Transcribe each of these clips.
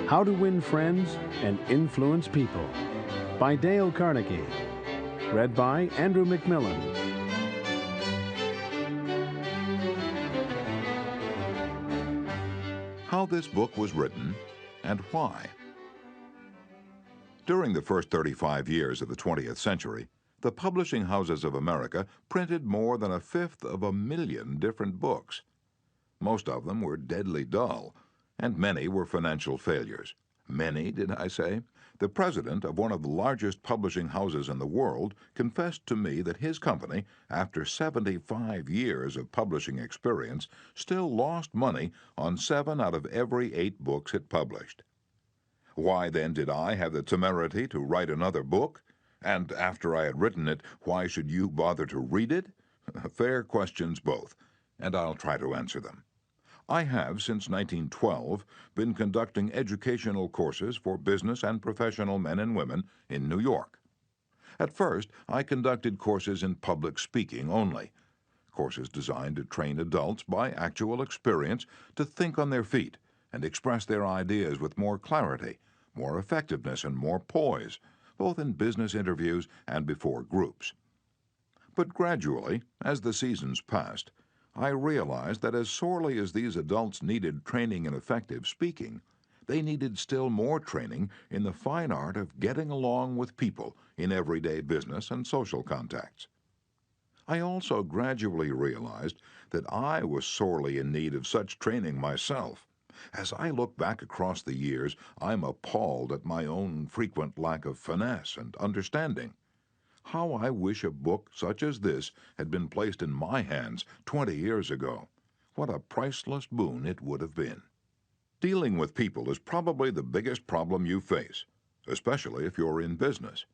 How to Win Friends and Influence People by Dale Carnegie. Read by Andrew McMillan. How this book was written and why. During the first 35 years of the 20th century, the publishing houses of America printed more than 1/5 million different books. Most of them were deadly dull, and many were financial failures. Many, did I say? The president of one of the largest publishing houses in the world confessed to me that his company, after 75 years of publishing experience, still lost money on 7 out of every 8 books it published. Why then did I have the temerity to write another book? And after I had written it, why should you bother to read it? Fair questions both, and I'll try to answer them. I have, since 1912, been conducting educational courses for business and professional men and women in New York. At first, I conducted courses in public speaking only, courses designed to train adults by actual experience to think on their feet and express their ideas with more clarity, more effectiveness, and more poise, both in business interviews and before groups. But gradually, as the seasons passed, I realized that as sorely as these adults needed training in effective speaking, they needed still more training in the fine art of getting along with people in everyday business and social contacts. I also gradually realized that I was sorely in need of such training myself. As I look back across the years, I'm appalled at my own frequent lack of finesse and understanding. How I wish a book such as this had been placed in my hands 20 years ago. What a priceless boon it would have been. Dealing with people is probably the biggest problem you face, especially if you're in business.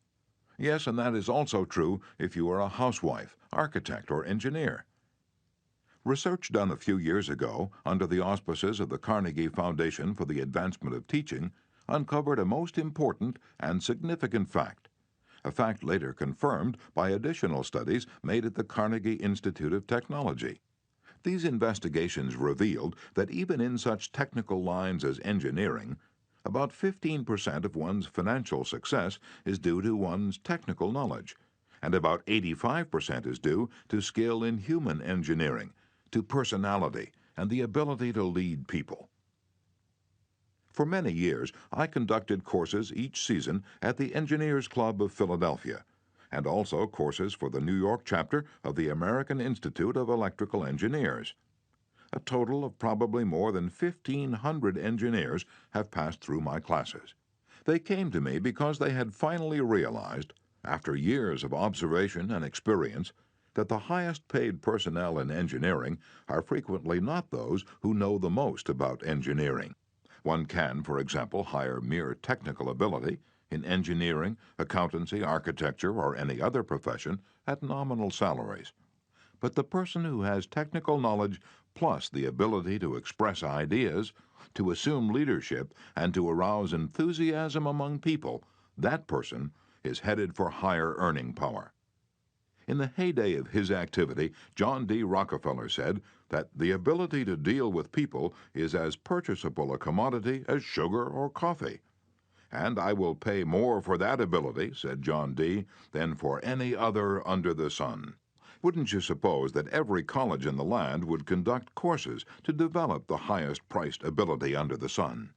Yes, and that is also true if you are a housewife, architect, or engineer. Research done a few years ago under the auspices of the Carnegie Foundation for the Advancement of Teaching uncovered a most important and significant fact, a fact later confirmed by additional studies made at the Carnegie Institute of Technology. These investigations revealed that even in such technical lines as engineering, about 15% of one's financial success is due to one's technical knowledge, and about 85% is due to skill in human engineering, to personality, and the ability to lead people. For many years, I conducted courses each season at the Engineers Club of Philadelphia, and also courses for the New York chapter of the American Institute of Electrical Engineers. A total of probably more than 1,500 engineers have passed through my classes. They came to me because they had finally realized, after years of observation and experience, that the highest paid personnel in engineering are frequently not those who know the most about engineering. One can, for example, hire mere technical ability in engineering, accountancy, architecture, or any other profession at nominal salaries. But the person who has technical knowledge plus the ability to express ideas, to assume leadership, and to arouse enthusiasm among people, that person is headed for higher earning power. In the heyday of his activity, John D. Rockefeller said that the ability to deal with people is as purchasable a commodity as sugar or coffee. And I will pay more for that ability, said John D., than for any other under the sun. Wouldn't you suppose that every college in the land would conduct courses to develop the highest-priced ability under the sun?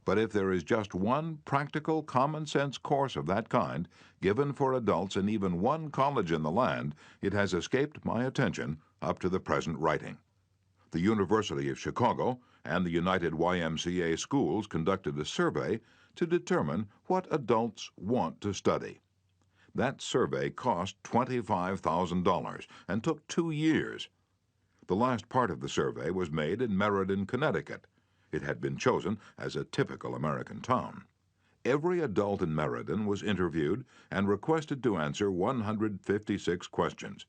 But if there is just one practical, common-sense course of that kind given for adults in even one college in the land, it has escaped my attention up to the present writing. The University of Chicago and the United YMCA schools conducted a survey to determine what adults want to study. That survey cost $25,000 and took 2 years. The last part of the survey was made in Meriden, Connecticut. It had been chosen as a typical American town. Every adult in Meriden was interviewed and requested to answer 156 questions.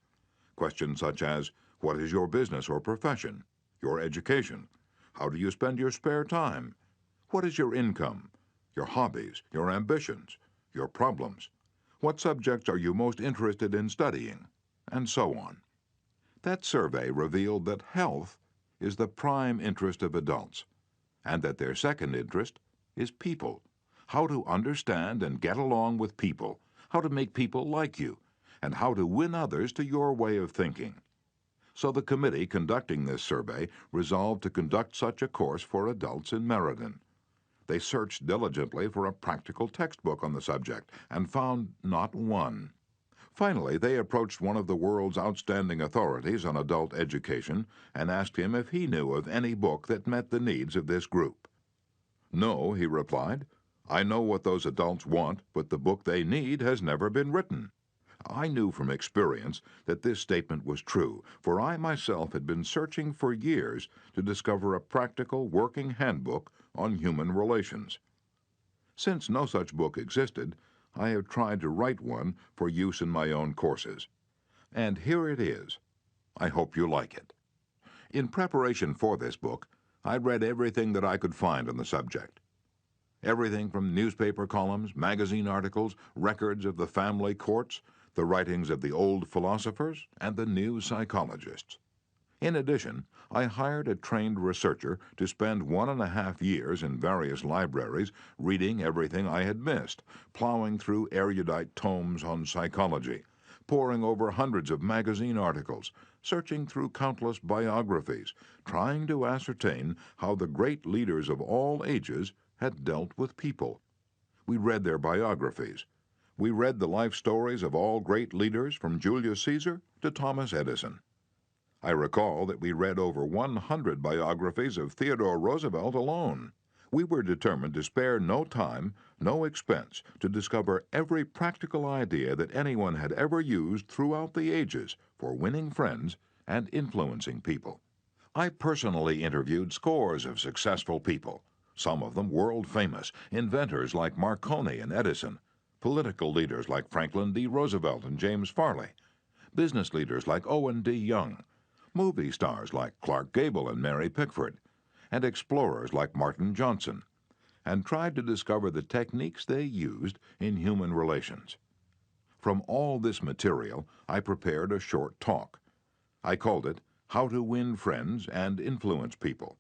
Questions such as, what is your business or profession? Your education? How do you spend your spare time? What is your income? Your hobbies, your ambitions, your problems? What subjects are you most interested in studying? And so on. That survey revealed that health is the prime interest of adults, and that their second interest is people. How to understand and get along with people, how to make people like you, and how to win others to your way of thinking. So the committee conducting this survey resolved to conduct such a course for adults in Meriden. They searched diligently for a practical textbook on the subject and found not one. Finally, they approached one of the world's outstanding authorities on adult education and asked him if he knew of any book that met the needs of this group. "No," he replied. "I know what those adults want, but the book they need has never been written." I knew from experience that this statement was true, for I myself had been searching for years to discover a practical working handbook on human relations. Since no such book existed, I have tried to write one for use in my own courses. And here it is. I hope you like it. In preparation for this book, I read everything that I could find on the subject. Everything from newspaper columns, magazine articles, records of the family courts, the writings of the old philosophers, and the new psychologists. In addition, I hired a trained researcher to spend 1.5 years in various libraries reading everything I had missed, plowing through erudite tomes on psychology, poring over hundreds of magazine articles, searching through countless biographies, trying to ascertain how the great leaders of all ages had dealt with people. We read their biographies. We read the life stories of all great leaders from Julius Caesar to Thomas Edison. I recall that we read over 100 biographies of Theodore Roosevelt alone. We were determined to spare no time, no expense, to discover every practical idea that anyone had ever used throughout the ages for winning friends and influencing people. I personally interviewed scores of successful people, some of them world famous, inventors like Marconi and Edison, political leaders like Franklin D. Roosevelt and James Farley, business leaders like Owen D. Young, movie stars like Clark Gable and Mary Pickford, and explorers like Martin Johnson, and tried to discover the techniques they used in human relations. From all this material, I prepared a short talk. I called it How to Win Friends and Influence People.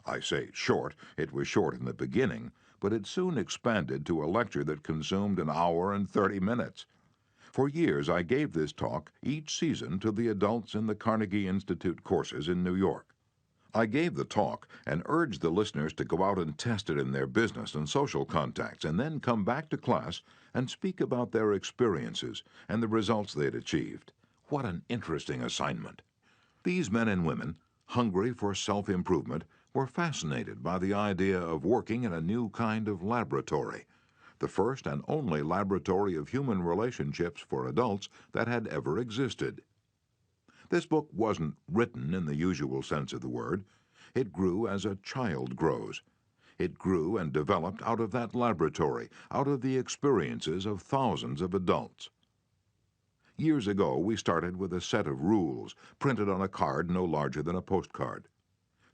I say short, it was short in the beginning, but it soon expanded to a lecture that consumed 1 hour and 30 minutes. For years, I gave this talk each season to the adults in the Carnegie Institute courses in New York. I gave the talk and urged the listeners to go out and test it in their business and social contacts and then come back to class and speak about their experiences and the results they had achieved. What an interesting assignment. These men and women, hungry for self-improvement, were fascinated by the idea of working in a new kind of laboratory, the first and only laboratory of human relationships for adults that had ever existed. This book wasn't written in the usual sense of the word. It grew as a child grows. It grew and developed out of that laboratory, out of the experiences of thousands of adults. Years ago, we started with a set of rules printed on a card no larger than a postcard.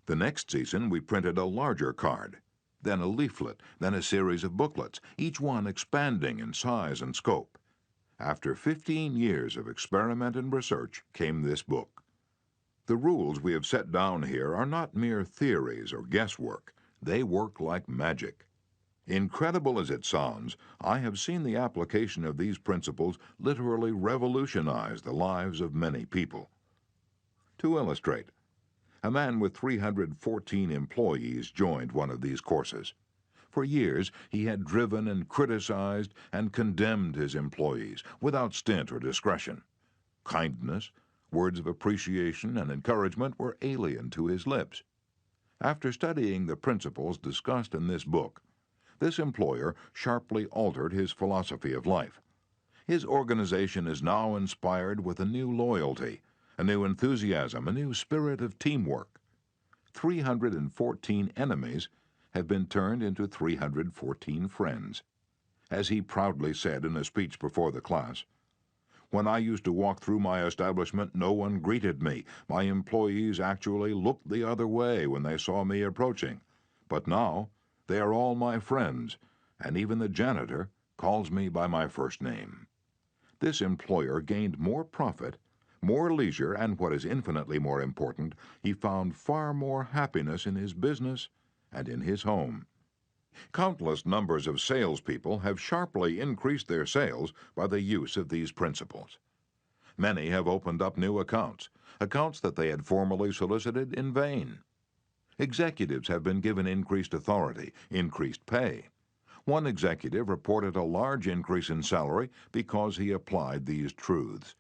The next season, we printed a larger card, then a leaflet, then a series of booklets, each one expanding in size and scope. After 15 years of experiment and research came this book. The rules we have set down here are not mere theories or guesswork. They work like magic. Incredible as it sounds, I have seen the application of these principles literally revolutionize the lives of many people. To illustrate, a man with 314 employees joined one of these courses. For years, he had driven and criticized and condemned his employees without stint or discretion. Kindness, words of appreciation and encouragement were alien to his lips. After studying the principles discussed in this book, this employer sharply altered his philosophy of life. His organization is now inspired with a new loyalty, a new enthusiasm, a new spirit of teamwork. 314 enemies have been turned into 314 friends. As he proudly said in a speech before the class, "When I used to walk through my establishment, no one greeted me. My employees actually looked the other way when they saw me approaching. But now, they are all my friends, and even the janitor calls me by my first name." This employer gained more profit, more leisure, and what is infinitely more important, he found far more happiness in his business and in his home. Countless numbers of salespeople have sharply increased their sales by the use of these principles. Many have opened up new accounts, accounts that they had formerly solicited in vain. Executives have been given increased authority, increased pay. One executive reported a large increase in salary because he applied these truths.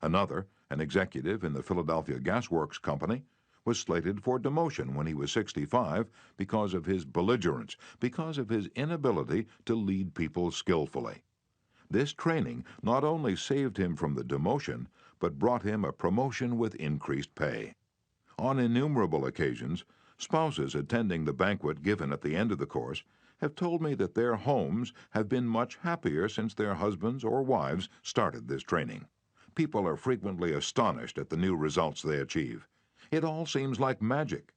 Another, an executive in the Philadelphia Gas Works Company, was slated for demotion when he was 65 because of his belligerence, because of his inability to lead people skillfully. This training not only saved him from the demotion, but brought him a promotion with increased pay. On innumerable occasions, spouses attending the banquet given at the end of the course have told me that their homes have been much happier since their husbands or wives started this training. People are frequently astonished at the new results they achieve. It all seems like magic.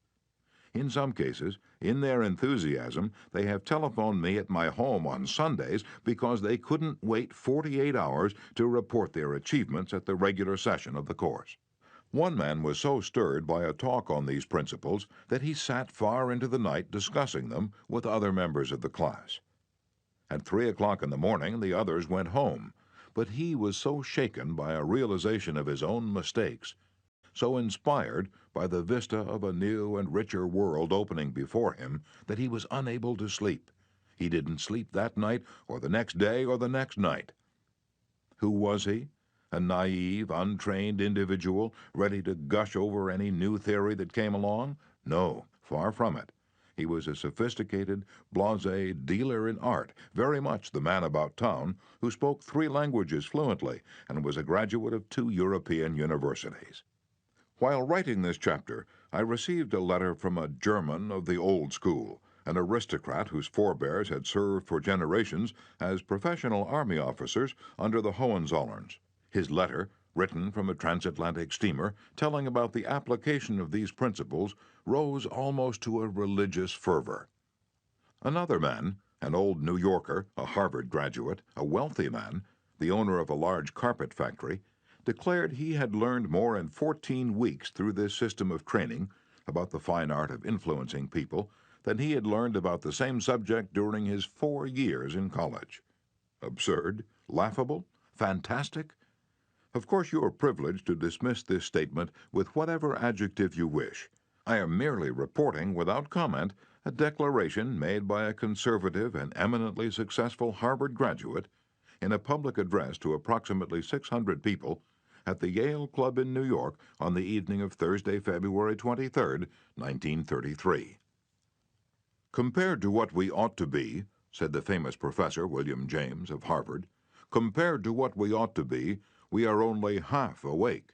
In some cases, in their enthusiasm, they have telephoned me at my home on Sundays because they couldn't wait 48 hours to report their achievements at the regular session of the course. One man was so stirred by a talk on these principles that he sat far into the night discussing them with other members of the class. At 3 o'clock in the morning, the others went home, but he was so shaken by a realization of his own mistakes, so inspired by the vista of a new and richer world opening before him, that he was unable to sleep. He didn't sleep that night, or the next day, or the next night. Who was he? A naive, untrained individual ready to gush over any new theory that came along? No, far from it. He was a sophisticated, blasé dealer in art, very much the man about town, who spoke 3 languages fluently and was a graduate of 2 European universities. While writing this chapter, I received a letter from a German of the old school, an aristocrat whose forebears had served for generations as professional army officers under the Hohenzollerns. His letter, written from a transatlantic steamer, telling about the application of these principles, rose almost to a religious fervor. Another man, an old New Yorker, a Harvard graduate, a wealthy man, the owner of a large carpet factory, declared he had learned more in 14 weeks through this system of training about the fine art of influencing people than he had learned about the same subject during his 4 years in college. Absurd? Laughable? Fantastic? Of course, you are privileged to dismiss this statement with whatever adjective you wish. I am merely reporting, without comment, a declaration made by a conservative and eminently successful Harvard graduate in a public address to approximately 600 people at the Yale Club in New York on the evening of Thursday, February 23, 1933. Compared to what we ought to be, said the famous Professor William James of Harvard, compared to what we ought to be, we are only half awake.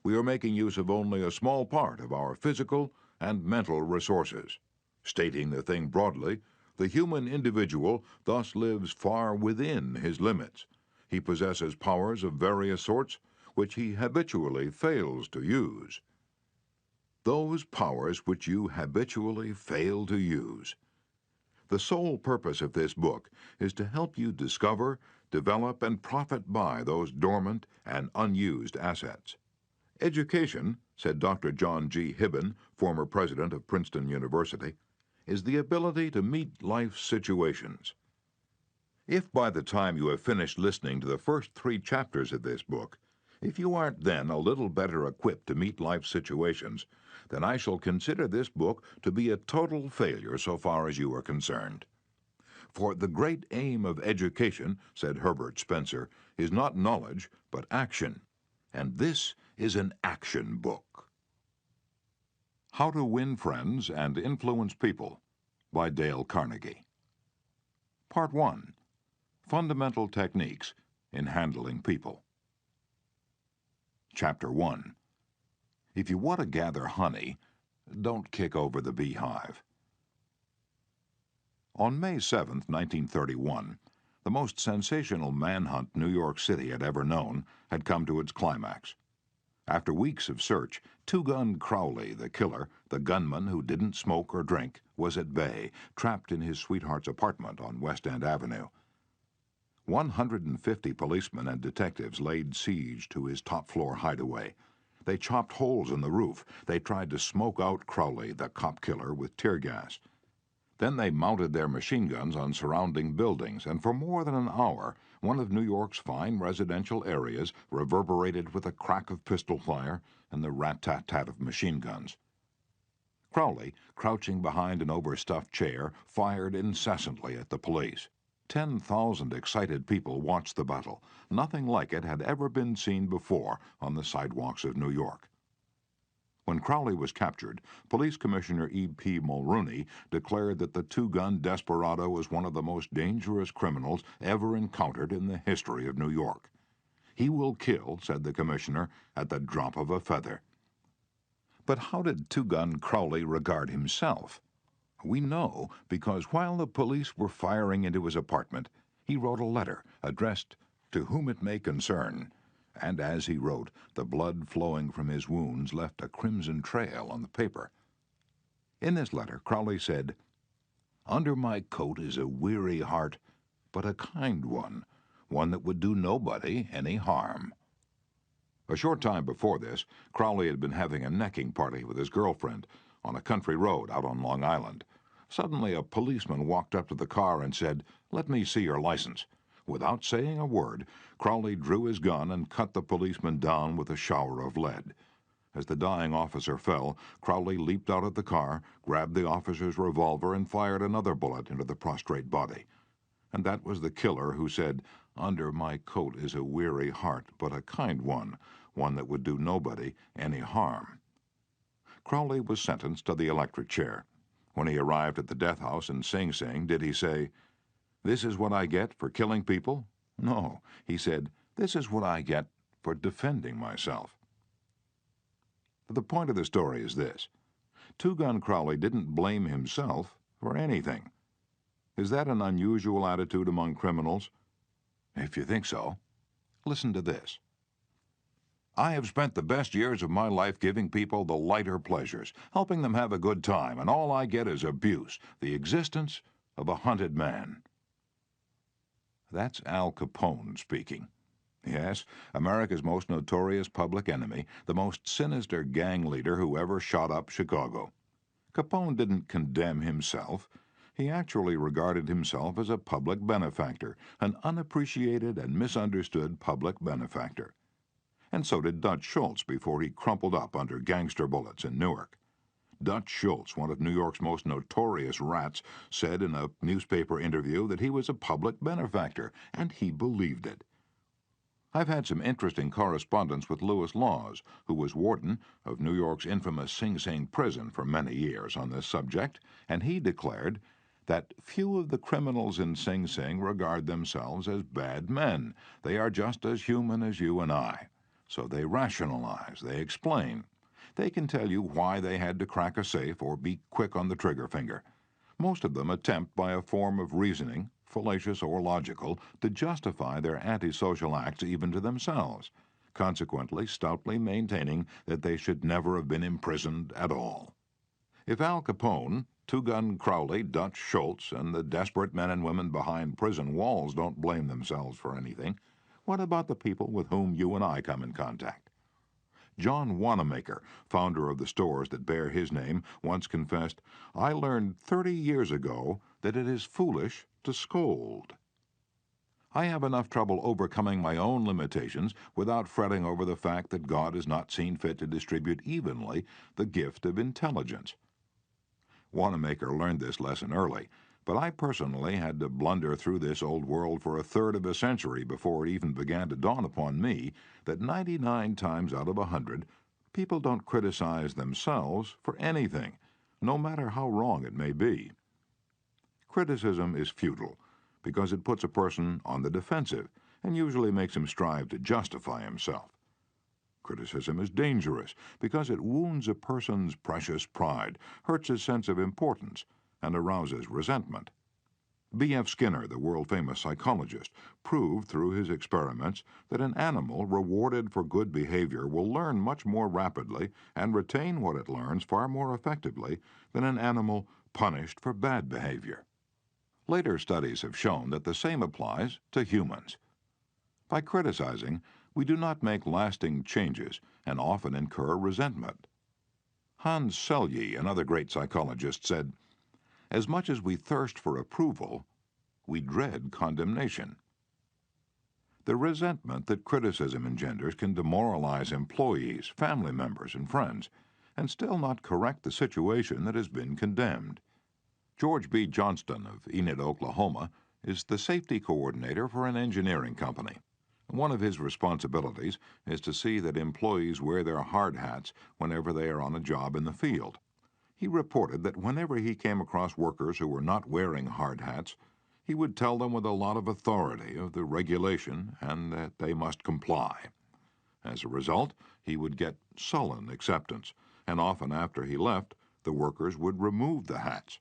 We are making use of only a small part of our physical and mental resources. Stating the thing broadly, the human individual thus lives far within his limits. He possesses powers of various sorts which he habitually fails to use. Those powers which you habitually fail to use. The sole purpose of this book is to help you discover, develop, and profit by those dormant and unused assets. Education, said Dr. John G. Hibben, former president of Princeton University, is the ability to meet life's situations. If by the time you have finished listening to the first 3 chapters of this book, if you aren't then a little better equipped to meet life's situations, then I shall consider this book to be a total failure so far as you are concerned. For the great aim of education, said Herbert Spencer, is not knowledge, but action. And this is an action book. How to Win Friends and Influence People by Dale Carnegie. Part 1. Fundamental Techniques in Handling People. Chapter 1. If you want to gather honey, don't kick over the beehive. On May 7, 1931, the most sensational manhunt New York City had ever known had come to its climax. After weeks of search, Two-Gun Crowley, the killer, the gunman who didn't smoke or drink, was at bay, trapped in his sweetheart's apartment on West End Avenue. 150 policemen and detectives laid siege to his top-floor hideaway. They chopped holes in the roof. They tried to smoke out Crowley, the cop killer, with tear gas. Then they mounted their machine guns on surrounding buildings, and for more than an hour, one of New York's fine residential areas reverberated with the crack of pistol fire and the rat-tat-tat of machine guns. Crowley, crouching behind an overstuffed chair, fired incessantly at the police. 10,000 excited people watched the battle. Nothing like it had ever been seen before on the sidewalks of New York. When Crowley was captured, Police Commissioner E.P. Mulrooney declared that the two-gun desperado was one of the most dangerous criminals ever encountered in the history of New York. "He will kill," said the commissioner, "at the drop of a feather." But how did two-gun Crowley regard himself? We know because while the police were firing into his apartment, he wrote a letter addressed "To whom it may concern," and as he wrote, the blood flowing from his wounds left a crimson trail on the paper. In this letter, Crowley said, "Under my coat is a weary heart, but a kind one, one that would do nobody any harm." A short time before this, Crowley had been having a necking party with his girlfriend on a country road out on Long Island. Suddenly, a policeman walked up to the car and said, "Let me see your license." Without saying a word, Crowley drew his gun and cut the policeman down with a shower of lead. As the dying officer fell, Crowley leaped out of the car, grabbed the officer's revolver, and fired another bullet into the prostrate body. And that was the killer who said, "Under my coat is a weary heart, but a kind one, one that would do nobody any harm." Crowley was sentenced to the electric chair. When he arrived at the death house in Sing Sing, did he say, "This is what I get for killing people"? No, he said, "This is what I get for defending myself." The point of the story is this. Two-Gun Crowley didn't blame himself for anything. Is that an unusual attitude among criminals? If you think so, listen to this. "I have spent the best years of my life giving people the lighter pleasures, helping them have a good time, and all I get is abuse, the existence of a hunted man." That's Al Capone speaking. Yes, America's most notorious public enemy, the most sinister gang leader who ever shot up Chicago. Capone didn't condemn himself. He actually regarded himself as a public benefactor, an unappreciated and misunderstood public benefactor. And so did Dutch Schultz before he crumpled up under gangster bullets in Newark. Dutch Schultz, one of New York's most notorious rats, said in a newspaper interview that he was a public benefactor, and he believed it. I've had some interesting correspondence with Lewis Laws, who was warden of New York's infamous Sing Sing prison for many years on this subject, and he declared that few of the criminals in Sing Sing regard themselves as bad men. They are just as human as you and I. So they rationalize, they explain. They can tell you why they had to crack a safe or be quick on the trigger finger. Most of them attempt by a form of reasoning, fallacious or logical, to justify their antisocial acts even to themselves, consequently stoutly maintaining that they should never have been imprisoned at all. If Al Capone, Two-Gun Crowley, Dutch Schultz, and the desperate men and women behind prison walls don't blame themselves for anything, what about the people with whom you and I come in contact? John Wanamaker, founder of the stores that bear his name, once confessed, "I learned 30 years ago that it is foolish to scold." I have enough trouble overcoming my own limitations without fretting over the fact that God has not seen fit to distribute evenly the gift of intelligence. Wanamaker learned this lesson early, but I personally had to blunder through this old world for a third of a century before it even began to dawn upon me that 99 times out of 100, people don't criticize themselves for anything, no matter how wrong it may be. Criticism is futile because it puts a person on the defensive and usually makes him strive to justify himself. Criticism is dangerous because it wounds a person's precious pride, hurts his sense of importance, and arouses resentment. B.F. Skinner, the world-famous psychologist, proved through his experiments that an animal rewarded for good behavior will learn much more rapidly and retain what it learns far more effectively than an animal punished for bad behavior. Later studies have shown that the same applies to humans. By criticizing, we do not make lasting changes and often incur resentment. Hans Selye, another great psychologist, said, As much as we thirst for approval, we dread condemnation. The resentment that criticism engenders can demoralize employees, family members, and friends, and still not correct the situation that has been condemned. George B. Johnston of Enid, Oklahoma, is the safety coordinator for an engineering company. One of his responsibilities is to see that employees wear their hard hats whenever they are on a job in the field. He reported that whenever he came across workers who were not wearing hard hats, he would tell them with a lot of authority of the regulation and that they must comply. As a result, he would get sullen acceptance, and often after he left, the workers would remove the hats.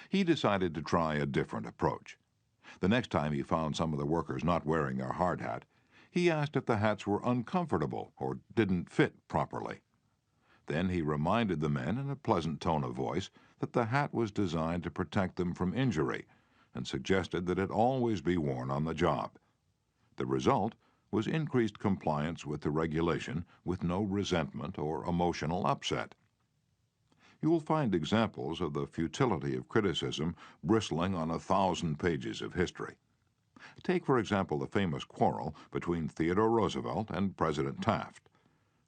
He decided to try a different approach. The next time he found some of the workers not wearing their hard hat, he asked if the hats were uncomfortable or didn't fit properly. Then he reminded the men in a pleasant tone of voice that the hat was designed to protect them from injury, and suggested that it always be worn on the job. The result was increased compliance with the regulation with no resentment or emotional upset. You will find examples of the futility of criticism bristling on 1,000 pages of history. Take, for example, the famous quarrel between Theodore Roosevelt and President Taft.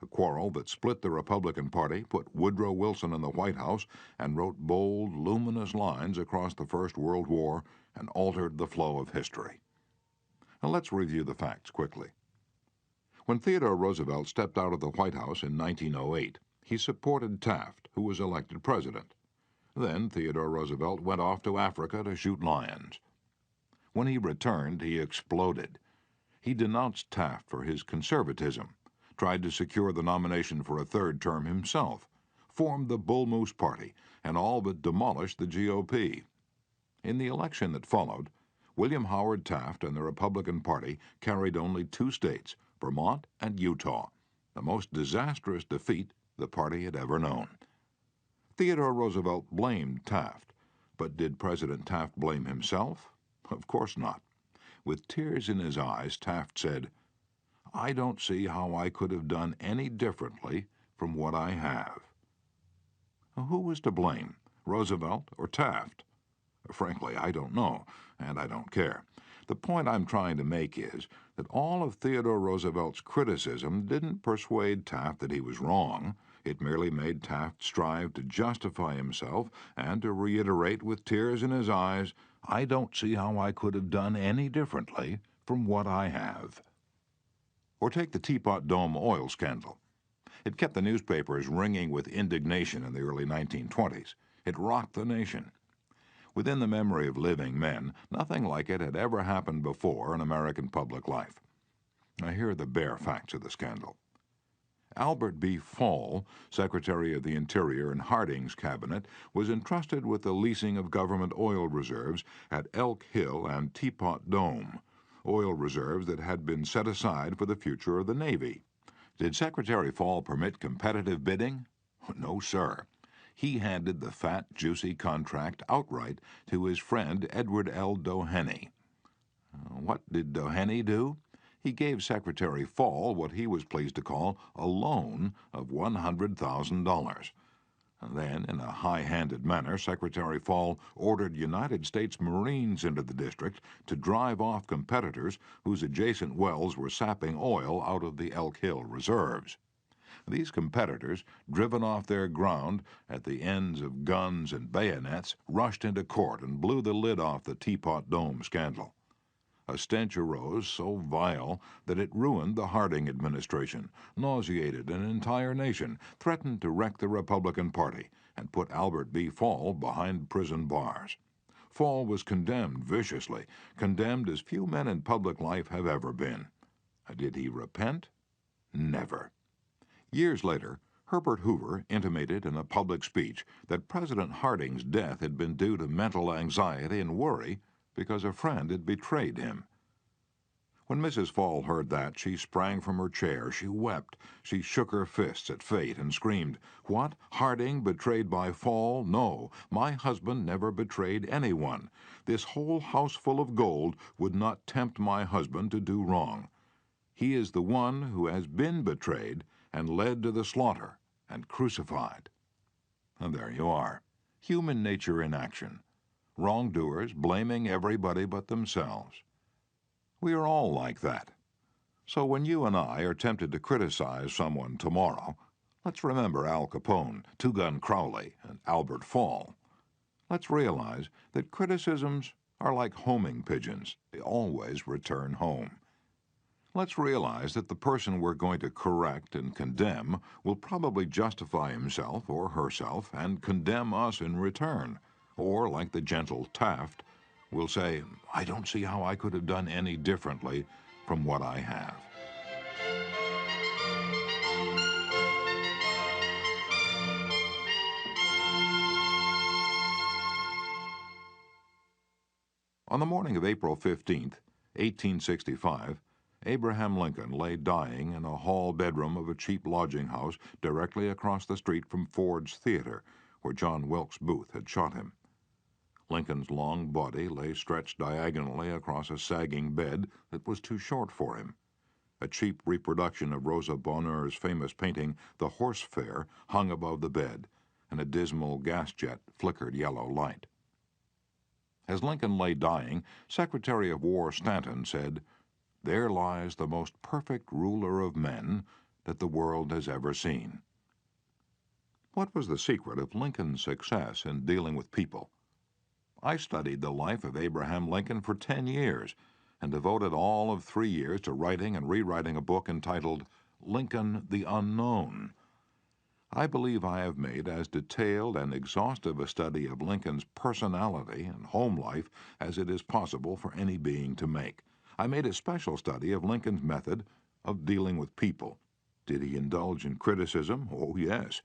A quarrel that split the Republican Party, put Woodrow Wilson in the White House, and wrote bold, luminous lines across the First World War and altered the flow of history. Now let's review the facts quickly. When Theodore Roosevelt stepped out of the White House in 1908, he supported Taft, who was elected president. Then Theodore Roosevelt went off to Africa to shoot lions. When he returned, he exploded. He denounced Taft for his conservatism, tried to secure the nomination for a third term himself, formed the Bull Moose Party, and all but demolished the GOP. In the election that followed, William Howard Taft and the Republican Party carried only 2 states, Vermont and Utah, the most disastrous defeat the party had ever known. Theodore Roosevelt blamed Taft, but did President Taft blame himself? Of course not. With tears in his eyes, Taft said, "I don't see how I could have done any differently from what I have." Who was to blame, Roosevelt or Taft? Frankly, I don't know, and I don't care. The point I'm trying to make is that all of Theodore Roosevelt's criticism didn't persuade Taft that he was wrong. It merely made Taft strive to justify himself and to reiterate with tears in his eyes, "I don't see how I could have done any differently from what I have." Or take the Teapot Dome oil scandal. It kept the newspapers ringing with indignation in the early 1920s. It rocked the nation. Within the memory of living men, nothing like it had ever happened before in American public life. Now, here are the bare facts of the scandal. Albert B. Fall, Secretary of the Interior in Harding's cabinet, was entrusted with the leasing of government oil reserves at Elk Hill and Teapot Dome, oil reserves that had been set aside for the future of the Navy. Did Secretary Fall permit competitive bidding? No, sir. He handed the fat, juicy contract outright to his friend Edward L. Doheny. What did Doheny do? He gave Secretary Fall what he was pleased to call a loan of $100,000. Then, in a high-handed manner, Secretary Fall ordered United States Marines into the district to drive off competitors whose adjacent wells were sapping oil out of the Elk Hill reserves. These competitors, driven off their ground at the ends of guns and bayonets, rushed into court and blew the lid off the Teapot Dome scandal. A stench arose so vile that it ruined the Harding administration, nauseated an entire nation, threatened to wreck the Republican Party, and put Albert B. Fall behind prison bars. Fall was condemned viciously, condemned as few men in public life have ever been. Did he repent? Never. Years later, Herbert Hoover intimated in a public speech that President Harding's death had been due to mental anxiety and worry because a friend had betrayed him. When Mrs. Fall heard that, she sprang from her chair, she wept, she shook her fists at fate and screamed, "What? Harding betrayed by Fall? No, my husband never betrayed anyone. This whole house full of gold would not tempt my husband to do wrong. He is the one who has been betrayed and led to the slaughter and crucified." And there you are, human nature in action. wrongdoers blaming everybody but themselves. We are all like that. So when you and I are tempted to criticize someone tomorrow, let's remember Al Capone, Two Gun Crowley, and Albert Fall. Let's realize that criticisms are like homing pigeons. They always return home. Let's realize that the person we're going to correct and condemn will probably justify himself or herself and condemn us in return. Or, like the gentle Taft, will say, "I don't see how I could have done any differently from what I have." On the morning of April 15th, 1865, Abraham Lincoln lay dying in a hall bedroom of a cheap lodging house directly across the street from Ford's Theater, where John Wilkes Booth had shot him. Lincoln's long body lay stretched diagonally across a sagging bed that was too short for him. A cheap reproduction of Rosa Bonheur's famous painting, The Horse Fair, hung above the bed, and a dismal gas jet flickered yellow light. As Lincoln lay dying, Secretary of War Stanton said, "There lies the most perfect ruler of men that the world has ever seen." What was the secret of Lincoln's success in dealing with people? I studied the life of Abraham Lincoln for 10 years and devoted all of 3 years to writing and rewriting a book entitled Lincoln the Unknown. I believe I have made as detailed and exhaustive a study of Lincoln's personality and home life as it is possible for any being to make. I made a special study of Lincoln's method of dealing with people. Did he indulge in criticism? Oh, yes.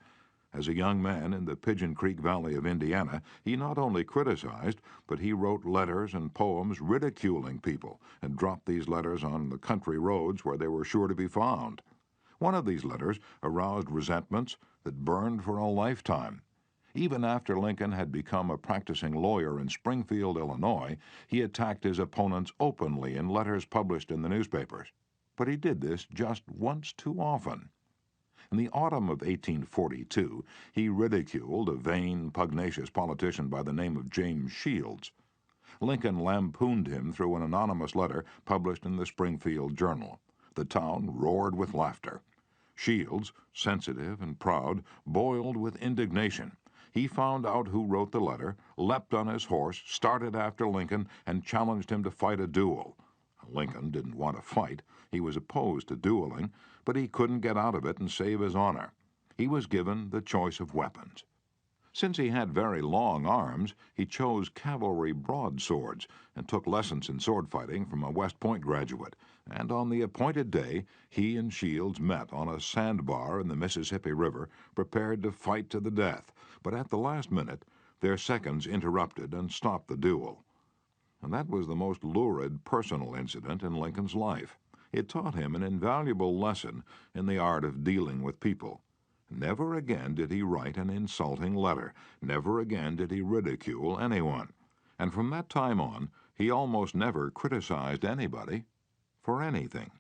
As a young man in the Pigeon Creek Valley of Indiana, he not only criticized, but he wrote letters and poems ridiculing people and dropped these letters on the country roads where they were sure to be found. One of these letters aroused resentments that burned for a lifetime. Even after Lincoln had become a practicing lawyer in Springfield, Illinois, he attacked his opponents openly in letters published in the newspapers. But he did this just once too often. In the autumn of 1842, he ridiculed a vain, pugnacious politician by the name of James Shields. Lincoln lampooned him through an anonymous letter published in the Springfield Journal. The town roared with laughter. Shields, sensitive and proud, boiled with indignation. He found out who wrote the letter, leapt on his horse, started after Lincoln, and challenged him to fight a duel. Lincoln didn't want to fight. He was opposed to dueling, but he couldn't get out of it and save his honor. He was given the choice of weapons. Since he had very long arms, he chose cavalry broadswords and took lessons in sword fighting from a West Point graduate. And on the appointed day, he and Shields met on a sandbar in the Mississippi River, prepared to fight to the death. But at the last minute, their seconds interrupted and stopped the duel. And that was the most lurid personal incident in Lincoln's life. It taught him an invaluable lesson in the art of dealing with people. Never again did he write an insulting letter. Never again did he ridicule anyone. And from that time on, he almost never criticized anybody for anything.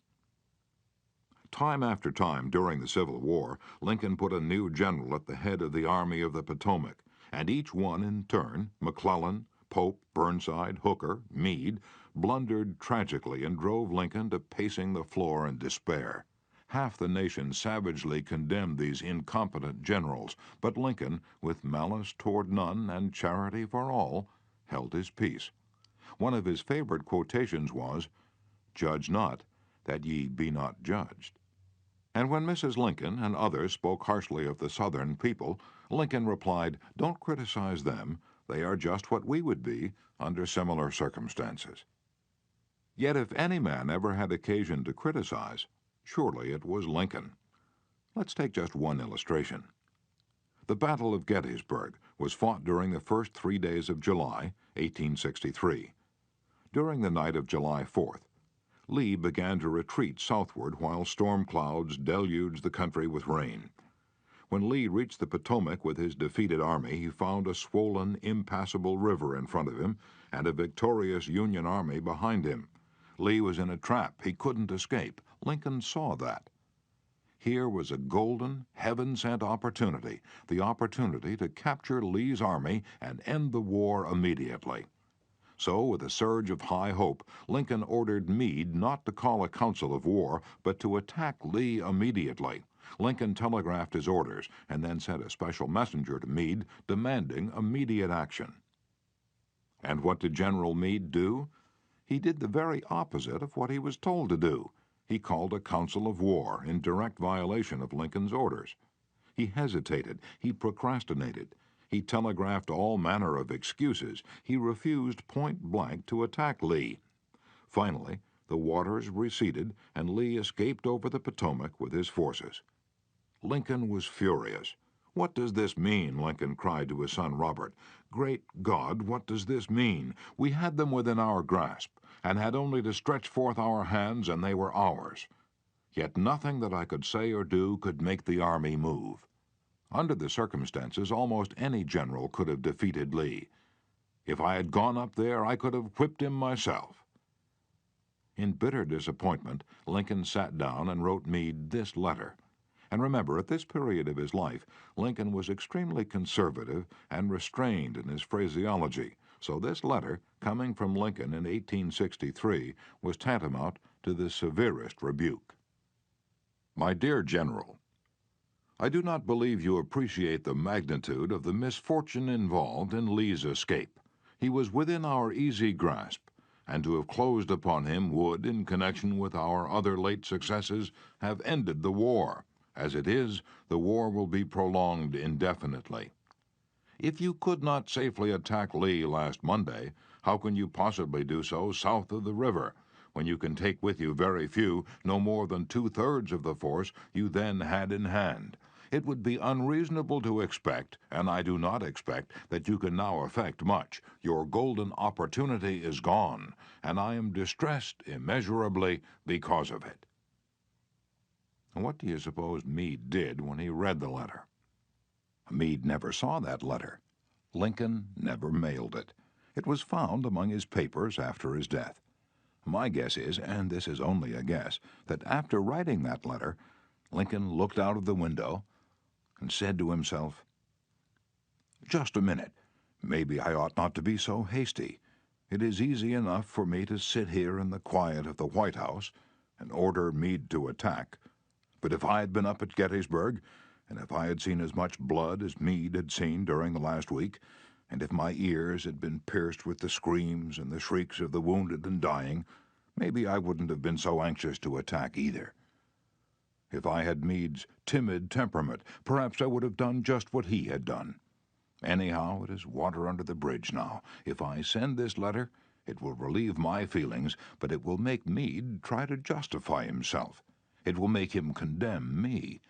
Time after time during the Civil War, Lincoln put a new general at the head of the Army of the Potomac, and each one in turn, McClellan, Pope, Burnside, Hooker, Meade, blundered tragically and drove Lincoln to pacing the floor in despair. Half the nation savagely condemned these incompetent generals, but Lincoln, with malice toward none and charity for all, held his peace. One of his favorite quotations was, "Judge not, that ye be not judged." And when Mrs. Lincoln and others spoke harshly of the Southern people, Lincoln replied, "Don't criticize them. They are just what we would be under similar circumstances." Yet if any man ever had occasion to criticize, surely it was Lincoln. Let's take just one illustration. The Battle of Gettysburg was fought during the first 3 days of July, 1863. During the night of July 4th, Lee began to retreat southward while storm clouds deluged the country with rain. When Lee reached the Potomac with his defeated army, he found a swollen, impassable river in front of him and a victorious Union army behind him. Lee was in a trap. He couldn't escape. Lincoln saw that. Here was a golden, heaven-sent opportunity, the opportunity to capture Lee's army and end the war immediately. So, with a surge of high hope, Lincoln ordered Meade not to call a council of war, but to attack Lee immediately. Lincoln telegraphed his orders and then sent a special messenger to Meade demanding immediate action. And what did General Meade do? He did the very opposite of what he was told to do. He called a council of war in direct violation of Lincoln's orders. He hesitated. He procrastinated. He telegraphed all manner of excuses. He refused point blank to attack Lee. Finally, the waters receded and Lee escaped over the Potomac with his forces. Lincoln was furious. "What does this mean?" Lincoln cried to his son Robert. "Great God, what does this mean? We had them within our grasp, and had only to stretch forth our hands, and they were ours. Yet nothing that I could say or do could make the army move. Under the circumstances, almost any general could have defeated Lee. If I had gone up there, I could have whipped him myself." In bitter disappointment, Lincoln sat down and wrote Meade this letter. And remember, at this period of his life, Lincoln was extremely conservative and restrained in his phraseology, so this letter, coming from Lincoln in 1863, was tantamount to the severest rebuke. My dear General, I do not believe you appreciate the magnitude of the misfortune involved in Lee's escape. He was within our easy grasp, and to have closed upon him would, in connection with our other late successes, have ended the war. As it is, the war will be prolonged indefinitely. If you could not safely attack Lee last Monday, how can you possibly do so south of the river, when you can take with you very few, no more than 2/3 of the force you then had in hand? It would be unreasonable to expect, and I do not expect, that you can now effect much. Your golden opportunity is gone, and I am distressed immeasurably because of it. What do you suppose Meade did when he read the letter? Meade never saw that letter. Lincoln never mailed it. It was found among his papers after his death. My guess is, and this is only a guess, that after writing that letter, Lincoln looked out of the window and said to himself, "Just a minute. Maybe I ought not to be so hasty. It is easy enough for me to sit here in the quiet of the White House and order Meade to attack. But if I had been up at Gettysburg, and if I had seen as much blood as Meade had seen during the last week, and if my ears had been pierced with the screams and the shrieks of the wounded and dying, maybe I wouldn't have been so anxious to attack either. If I had Meade's timid temperament, perhaps I would have done just what he had done. Anyhow, it is water under the bridge now. If I send this letter, it will relieve my feelings, but it will make Meade try to justify himself. It will make him condemn me.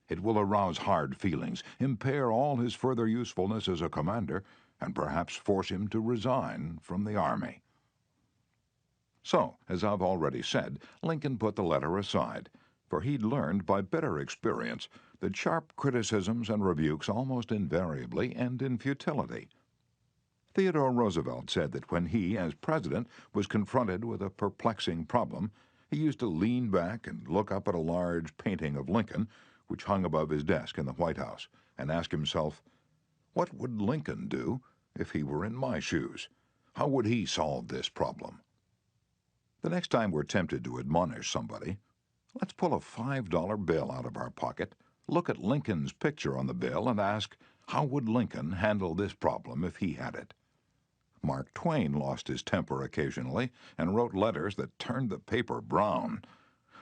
It will arouse hard feelings, impair all his further usefulness as a commander, and perhaps force him to resign from the army." So, as I've already said, Lincoln put the letter aside, for he'd learned by bitter experience that sharp criticisms and rebukes almost invariably end in futility. Theodore Roosevelt said that when he, as president, was confronted with a perplexing problem, he used to lean back and look up at a large painting of Lincoln, which hung above his desk in the White House, and ask himself, "What would Lincoln do if he were in my shoes? How would he solve this problem?" The next time we're tempted to admonish somebody, let's pull a $5 bill out of our pocket, look at Lincoln's picture on the bill, and ask, how would Lincoln handle this problem if he had it? Mark Twain lost his temper occasionally and wrote letters that turned the paper brown.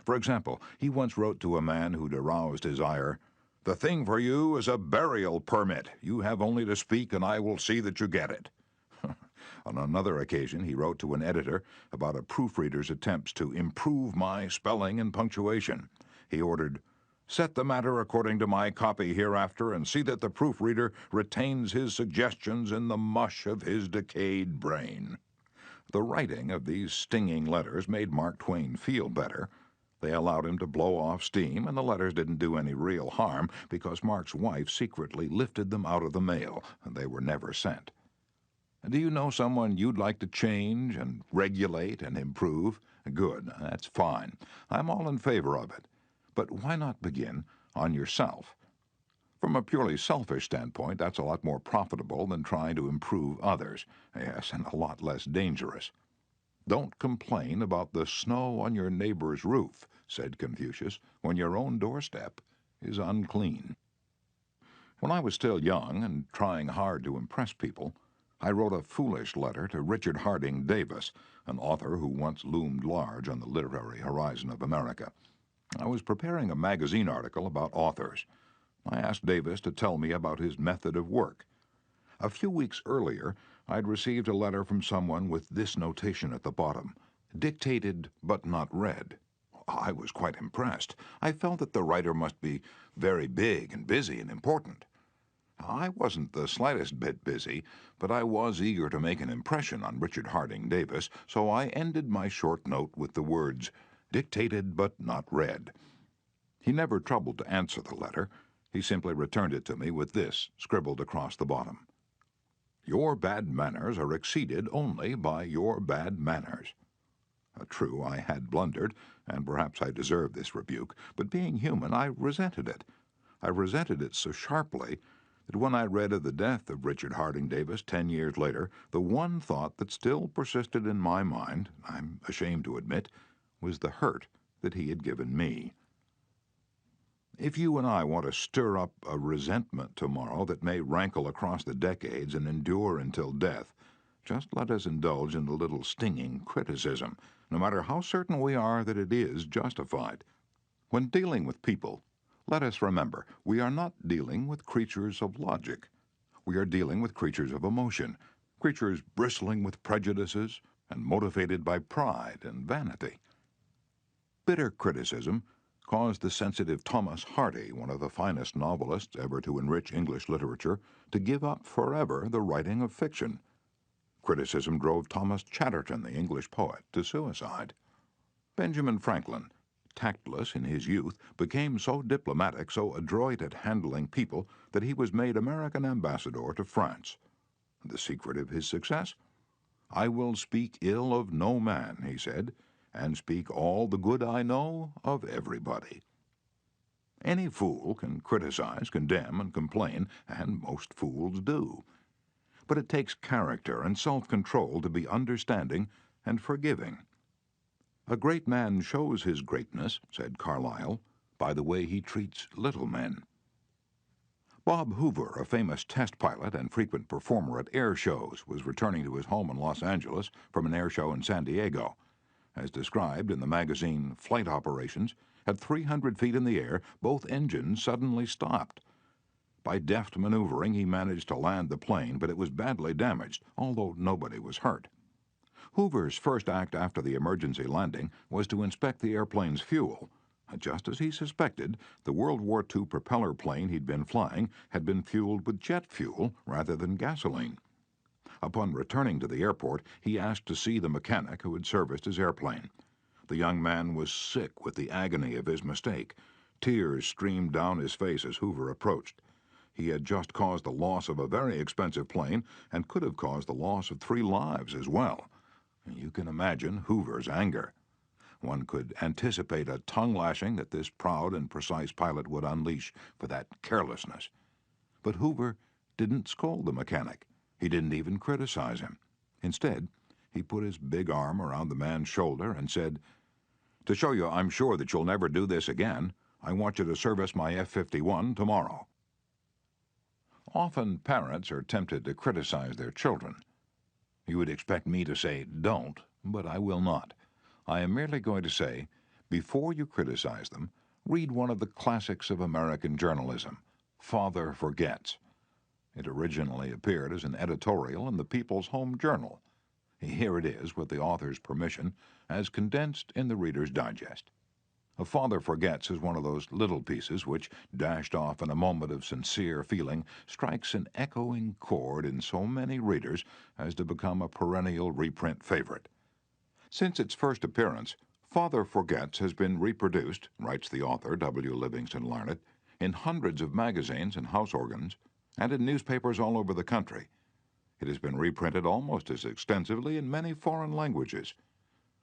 For example, he once wrote to a man who'd aroused his ire, "The thing for you is a burial permit. You have only to speak and I will see that you get it." On another occasion, he wrote to an editor about a proofreader's attempts to improve my spelling and punctuation. He ordered, "Set the matter according to my copy hereafter and see that the proofreader retains his suggestions in the mush of his decayed brain." The writing of these stinging letters made Mark Twain feel better. They allowed him to blow off steam, and the letters didn't do any real harm because Mark's wife secretly lifted them out of the mail, and they were never sent. Do you know someone you'd like to change and regulate and improve? Good, that's fine. I'm all in favor of it. But why not begin on yourself? From a purely selfish standpoint, that's a lot more profitable than trying to improve others. Yes, and a lot less dangerous. Don't complain about the snow on your neighbor's roof, said Confucius, when your own doorstep is unclean. When I was still young and trying hard to impress people, I wrote a foolish letter to Richard Harding Davis, an author who once loomed large on the literary horizon of America. I was preparing a magazine article about authors. I asked Davis to tell me about his method of work. A few weeks earlier, I'd received a letter from someone with this notation at the bottom: dictated but not read. I was quite impressed. I felt that the writer must be very big and busy and important. I wasn't the slightest bit busy, but I was eager to make an impression on Richard Harding Davis, so I ended my short note with the words, dictated but not read. He never troubled to answer the letter. He simply returned it to me with this scribbled across the bottom: your bad manners are exceeded only by your bad manners. True, I had blundered, and perhaps I deserved this rebuke, but being human, I resented it. I resented it so sharply that when I read of the death of Richard Harding Davis 10 years later, the one thought that still persisted in my mind, I'm ashamed to admit, was the hurt that he had given me. If you and I want to stir up a resentment tomorrow that may rankle across the decades and endure until death, just let us indulge in a little stinging criticism, no matter how certain we are that it is justified. When dealing with people, let us remember, we are not dealing with creatures of logic. We are dealing with creatures of emotion, creatures bristling with prejudices and motivated by pride and vanity. Bitter criticism caused the sensitive Thomas Hardy, one of the finest novelists ever to enrich English literature, to give up forever the writing of fiction. Criticism drove Thomas Chatterton, the English poet, to suicide. Benjamin Franklin, tactless in his youth, became so diplomatic, so adroit at handling people, that he was made American ambassador to France. The secret of his success? I will speak ill of no man, he said, and speak all the good I know of everybody. Any fool can criticize, condemn, and complain, and most fools do. But it takes character and self-control to be understanding and forgiving. A great man shows his greatness, said Carlyle, by the way he treats little men. Bob Hoover, a famous test pilot and frequent performer at air shows, was returning to his home in Los Angeles from an air show in San Diego. As described in the magazine Flight Operations, at 300 feet in the air, both engines suddenly stopped. By deft maneuvering, he managed to land the plane, but it was badly damaged, although nobody was hurt. Hoover's first act after the emergency landing was to inspect the airplane's fuel. Just as he suspected, the World War II propeller plane he'd been flying had been fueled with jet fuel rather than gasoline. Upon returning to the airport, he asked to see the mechanic who had serviced his airplane. The young man was sick with the agony of his mistake. Tears streamed down his face as Hoover approached. He had just caused the loss of a very expensive plane and could have caused the loss of 3 lives as well. You can imagine Hoover's anger. One could anticipate a tongue-lashing that this proud and precise pilot would unleash for that carelessness. But Hoover didn't scold the mechanic. He didn't even criticize him. Instead, he put his big arm around the man's shoulder and said, "To show you I'm sure that you'll never do this again, I want you to service my F-51 tomorrow." Often parents are tempted to criticize their children. You would expect me to say, don't, but I will not. I am merely going to say, before you criticize them, read one of the classics of American journalism, Father Forgets. It originally appeared as an editorial in the People's Home Journal. Here it is, with the author's permission, as condensed in the Reader's Digest. A Father Forgets is one of those little pieces which, dashed off in a moment of sincere feeling, strikes an echoing chord in so many readers as to become a perennial reprint favorite. Since its first appearance, Father Forgets has been reproduced, writes the author, W. Livingston Larned, in hundreds of magazines and house organs, and in newspapers all over the country. It has been reprinted almost as extensively in many foreign languages.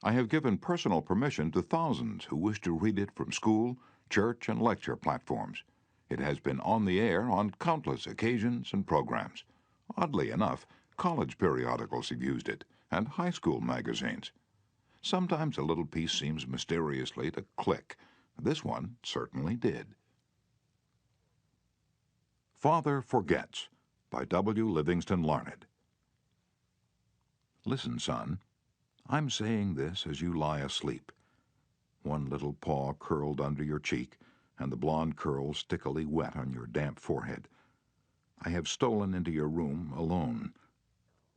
I have given personal permission to thousands who wish to read it from school, church and lecture platforms. It has been on the air on countless occasions and programs. Oddly enough, college periodicals have used it, and high school magazines. Sometimes a little piece seems mysteriously to click. This one certainly did. Father Forgets by W. Livingston Larned. Listen, son. I'm saying this as you lie asleep. One little paw curled under your cheek, and the blonde curls stickily wet on your damp forehead. I have stolen into your room alone.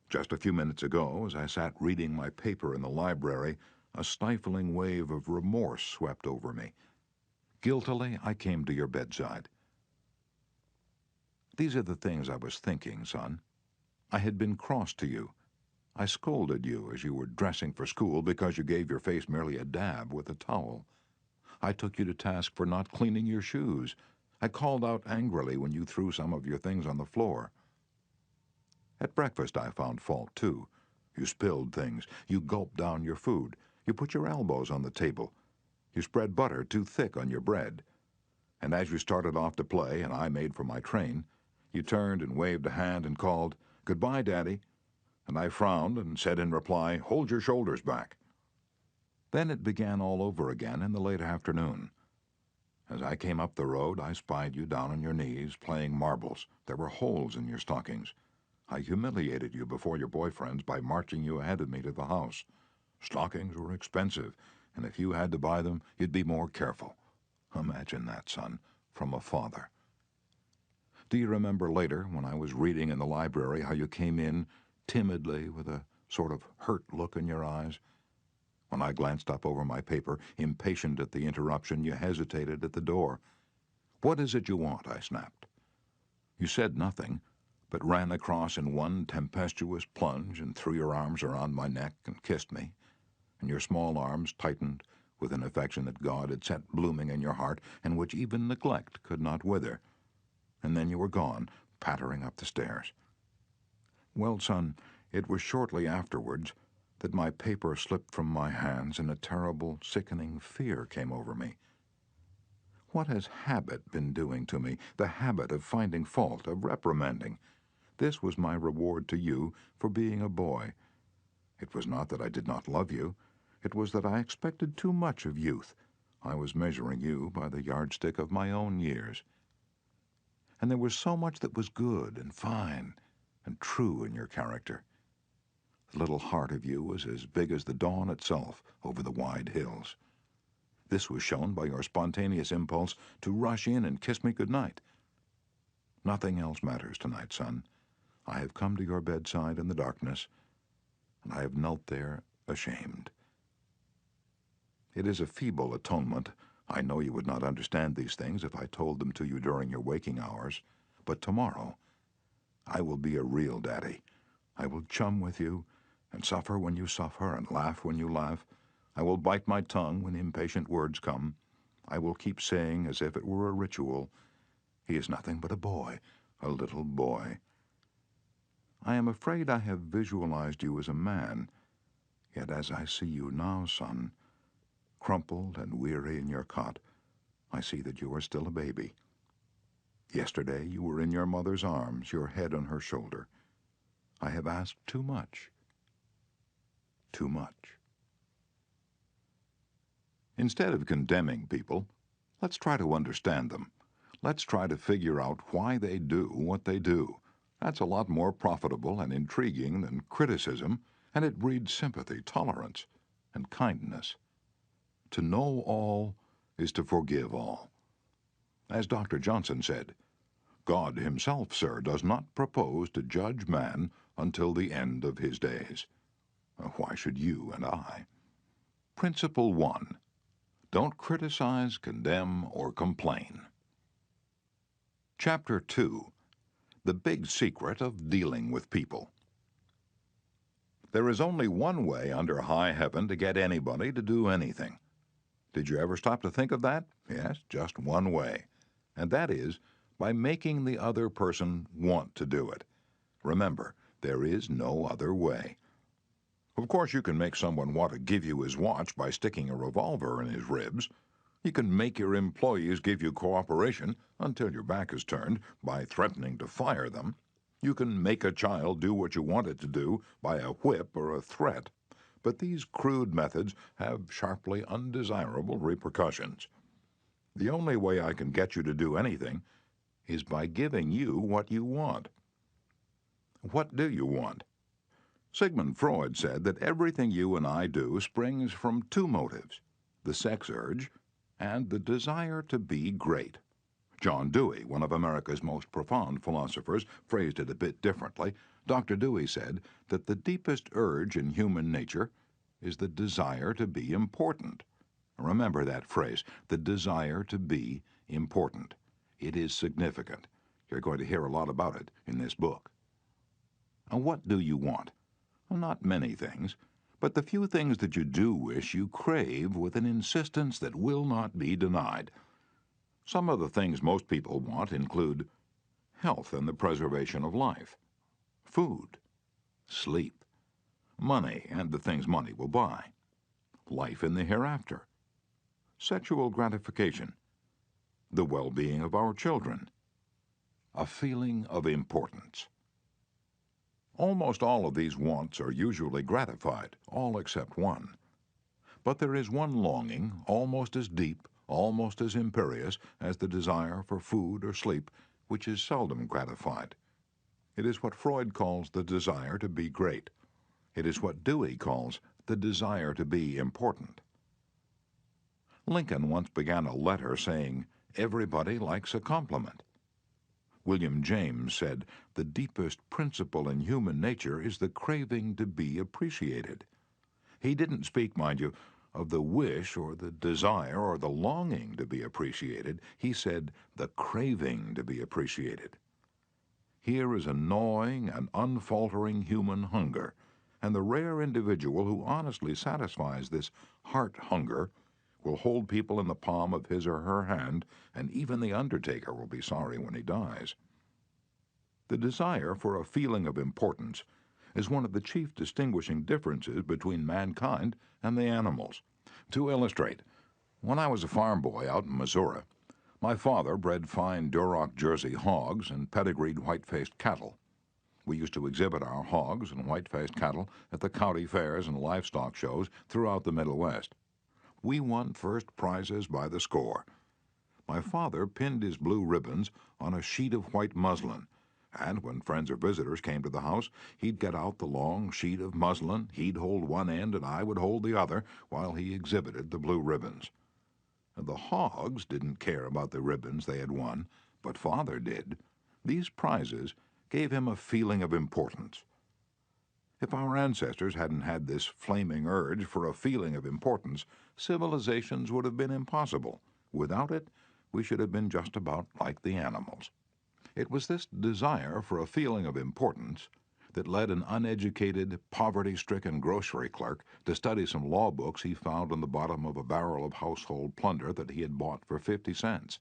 Just a few minutes ago, as I sat reading my paper in the library, a stifling wave of remorse swept over me. Guiltily, I came to your bedside. These are the things I was thinking, son. I had been cross to you. I scolded you as you were dressing for school because you gave your face merely a dab with a towel. I took you to task for not cleaning your shoes. I called out angrily when you threw some of your things on the floor. At breakfast I found fault, too. You spilled things. You gulped down your food. You put your elbows on the table. You spread butter too thick on your bread. And as you started off to play and I made for my train, you turned and waved a hand and called, "Goodbye, Daddy." And I frowned and said in reply, "Hold your shoulders back." Then it began all over again in the late afternoon. As I came up the road, I spied you down on your knees, playing marbles. There were holes in your stockings. I humiliated you before your boyfriends by marching you ahead of me to the house. Stockings were expensive, and if you had to buy them, you'd be more careful. Imagine that, son, from a father. Do you remember later, when I was reading in the library, how you came in timidly with a sort of hurt look in your eyes? When I glanced up over my paper, impatient at the interruption, you hesitated at the door. "What is it you want?" I snapped. You said nothing, but ran across in one tempestuous plunge and threw your arms around my neck and kissed me, and your small arms tightened with an affection that God had set blooming in your heart and which even neglect could not wither. And then you were gone, pattering up the stairs. Well, son, it was shortly afterwards that my paper slipped from my hands and a terrible, sickening fear came over me. What has habit been doing to me? The habit of finding fault, of reprimanding. This was my reward to you for being a boy. It was not that I did not love you. It was that I expected too much of youth. I was measuring you by the yardstick of my own years. And there was so much that was good and fine and true in your character. The little heart of you was as big as the dawn itself over the wide hills. This was shown by your spontaneous impulse to rush in and kiss me good night. Nothing else matters tonight, son. I have come to your bedside in the darkness, and I have knelt there ashamed. It is a feeble atonement. I know you would not understand these things if I told them to you during your waking hours, but tomorrow I will be a real daddy. I will chum with you, and suffer when you suffer, and laugh when you laugh. I will bite my tongue when impatient words come. I will keep saying, as if it were a ritual, "He is nothing but a boy, a little boy." I am afraid I have visualized you as a man, yet as I see you now, son, crumpled and weary in your cot, I see that you are still a baby. Yesterday you were in your mother's arms, your head on her shoulder. I have asked too much. Too much. Instead of condemning people, let's try to understand them. Let's try to figure out why they do what they do. That's a lot more profitable and intriguing than criticism, and it breeds sympathy, tolerance, and kindness. To know all is to forgive all. As Dr. Johnson said, God himself, sir, does not propose to judge man until the end of his days. Why should you and I? Principle 1. Don't criticize, condemn, or complain. Chapter 2. The Big Secret of Dealing with People. There is only one way under high heaven to get anybody to do anything. Did you ever stop to think of that? Yes, just one way. And that is by making the other person want to do it. Remember, there is no other way. Of course, you can make someone want to give you his watch by sticking a revolver in his ribs. You can make your employees give you cooperation until your back is turned by threatening to fire them. You can make a child do what you want it to do by a whip or a threat. But these crude methods have sharply undesirable repercussions. The only way I can get you to do anything is by giving you what you want. What do you want? Sigmund Freud said that everything you and I do springs from two motives: the sex urge and the desire to be great. John Dewey, one of America's most profound philosophers, phrased it a bit differently. Dr. Dewey said that the deepest urge in human nature is the desire to be important. Remember that phrase, the desire to be important. It is significant. You're going to hear a lot about it in this book. And what do you want? Well, not many things, but the few things that you do wish you crave with an insistence that will not be denied. Some of the things most people want include health and the preservation of life, food, sleep, money and the things money will buy, life in the hereafter, sexual gratification, the well-being of our children, a feeling of importance. Almost all of these wants are usually gratified, all except one. But there is one longing, almost as deep, almost as imperious as the desire for food or sleep, which is seldom gratified. It is what Freud calls the desire to be great. It is what Dewey calls the desire to be important. Lincoln once began a letter saying, "Everybody likes a compliment." William James said, "The deepest principle in human nature is the craving to be appreciated." He didn't speak, mind you, of the wish or the desire or the longing to be appreciated. He said the craving to be appreciated. Here is a gnawing and unfaltering human hunger, and the rare individual who honestly satisfies this heart hunger will hold people in the palm of his or her hand, and even the undertaker will be sorry when he dies. The desire for a feeling of importance is one of the chief distinguishing differences between mankind and the animals. To illustrate, when I was a farm boy out in Missouri, my father bred fine Duroc Jersey hogs and pedigreed white-faced cattle. We used to exhibit our hogs and white-faced cattle at the county fairs and livestock shows throughout the Middle West. We won first prizes by the score. My father pinned his blue ribbons on a sheet of white muslin, and when friends or visitors came to the house, he'd get out the long sheet of muslin, he'd hold one end and I would hold the other while he exhibited the blue ribbons. The hogs didn't care about the ribbons they had won, but Father did. These prizes gave him a feeling of importance. If our ancestors hadn't had this flaming urge for a feeling of importance, civilizations would have been impossible. Without it, we should have been just about like the animals. It was this desire for a feeling of importance that led an uneducated, poverty-stricken grocery clerk to study some law books he found on the bottom of a barrel of household plunder that he had bought for 50 cents.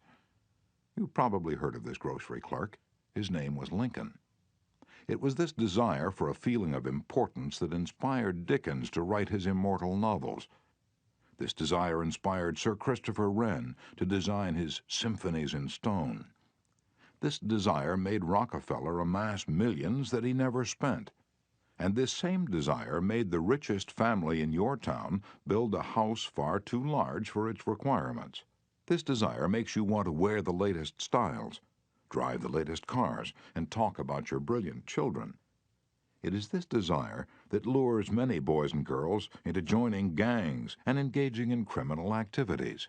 You've probably heard of this grocery clerk. His name was Lincoln. It was this desire for a feeling of importance that inspired Dickens to write his immortal novels. This desire inspired Sir Christopher Wren to design his symphonies in stone. This desire made Rockefeller amass millions that he never spent. And this same desire made the richest family in your town build a house far too large for its requirements. This desire makes you want to wear the latest styles, drive the latest cars, and talk about your brilliant children. It is this desire that lures many boys and girls into joining gangs and engaging in criminal activities.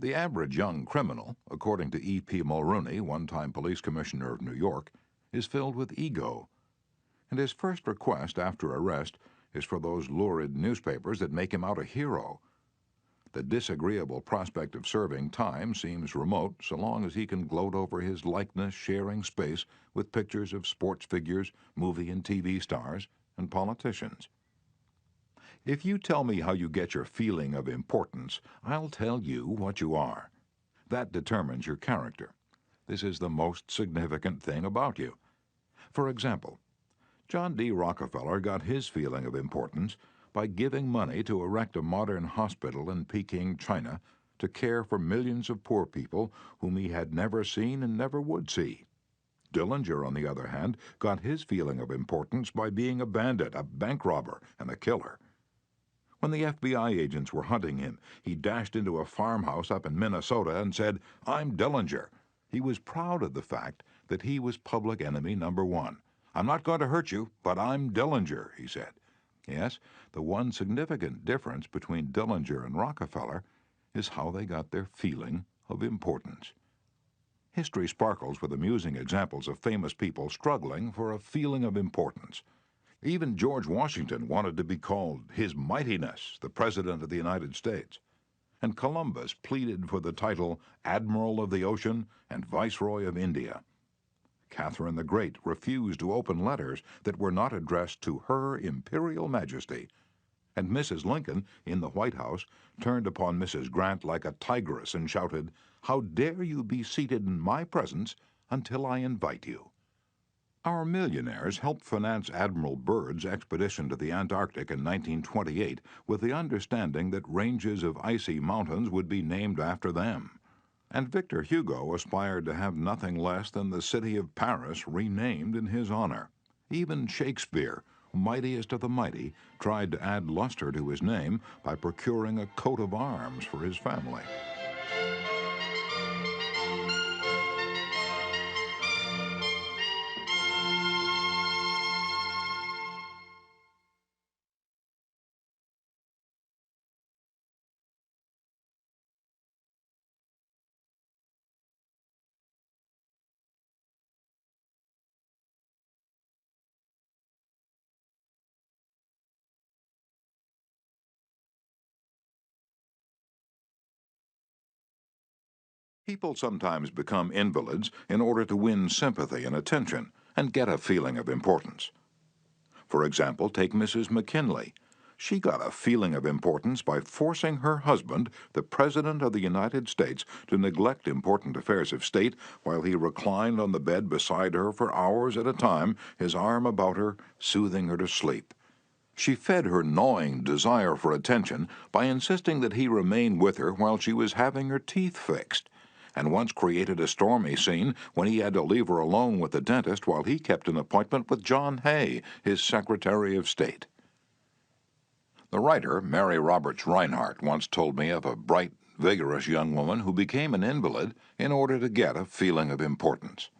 The average young criminal, according to E.P. Mulrooney, one-time police commissioner of New York, is filled with ego, and his first request after arrest is for those lurid newspapers that make him out a hero. The disagreeable prospect of serving time seems remote so long as he can gloat over his likeness sharing space with pictures of sports figures, movie and TV stars, and politicians. If you tell me how you get your feeling of importance, I'll tell you what you are. That determines your character. This is the most significant thing about you. For example, John D. Rockefeller got his feeling of importance by giving money to erect a modern hospital in Peking, China, to care for millions of poor people whom he had never seen and never would see. Dillinger, on the other hand, got his feeling of importance by being a bandit, a bank robber, and a killer. When the FBI agents were hunting him, he dashed into a farmhouse up in Minnesota and said, "I'm Dillinger." He was proud of the fact that he was public enemy number one. "I'm not going to hurt you, but I'm Dillinger," he said. Yes, the one significant difference between Dillinger and Rockefeller is how they got their feeling of importance. History sparkles with amusing examples of famous people struggling for a feeling of importance. Even George Washington wanted to be called His Mightiness, the President of the United States. And Columbus pleaded for the title Admiral of the Ocean and Viceroy of India. Catherine the Great refused to open letters that were not addressed to Her Imperial Majesty. And Mrs. Lincoln, in the White House, turned upon Mrs. Grant like a tigress and shouted, "How dare you be seated in my presence until I invite you?" Our millionaires helped finance Admiral Byrd's expedition to the Antarctic in 1928 with the understanding that ranges of icy mountains would be named after them. And Victor Hugo aspired to have nothing less than the city of Paris renamed in his honor. Even Shakespeare, mightiest of the mighty, tried to add luster to his name by procuring a coat of arms for his family. People sometimes become invalids in order to win sympathy and attention and get a feeling of importance. For example, take Mrs. McKinley. She got a feeling of importance by forcing her husband, the President of the United States, to neglect important affairs of state while he reclined on the bed beside her for hours at a time, his arm about her, soothing her to sleep. She fed her gnawing desire for attention by insisting that he remain with her while she was having her teeth fixed, and once created a stormy scene when he had to leave her alone with the dentist while he kept an appointment with John Hay, his Secretary of State. The writer, Mary Roberts Reinhardt, once told me of a bright, vigorous young woman who became an invalid in order to get a feeling of importance.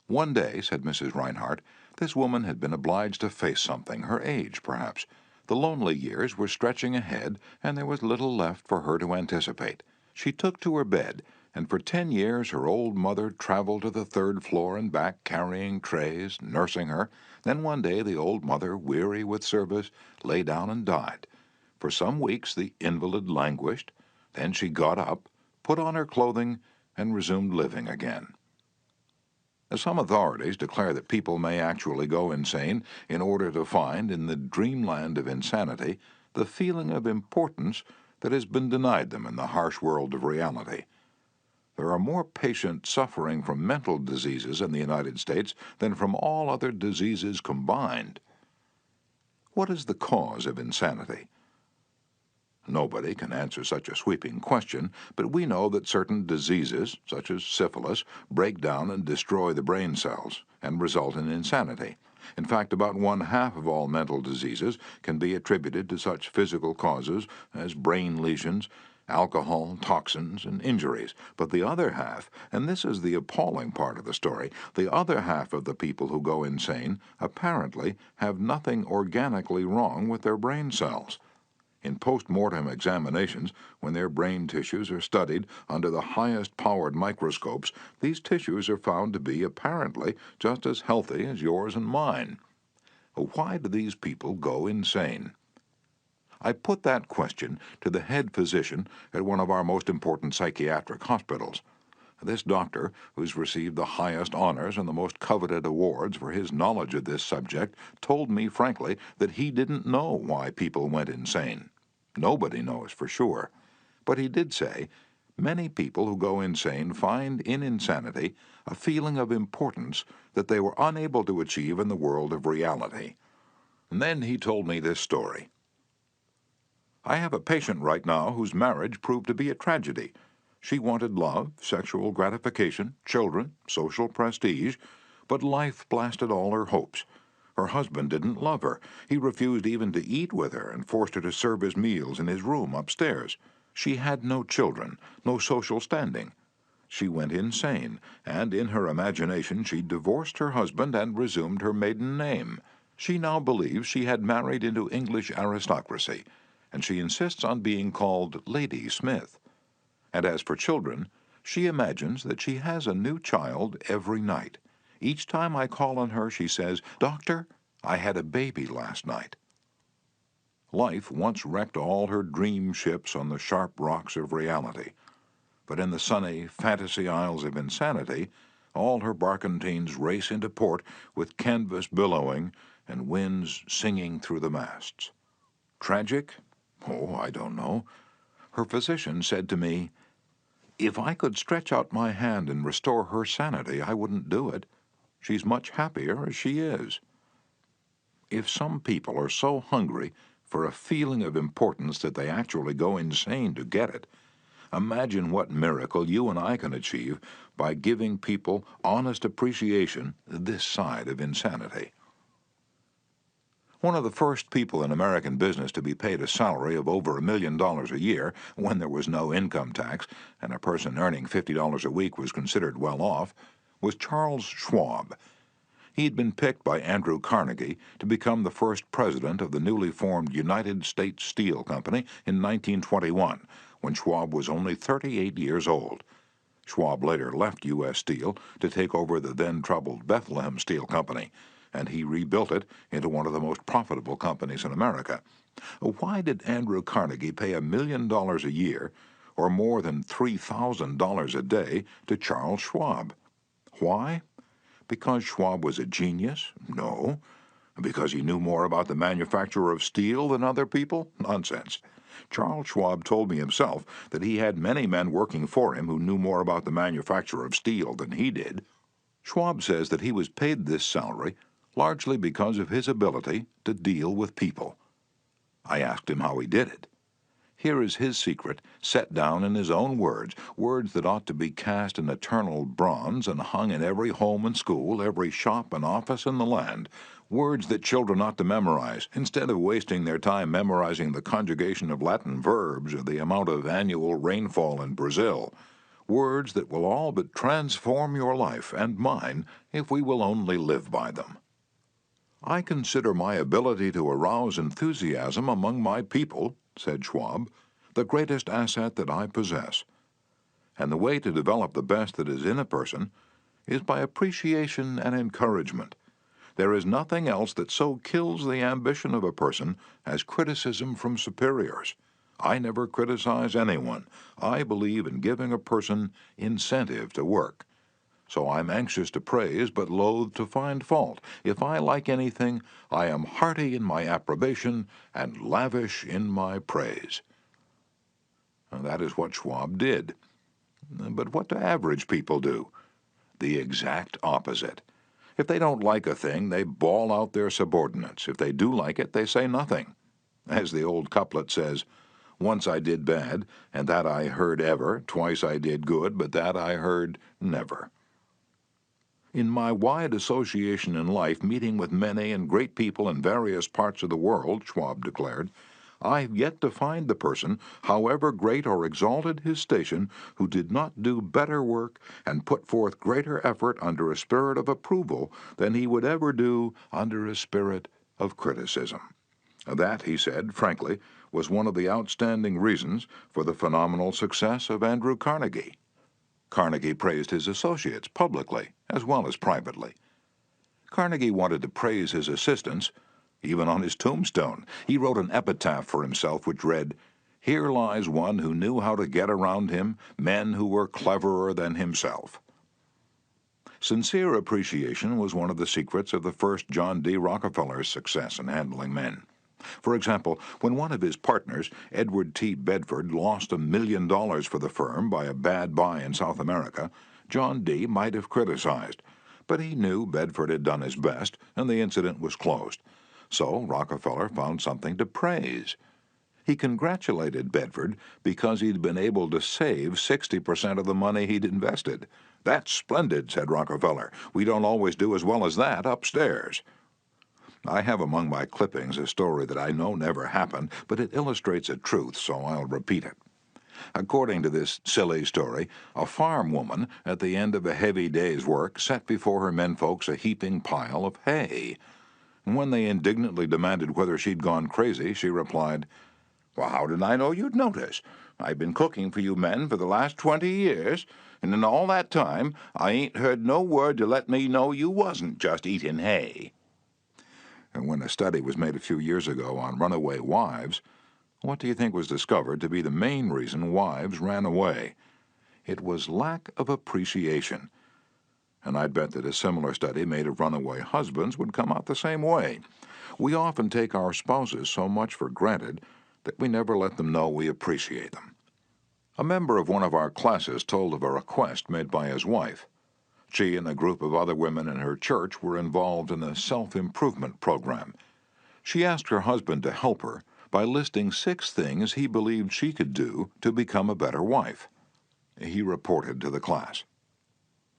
"One day," said Mrs. Reinhardt, "this woman had been obliged to face something, her age, perhaps. The lonely years were stretching ahead, and there was little left for her to anticipate. She took to her bed, and for 10 years her old mother traveled to the 3rd floor and back carrying trays, nursing her. Then one day the old mother, weary with service, lay down and died. For some weeks the invalid languished. Then she got up, put on her clothing, and resumed living again." Some authorities declare that people may actually go insane in order to find, in the dreamland of insanity, the feeling of importance that has been denied them in the harsh world of reality. There are more patients suffering from mental diseases in the United States than from all other diseases combined. What is the cause of insanity? Nobody can answer such a sweeping question, but we know that certain diseases, such as syphilis, break down and destroy the brain cells and result in insanity. In fact, about 1/2 of all mental diseases can be attributed to such physical causes as brain lesions, alcohol, toxins, and injuries. But the other half, and this is the appalling part of the story, the other half of the people who go insane apparently have nothing organically wrong with their brain cells. In post-mortem examinations, when their brain tissues are studied under the highest-powered microscopes, these tissues are found to be apparently just as healthy as yours and mine. Why do these people go insane? I put that question to the head physician at one of our most important psychiatric hospitals. This doctor, who's received the highest honors and the most coveted awards for his knowledge of this subject, told me frankly that he didn't know why people went insane. Nobody knows for sure. But he did say, many people who go insane find in insanity a feeling of importance that they were unable to achieve in the world of reality. And then he told me this story. I have a patient right now whose marriage proved to be a tragedy. She wanted love, sexual gratification, children, social prestige, but life blasted all her hopes. Her husband didn't love her. He refused even to eat with her and forced her to serve his meals in his room upstairs. She had no children, no social standing. She went insane, and in her imagination she divorced her husband and resumed her maiden name. She now believes she had married into English aristocracy, and she insists on being called Lady Smith. And as for children, she imagines that she has a new child every night. Each time I call on her, she says, "Doctor, I had a baby last night." Life once wrecked all her dream ships on the sharp rocks of reality. But in the sunny fantasy isles of insanity, all her barkentines race into port with canvas billowing and winds singing through the masts. Tragic? Oh, I don't know. Her physician said to me, "If I could stretch out my hand and restore her sanity, I wouldn't do it. She's much happier as she is." If some people are so hungry for a feeling of importance that they actually go insane to get it, imagine what miracle you and I can achieve by giving people honest appreciation this side of insanity. One of the first people in American business to be paid a salary of over $1 million a year when there was no income tax and a person earning $50 a week was considered well off was Charles Schwab. He had been picked by Andrew Carnegie to become the first president of the newly formed United States Steel Company in 1921, when Schwab was only 38 years old. Schwab later left U.S. Steel to take over the then-troubled Bethlehem Steel Company, and he rebuilt it into one of the most profitable companies in America. Why did Andrew Carnegie pay $1 million a year, or more than $3,000 a day, to Charles Schwab? Why? Because Schwab was a genius? No. Because he knew more about the manufacture of steel than other people? Nonsense. Charles Schwab told me himself that he had many men working for him who knew more about the manufacture of steel than he did. Schwab says that he was paid this salary largely because of his ability to deal with people. I asked him how he did it. Here is his secret, set down in his own words, words that ought to be cast in eternal bronze and hung in every home and school, every shop and office in the land, words that children ought to memorize, instead of wasting their time memorizing the conjugation of Latin verbs or the amount of annual rainfall in Brazil, words that will all but transform your life and mine if we will only live by them. "I consider my ability to arouse enthusiasm among my people," said Schwab, "the greatest asset that I possess. And the way to develop the best that is in a person is by appreciation and encouragement. There is nothing else that so kills the ambition of a person as criticism from superiors. I never criticize anyone. I believe in giving a person incentive to work. So I'm anxious to praise, but loath to find fault. If I like anything, I am hearty in my approbation and lavish in my praise." And that is what Schwab did. But what do average people do? The exact opposite. If they don't like a thing, they bawl out their subordinates. If they do like it, they say nothing. As the old couplet says, "Once I did bad, and that I heard ever. Twice I did good, but that I heard never." In my wide association in life, meeting with many and great people in various parts of the world, Schwab declared, I have yet to find the person, however great or exalted his station, who did not do better work and put forth greater effort under a spirit of approval than he would ever do under a spirit of criticism. That, he said, frankly, was one of the outstanding reasons for the phenomenal success of Andrew Carnegie. Carnegie praised his associates publicly as well as privately. Carnegie wanted to praise his assistants, even on his tombstone. He wrote an epitaph for himself which read, "Here lies one who knew how to get around him men who were cleverer than himself." Sincere appreciation was one of the secrets of the first John D. Rockefeller's success in handling men. For example, when one of his partners, Edward T. Bedford, lost $1 million for the firm by a bad buy in South America, John D. might have criticized, but he knew Bedford had done his best and the incident was closed. So Rockefeller found something to praise. He congratulated Bedford because he'd been able to save 60% of the money he'd invested. "That's splendid," said Rockefeller. "We don't always do as well as that upstairs." I have among my clippings a story that I know never happened, but it illustrates a truth, so I'll repeat it. According to this silly story, a farm woman, at the end of a heavy day's work, set before her menfolks a heaping pile of hay. When they indignantly demanded whether she'd gone crazy, she replied, "Well, how did I know you'd notice? I've been cooking for you men for the last 20 years, and in all that time I ain't heard no word to let me know you wasn't just eating hay." And when a study was made a few years ago on runaway wives, what do you think was discovered to be the main reason wives ran away? It was lack of appreciation. And I'd bet that a similar study made of runaway husbands would come out the same way. We often take our spouses so much for granted that we never let them know we appreciate them. A member of one of our classes told of a request made by his wife. She and a group of other women in her church were involved in a self-improvement program. She asked her husband to help her by listing 6 things he believed she could do to become a better wife. He reported to the class,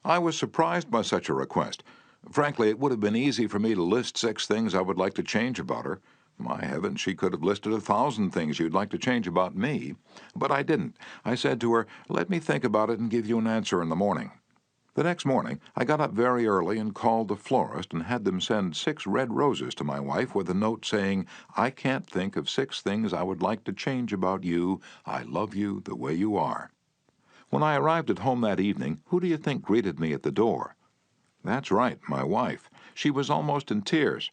"I was surprised by such a request. Frankly, it would have been easy for me to list 6 things I would like to change about her. My heavens, she could have listed 1,000 things you'd like to change about me. But I didn't. I said to her, 'Let me think about it and give you an answer in the morning.' The next morning, I got up very early and called the florist and had them send 6 red roses to my wife with a note saying, 'I can't think of 6 things I would like to change about you. I love you the way you are.' When I arrived at home that evening, who do you think greeted me at the door? That's right, my wife. She was almost in tears.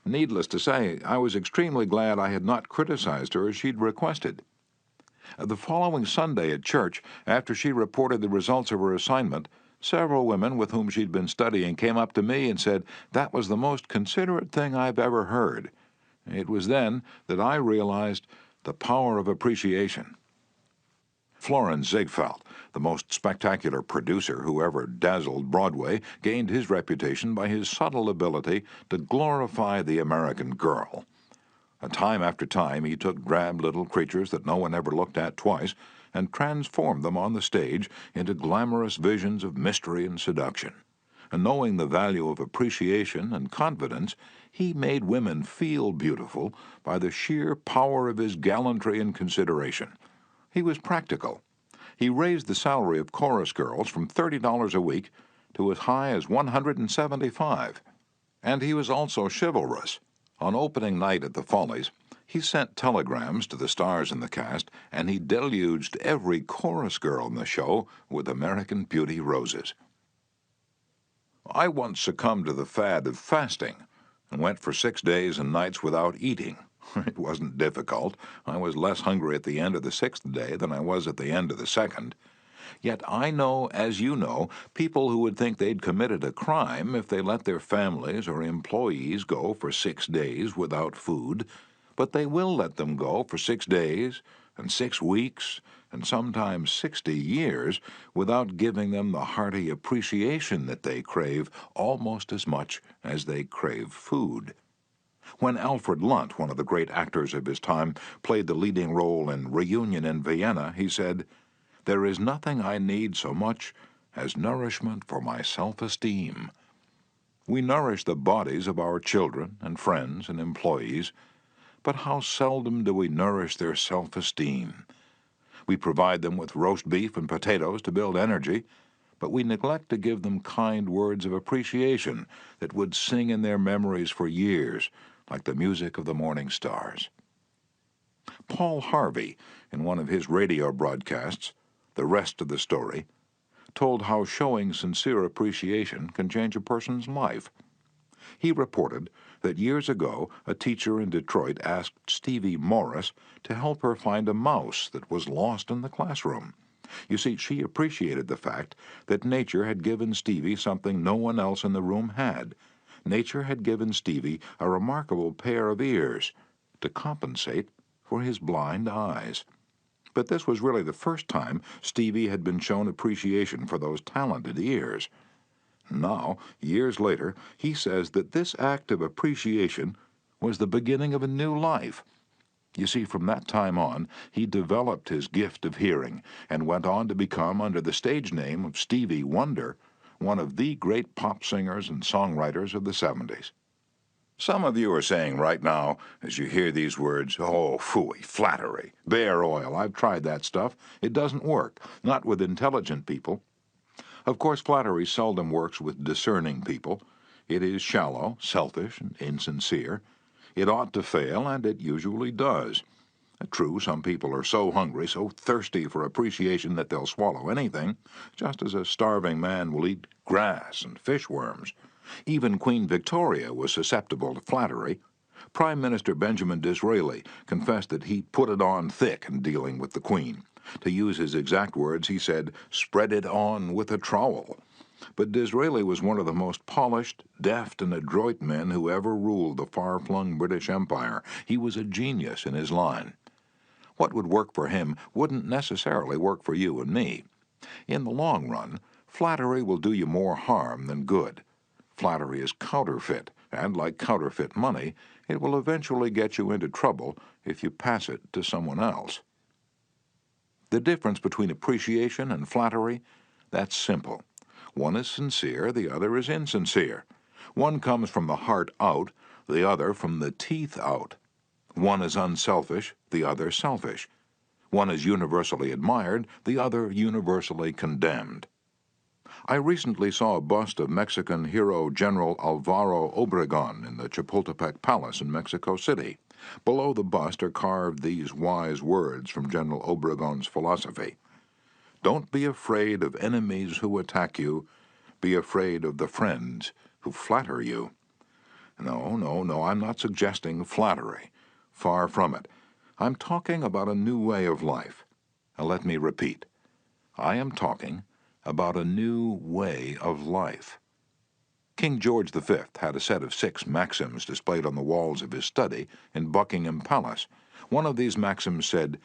Needless to say, I was extremely glad I had not criticized her as she'd requested. The following Sunday at church, after she reported the results of her assignment, several women with whom she'd been studying came up to me and said that was the most considerate thing I've ever heard. It was then that I realized the power of appreciation. Florenz Ziegfeld, the most spectacular producer who ever dazzled Broadway, gained his reputation by his subtle ability to glorify the American girl. Time after time he took drab little creatures that no one ever looked at twice and transformed them on the stage into glamorous visions of mystery and seduction. And knowing the value of appreciation and confidence, he made women feel beautiful by the sheer power of his gallantry and consideration. He was practical. He raised the salary of chorus girls from $30 a week to as high as $175. And he was also chivalrous. On opening night at the Follies, he sent telegrams to the stars in the cast, and he deluged every chorus girl in the show with American Beauty roses. I once succumbed to the fad of fasting and went for 6 days and nights without eating. It wasn't difficult. I was less hungry at the end of the 6th day than I was at the end of the 2nd. Yet I know, as you know, people who would think they'd committed a crime if they let their families or employees go for 6 days without food, but they will let them go for 6 days and 6 weeks and sometimes 60 years without giving them the hearty appreciation that they crave almost as much as they crave food. When Alfred Lunt, one of the great actors of his time, played the leading role in Reunion in Vienna, he said, "There is nothing I need so much as nourishment for my self-esteem." We nourish the bodies of our children and friends and employees, but how seldom do we nourish their self-esteem? We provide them with roast beef and potatoes to build energy, but we neglect to give them kind words of appreciation that would sing in their memories for years, like the music of the morning stars. Paul Harvey, in one of his radio broadcasts, The Rest of the Story, told how showing sincere appreciation can change a person's life. He reported that years ago a teacher in Detroit asked Stevie Morris to help her find a mouse that was lost in the classroom. You see, she appreciated the fact that nature had given Stevie something no one else in the room had. Nature had given Stevie a remarkable pair of ears to compensate for his blind eyes. But this was really the first time Stevie had been shown appreciation for those talented ears. Now, years later, he says that this act of appreciation was the beginning of a new life. You see, from that time on, he developed his gift of hearing and went on to become, under the stage name of Stevie Wonder, one of the great pop singers and songwriters of the 70s. Some of you are saying right now, as you hear these words, "Oh, phooey, flattery, bear oil, I've tried that stuff. It doesn't work, not with intelligent people." Of course, flattery seldom works with discerning people. It is shallow, selfish, and insincere. It ought to fail, and it usually does. True, some people are so hungry, so thirsty for appreciation that they'll swallow anything, just as a starving man will eat grass and fishworms. Even Queen Victoria was susceptible to flattery. Prime Minister Benjamin Disraeli confessed that he put it on thick in dealing with the Queen. To use his exact words, he said, "Spread it on with a trowel." But Disraeli was one of the most polished, deft, and adroit men who ever ruled the far-flung British Empire. He was a genius in his line. What would work for him wouldn't necessarily work for you and me. In the long run, flattery will do you more harm than good. Flattery is counterfeit, and like counterfeit money, it will eventually get you into trouble if you pass it to someone else. The difference between appreciation and flattery, that's simple. One is sincere, the other is insincere. One comes from the heart out, the other from the teeth out. One is unselfish, the other selfish. One is universally admired, the other universally condemned. I recently saw a bust of Mexican hero General Alvaro Obregón in the Chapultepec Palace in Mexico City. Below the bust are carved these wise words from General Obregón's philosophy: "Don't be afraid of enemies who attack you. Be afraid of the friends who flatter you." No, I'm not suggesting flattery. Far from it. I'm talking about a new way of life. Now let me repeat. I am talking about a new way of life. King George V had a set of 6 maxims displayed on the walls of his study in Buckingham Palace. One of these maxims said,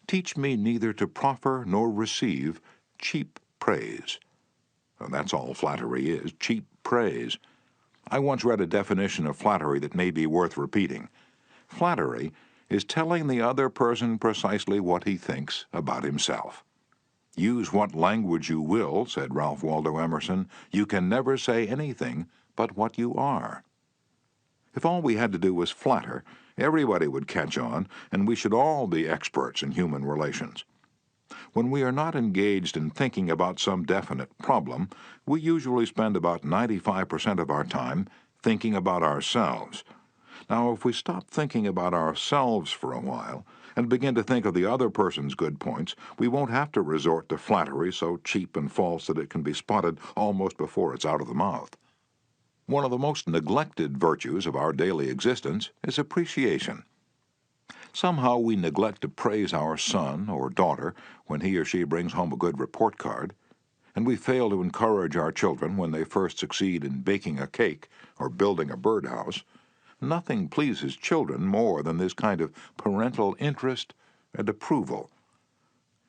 "Teach me neither to proffer nor receive cheap praise." Well, that's all flattery is, cheap praise. I once read a definition of flattery that may be worth repeating. Flattery is telling the other person precisely what he thinks about himself. "Use what language you will," said Ralph Waldo Emerson, "you can never say anything but what you are." If all we had to do was flatter, everybody would catch on, and we should all be experts in human relations. When we are not engaged in thinking about some definite problem, we usually spend about 95% of our time thinking about ourselves. Now, if we stop thinking about ourselves for a while and begin to think of the other person's good points, we won't have to resort to flattery so cheap and false that it can be spotted almost before it's out of the mouth. One of the most neglected virtues of our daily existence is appreciation. Somehow we neglect to praise our son or daughter when he or she brings home a good report card, and we fail to encourage our children when they first succeed in baking a cake or building a birdhouse. Nothing pleases children more than this kind of parental interest and approval.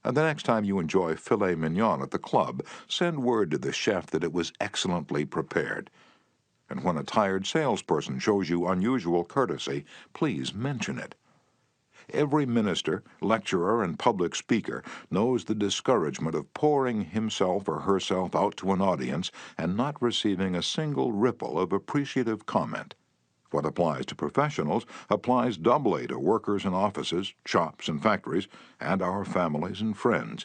And the next time you enjoy filet mignon at the club, send word to the chef that it was excellently prepared. And when a tired salesperson shows you unusual courtesy, please mention it. Every minister, lecturer, and public speaker knows the discouragement of pouring himself or herself out to an audience and not receiving a single ripple of appreciative comment. What applies to professionals applies doubly to workers in offices, shops, and factories, and our families and friends.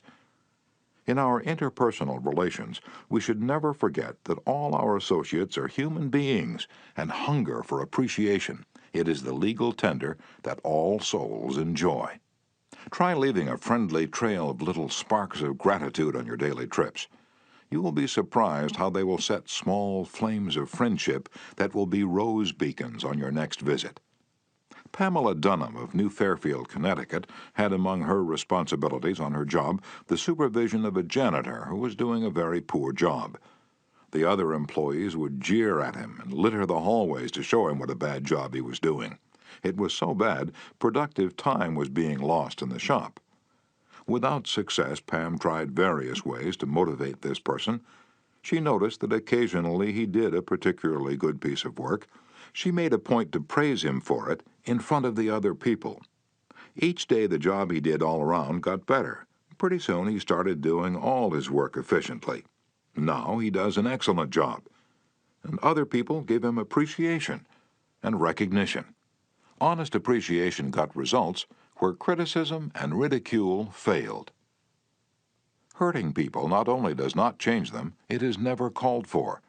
In our interpersonal relations, we should never forget that all our associates are human beings and hunger for appreciation. It is the legal tender that all souls enjoy. Try leaving a friendly trail of little sparks of gratitude on your daily trips. You will be surprised how they will set small flames of friendship that will be rose beacons on your next visit. Pamela Dunham of New Fairfield, Connecticut, had among her responsibilities on her job the supervision of a janitor who was doing a very poor job. The other employees would jeer at him and litter the hallways to show him what a bad job he was doing. It was so bad, productive time was being lost in the shop. Without success, Pam tried various ways to motivate this person. She noticed that occasionally he did a particularly good piece of work. She made a point to praise him for it in front of the other people. Each day the job he did all around got better. Pretty soon he started doing all his work efficiently. Now he does an excellent job, and other people give him appreciation and recognition. Honest appreciation got results where criticism and ridicule failed. Hurting people not only does not change them, it is never called for.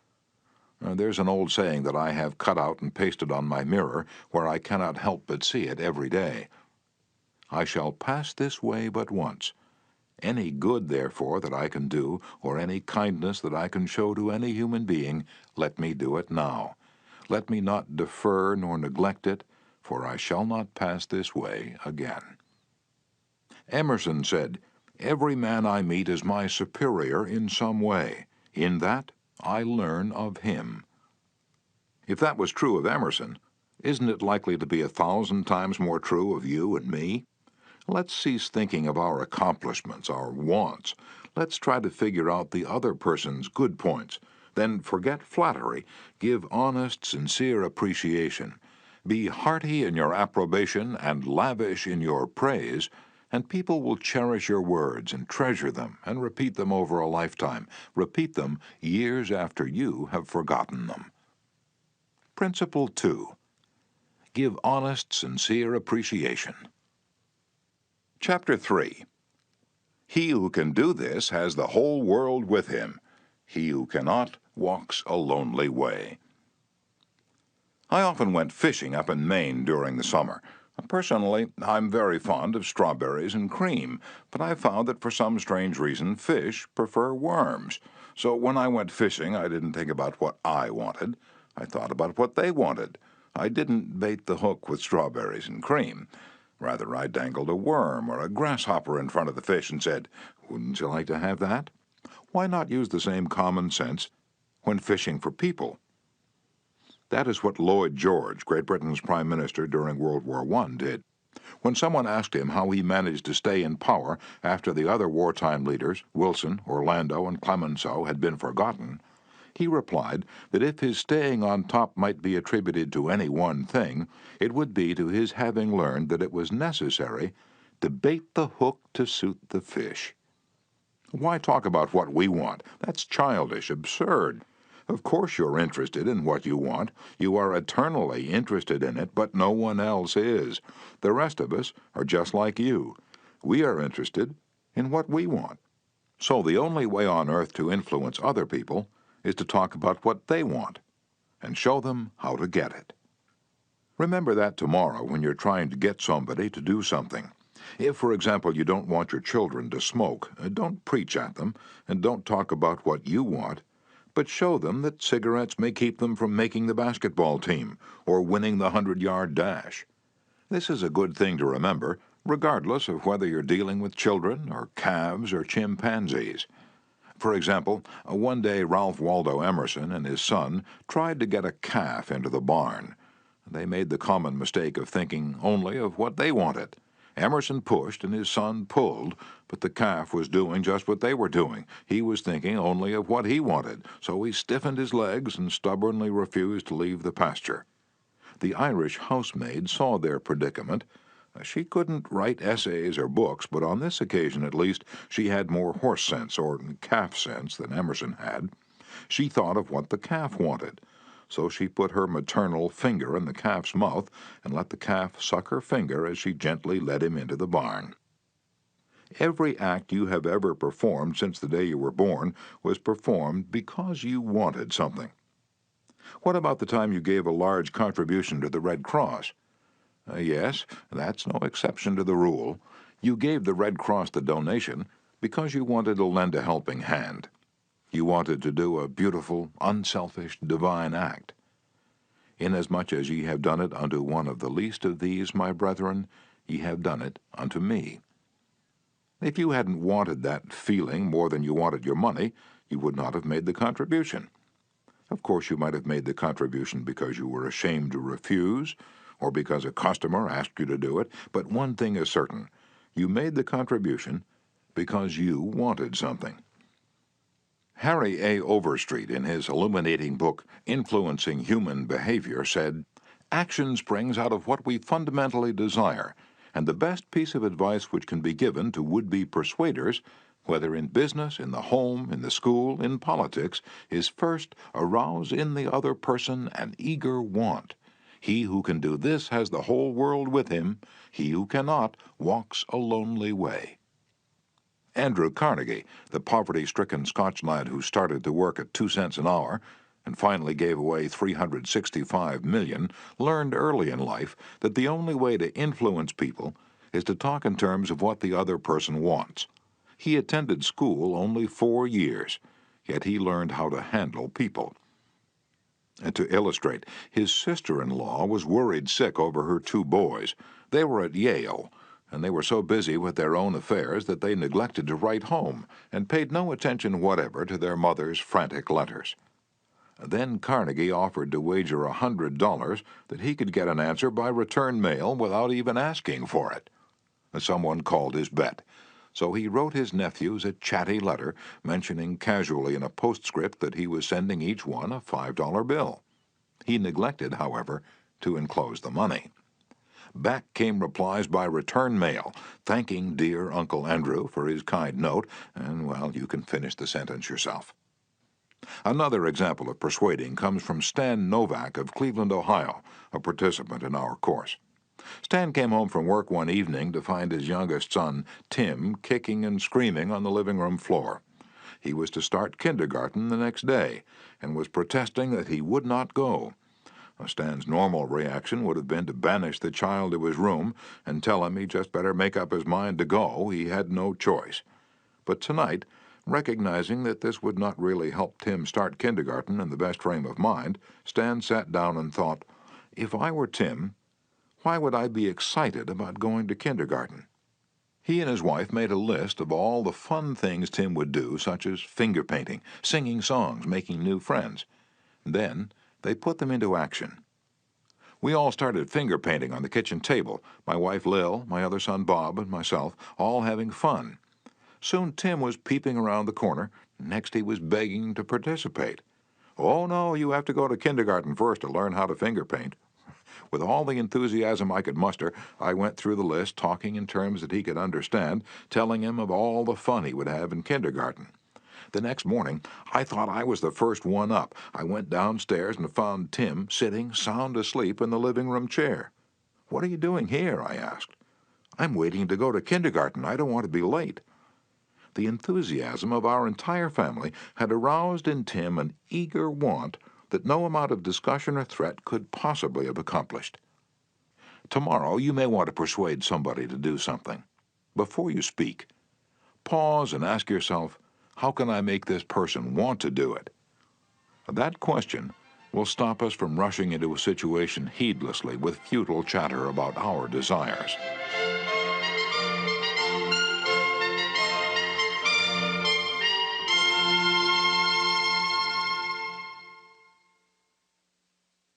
There's an old saying that I have cut out and pasted on my mirror where I cannot help but see it every day. I shall pass this way but once. Any good, therefore, that I can do, or any kindness that I can show to any human being, let me do it now. Let me not defer nor neglect it, for I shall not pass this way again. Emerson said, "Every man I meet is my superior in some way. In that I learn of him." If that was true of Emerson, isn't it likely to be 1,000 times more true of you and me? Let's cease thinking of our accomplishments, our wants. Let's try to figure out the other person's good points. Then forget flattery. Give honest, sincere appreciation. Be hearty in your approbation and lavish in your praise, and people will cherish your words and treasure them and repeat them over a lifetime. Repeat them years after you have forgotten them. Principle 2. Give honest, sincere appreciation. Chapter 3. He who can do this has the whole world with him. He who cannot walks a lonely way. I often went fishing up in Maine during the summer. Personally, I'm very fond of strawberries and cream, but I found that for some strange reason fish prefer worms. So when I went fishing, I didn't think about what I wanted. I thought about what they wanted. I didn't bait the hook with strawberries and cream. Rather, I dangled a worm or a grasshopper in front of the fish and said, "Wouldn't you like to have that?" Why not use the same common sense when fishing for people? That is what Lloyd George, Great Britain's Prime Minister during World War I, did. When someone asked him how he managed to stay in power after the other wartime leaders, Wilson, Orlando, and Clemenceau, had been forgotten, he replied that if his staying on top might be attributed to any one thing, it would be to his having learned that it was necessary to bait the hook to suit the fish. Why talk about what we want? That's childish, absurd. Of course you're interested in what you want. You are eternally interested in it, but no one else is. The rest of us are just like you. We are interested in what we want. So the only way on earth to influence other people is to talk about what they want and show them how to get it. Remember that tomorrow when you're trying to get somebody to do something. If, for example, you don't want your children to smoke, don't preach at them and don't talk about what you want, but show them that cigarettes may keep them from making the basketball team or winning the 100-yard dash. This is a good thing to remember, regardless of whether you're dealing with children or calves or chimpanzees. For example, one day Ralph Waldo Emerson and his son tried to get a calf into the barn. They made the common mistake of thinking only of what they wanted. Emerson pushed and his son pulled, but the calf was doing just what they were doing. He was thinking only of what he wanted, so he stiffened his legs and stubbornly refused to leave the pasture. The Irish housemaid saw their predicament. She couldn't write essays or books, but on this occasion at least she had more horse sense or calf sense than Emerson had. She thought of what the calf wanted. So she put her maternal finger in the calf's mouth and let the calf suck her finger as she gently led him into the barn. Every act you have ever performed since the day you were born was performed because you wanted something. What about the time you gave a large contribution to the Red Cross? Yes, that's no exception to the rule. You gave the Red Cross the donation because you wanted to lend a helping hand. You wanted to do a beautiful, unselfish, divine act. Inasmuch as ye have done it unto one of the least of these, my brethren, ye have done it unto me. If you hadn't wanted that feeling more than you wanted your money, you would not have made the contribution. Of course, you might have made the contribution because you were ashamed to refuse, or because a customer asked you to do it, but one thing is certain. You made the contribution because you wanted something. Harry A. Overstreet, in his illuminating book, Influencing Human Behavior, said, "Action springs out of what we fundamentally desire, and the best piece of advice which can be given to would-be persuaders, whether in business, in the home, in the school, in politics, is first arouse in the other person an eager want. He who can do this has the whole world with him. He who cannot walks a lonely way. Andrew Carnegie, the poverty-stricken Scotch lad who started to work at 2 cents an hour and finally gave away $365 million, learned early in life that the only way to influence people is to talk in terms of what the other person wants. He attended school only 4 years, yet he learned how to handle people. And to illustrate, his sister-in-law was worried sick over her 2 boys. They were at Yale, and they were so busy with their own affairs that they neglected to write home and paid no attention whatever to their mother's frantic letters. Then Carnegie offered to wager $100 that he could get an answer by return mail without even asking for it. Someone called his bet, so he wrote his nephews a chatty letter mentioning casually in a postscript that he was sending each one a $5 bill. He neglected, however, to enclose the money. Back came replies by return mail, thanking dear Uncle Andrew for his kind note, and, well, you can finish the sentence yourself. Another example of persuading comes from Stan Novak of Cleveland, Ohio, a participant in our course. Stan came home from work one evening to find his youngest son, Tim, kicking and screaming on the living room floor. He was to start kindergarten the next day and was protesting that he would not go. Stan's normal reaction would have been to banish the child to his room and tell him he just better make up his mind to go. He had no choice. But tonight, recognizing that this would not really help Tim start kindergarten in the best frame of mind, Stan sat down and thought, if I were Tim, why would I be excited about going to kindergarten? He and his wife made a list of all the fun things Tim would do, such as finger painting, singing songs, making new friends. Then they put them into action. We all started finger painting on the kitchen table, my wife Lil, my other son Bob, and myself, all having fun. Soon Tim was peeping around the corner. Next he was begging to participate. Oh no, you have to go to kindergarten first to learn how to finger paint. With all the enthusiasm I could muster, I went through the list, talking in terms that he could understand, telling him of all the fun he would have in kindergarten. The next morning, I thought I was the first one up. I went downstairs and found Tim sitting sound asleep in the living room chair. "What are you doing here?" I asked. "I'm waiting to go to kindergarten. I don't want to be late." The enthusiasm of our entire family had aroused in Tim an eager want that no amount of discussion or threat could possibly have accomplished. Tomorrow you may want to persuade somebody to do something. Before you speak, pause and ask yourself, how can I make this person want to do it? That question will stop us from rushing into a situation heedlessly with futile chatter about our desires.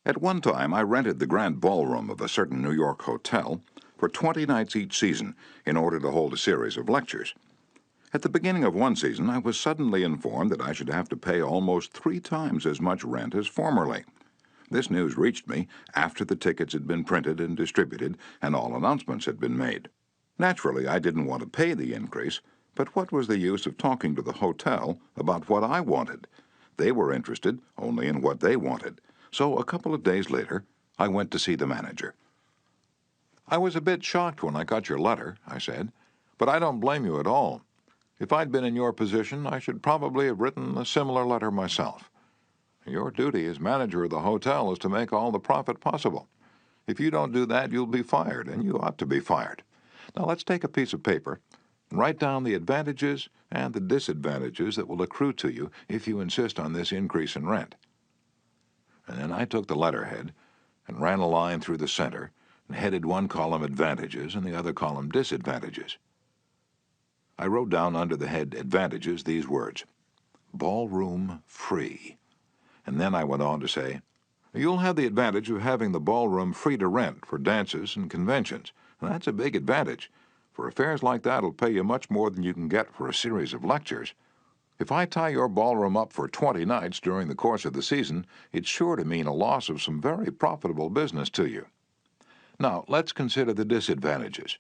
At one time, I rented the grand ballroom of a certain New York hotel for 20 nights each season in order to hold a series of lectures. At the beginning of one season, I was suddenly informed that I should have to pay almost 3 times as much rent as formerly. This news reached me after the tickets had been printed and distributed and all announcements had been made. Naturally, I didn't want to pay the increase, but what was the use of talking to the hotel about what I wanted? They were interested only in what they wanted. So a couple of days later, I went to see the manager. "I was a bit shocked when I got your letter," I said, "but I don't blame you at all. If I'd been in your position, I should probably have written a similar letter myself. Your duty as manager of the hotel is to make all the profit possible. If you don't do that, you'll be fired, and you ought to be fired. Now let's take a piece of paper and write down the advantages and the disadvantages that will accrue to you if you insist on this increase in rent." And then I took the letterhead and ran a line through the center and headed one column advantages and the other column disadvantages. I wrote down under the head advantages these words: ballroom free. And then I went on to say, you'll have the advantage of having the ballroom free to rent for dances and conventions. And that's a big advantage, for affairs like that will pay you much more than you can get for a series of lectures. If I tie your ballroom up for 20 nights during the course of the season, it's sure to mean a loss of some very profitable business to you. Now, let's consider the disadvantages.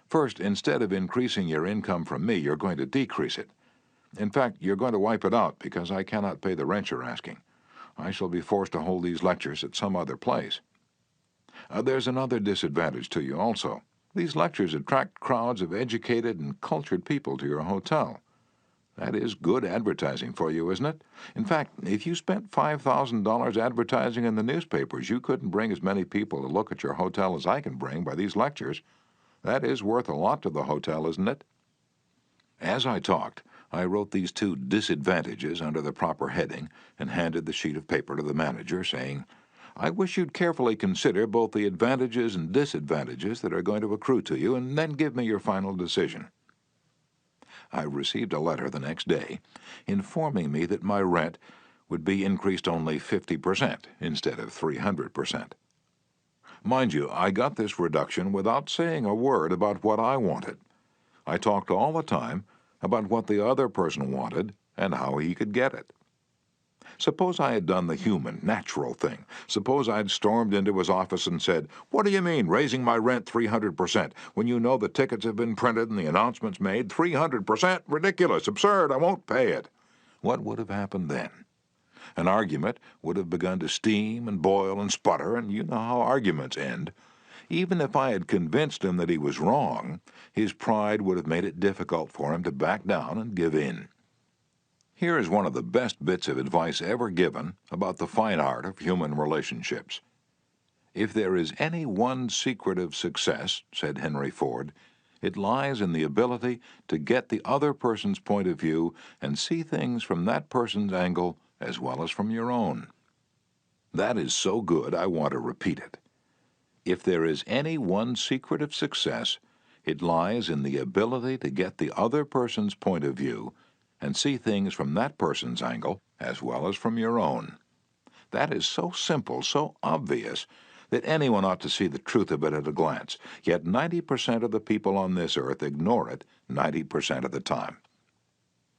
First, instead of increasing your income from me, you're going to decrease it. In fact, you're going to wipe it out because I cannot pay the rent you're asking. I shall be forced to hold these lectures at some other place. There's another disadvantage to you also. These lectures attract crowds of educated and cultured people to your hotel. That is good advertising for you, isn't it? In fact, if you spent $5,000 advertising in the newspapers, you couldn't bring as many people to look at your hotel as I can bring by these lectures. That is worth a lot to the hotel, isn't it? As I talked, I wrote these two disadvantages under the proper heading and handed the sheet of paper to the manager, saying, "I wish you'd carefully consider both the advantages and disadvantages that are going to accrue to you, and then give me your final decision." I received a letter the next day informing me that my rent would be increased only 50% instead of 300%. Mind you, I got this reduction without saying a word about what I wanted. I talked all the time about what the other person wanted and how he could get it. Suppose I had done the human, natural thing. Suppose I'd stormed into his office and said, "What do you mean, raising my rent 300%, when you know the tickets have been printed and the announcements made? 300%? Ridiculous, absurd, I won't pay it." What would have happened then? An argument would have begun to steam and boil and sputter, and you know how arguments end. Even if I had convinced him that he was wrong, his pride would have made it difficult for him to back down and give in. Here is one of the best bits of advice ever given about the fine art of human relationships. "If there is any one secret of success," said Henry Ford, "it lies in the ability to get the other person's point of view and see things from that person's angle as well as from your own." That is so good I want to repeat it. If there is any one secret of success, it lies in the ability to get the other person's point of view and see things from that person's angle as well as from your own. That is so simple, so obvious, that anyone ought to see the truth of it at a glance, yet 90% of the people on this earth ignore it 90% of the time.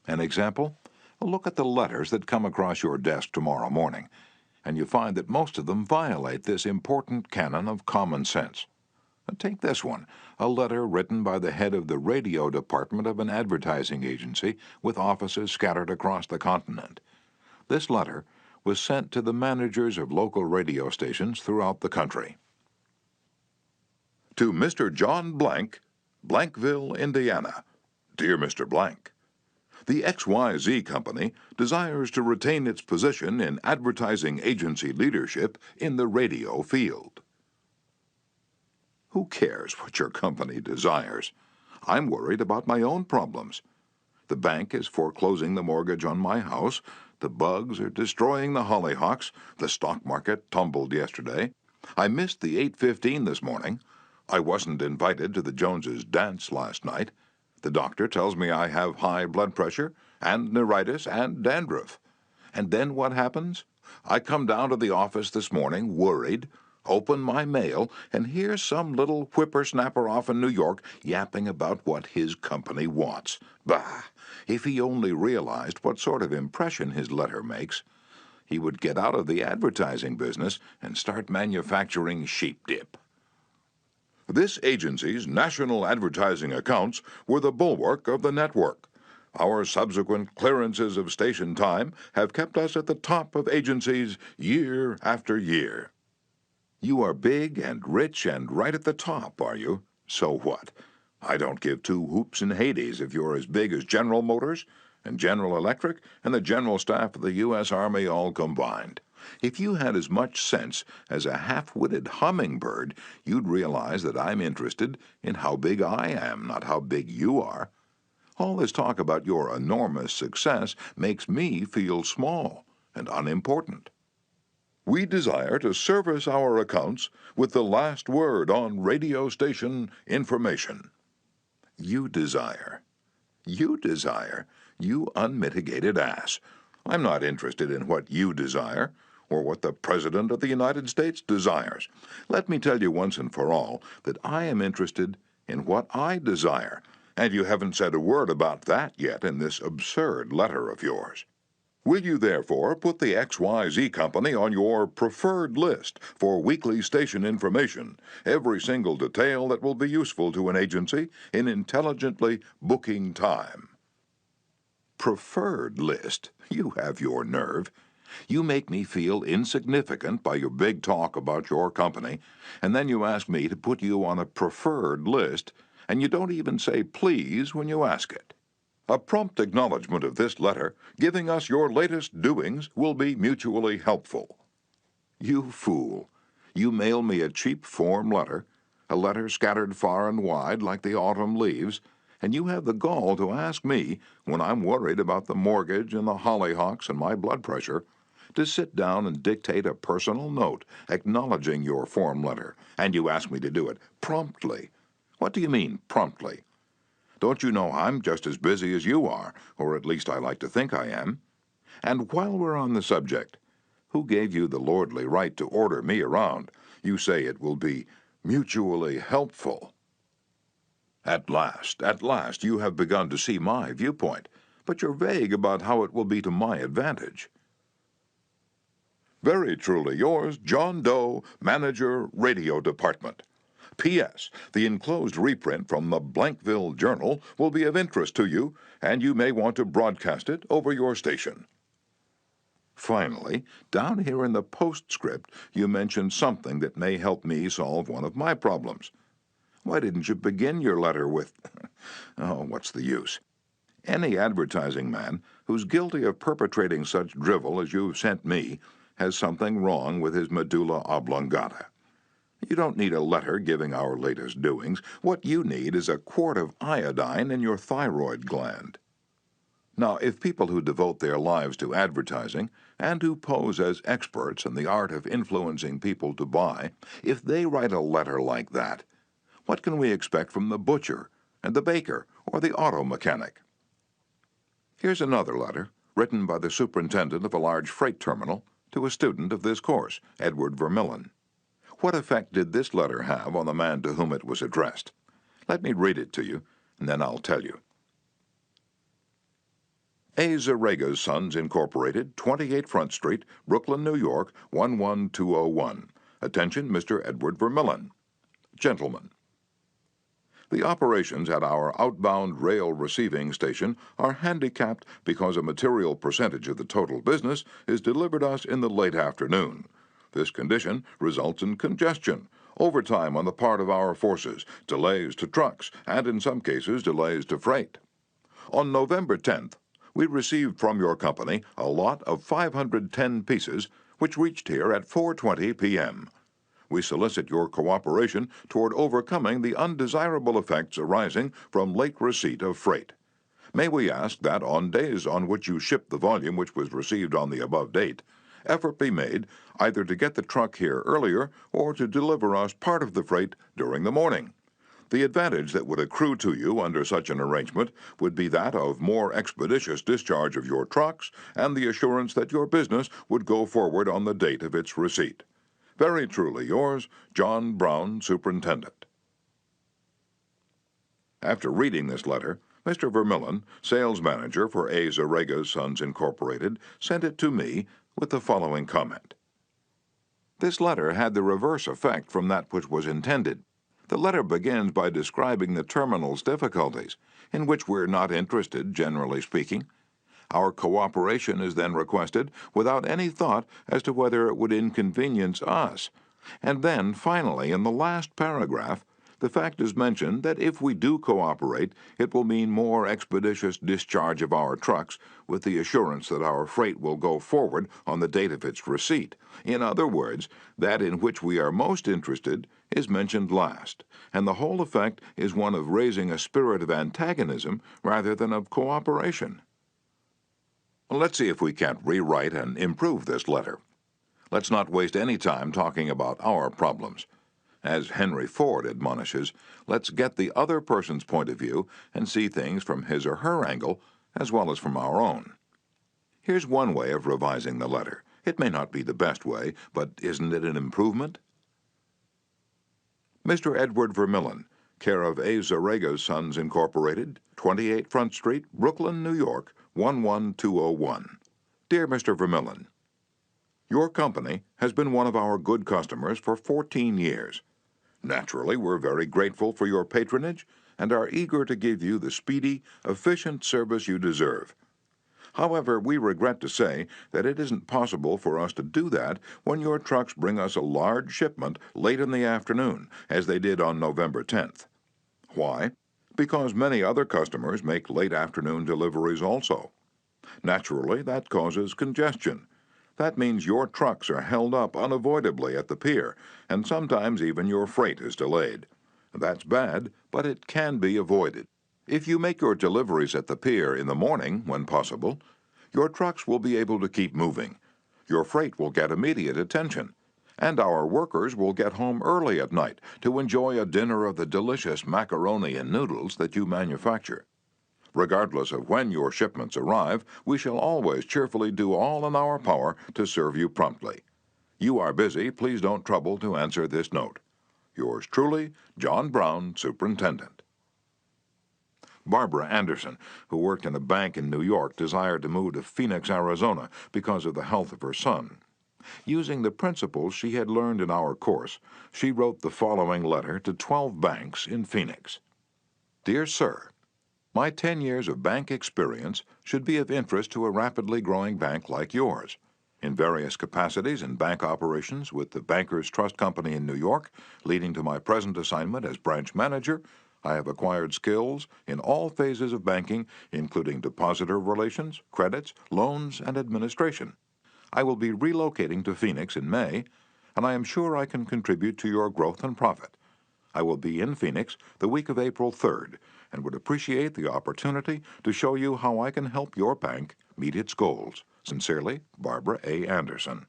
An example? Look at the letters that come across your desk tomorrow morning, and you find that most of them violate this important canon of common sense. Take this one, a letter written by the head of the radio department of an advertising agency with offices scattered across the continent. This letter was sent to the managers of local radio stations throughout the country. To Mr. John Blank, Blankville, Indiana. Dear Mr. Blank, the XYZ Company desires to retain its position in advertising agency leadership in the radio field. Who cares what your company desires? I'm worried about my own problems. The bank is foreclosing the mortgage on my house. The bugs are destroying the hollyhocks. The stock market tumbled yesterday. I missed the 8:15 this morning. I wasn't invited to the Joneses' dance last night. The doctor tells me I have high blood pressure and neuritis and dandruff. And then what happens? I come down to the office this morning worried, open my mail, and hear some little whippersnapper off in New York yapping about what his company wants. Bah! If he only realized what sort of impression his letter makes, he would get out of the advertising business and start manufacturing sheep dip. This agency's national advertising accounts were the bulwark of the network. Our subsequent clearances of station time have kept us at the top of agencies year after year. You are big and rich and right at the top, are you? So what? I don't give two hoops in Hades if you're as big as General Motors and General Electric and the General Staff of the U.S. Army all combined. If you had as much sense as a half-witted hummingbird, you'd realize that I'm interested in how big I am, not how big you are. All this talk about your enormous success makes me feel small and unimportant. We desire to service our accounts with the last word on radio station information. You desire. You desire. You unmitigated ass. I'm not interested in what you desire or what the President of the United States desires. Let me tell you once and for all that I am interested in what I desire, and you haven't said a word about that yet in this absurd letter of yours. Will you therefore put the XYZ Company on your preferred list for weekly station information, every single detail that will be useful to an agency in intelligently booking time? Preferred list? You have your nerve. You make me feel insignificant by your big talk about your company, and then you ask me to put you on a preferred list, and you don't even say please when you ask it. A prompt acknowledgement of this letter, giving us your latest doings, will be mutually helpful. You fool. You mail me a cheap form letter, a letter scattered far and wide like the autumn leaves, and you have the gall to ask me, when I'm worried about the mortgage and the hollyhocks and my blood pressure, to sit down and dictate a personal note acknowledging your form letter, and you ask me to do it promptly. What do you mean, promptly? Don't you know I'm just as busy as you are, or at least I like to think I am? And while we're on the subject, who gave you the lordly right to order me around? You say it will be mutually helpful. At last, you have begun to see my viewpoint, but you're vague about how it will be to my advantage. Very truly yours, John Doe, Manager, Radio Department. P.S. The enclosed reprint from the Blankville Journal will be of interest to you, and you may want to broadcast it over your station. Finally, down here in the postscript, you mentioned something that may help me solve one of my problems. Why didn't you begin your letter with, oh, what's the use? Any advertising man who's guilty of perpetrating such drivel as you've sent me has something wrong with his medulla oblongata. You don't need a letter giving our latest doings. What you need is a quart of iodine in your thyroid gland. Now, if people who devote their lives to advertising and who pose as experts in the art of influencing people to buy, if they write a letter like that, what can we expect from the butcher and the baker or the auto mechanic? Here's another letter, written by the superintendent of a large freight terminal to a student of this course, Edward Vermillen. What effect did this letter have on the man to whom it was addressed? Let me read it to you, and then I'll tell you. A. Zarega's Sons, Incorporated, 28 Front Street, Brooklyn, New York, 11201. Attention, Mr. Edward Vermillen. Gentlemen, the operations at our outbound rail receiving station are handicapped because a material percentage of the total business is delivered us in the late afternoon. This condition results in congestion, overtime on the part of our forces, delays to trucks, and in some cases delays to freight. On November 10th, we received from your company a lot of 510 pieces, which reached here at 4:20 p.m. We solicit your cooperation toward overcoming the undesirable effects arising from late receipt of freight. May we ask that on days on which you ship the volume which was received on the above date, effort be made either to get the truck here earlier or to deliver us part of the freight during the morning. The advantage that would accrue to you under such an arrangement would be that of more expeditious discharge of your trucks and the assurance that your business would go forward on the date of its receipt. Very truly yours, John Brown, Superintendent. After reading this letter, Mr. Vermillen, sales manager for A. Zarega's Sons, Incorporated, sent it to me with the following comment. This letter had the reverse effect from that which was intended. The letter begins by describing the terminal's difficulties, in which we're not interested, generally speaking. Our cooperation is then requested without any thought as to whether it would inconvenience us. And then, finally, in the last paragraph, the fact is mentioned that if we do cooperate, it will mean more expeditious discharge of our trucks, with the assurance that our freight will go forward on the date of its receipt. In other words, that in which we are most interested is mentioned last, and the whole effect is one of raising a spirit of antagonism rather than of cooperation. Let's see if we can't rewrite and improve this letter. Let's not waste any time talking about our problems. As Henry Ford admonishes, let's get the other person's point of view and see things from his or her angle as well as from our own. Here's one way of revising the letter. It may not be the best way, but isn't it an improvement? Mr. Edward Vermillen, care of A. Zarega's Sons, Incorporated, 28 Front Street, Brooklyn, New York, 11201. Dear Mr. Vermillion, your company has been one of our good customers for 14 years. Naturally, we're very grateful for your patronage and are eager to give you the speedy, efficient service you deserve. However, we regret to say that it isn't possible for us to do that when your trucks bring us a large shipment late in the afternoon, as they did on November 10th. Why? Because many other customers make late afternoon deliveries also. Naturally, that causes congestion. That means your trucks are held up unavoidably at the pier, and sometimes even your freight is delayed. That's bad, but it can be avoided. If you make your deliveries at the pier in the morning, when possible, your trucks will be able to keep moving. Your freight will get immediate attention, and our workers will get home early at night to enjoy a dinner of the delicious macaroni and noodles that you manufacture. Regardless of when your shipments arrive, we shall always cheerfully do all in our power to serve you promptly. You are busy, please don't trouble to answer this note. Yours truly, John Brown, Superintendent. Barbara Anderson, who worked in a bank in New York, desired to move to Phoenix, Arizona because of the health of her son. Using the principles she had learned in our course, she wrote the following letter to 12 banks in Phoenix. Dear Sir, my 10 years of bank experience should be of interest to a rapidly growing bank like yours. In various capacities in bank operations with the Bankers Trust Company in New York, leading to my present assignment as branch manager, I have acquired skills in all phases of banking, including depositor relations, credits, loans, and administration. I will be relocating to Phoenix in May, and I am sure I can contribute to your growth and profit. I will be in Phoenix the week of April 3rd and would appreciate the opportunity to show you how I can help your bank meet its goals. Sincerely, Barbara A. Anderson.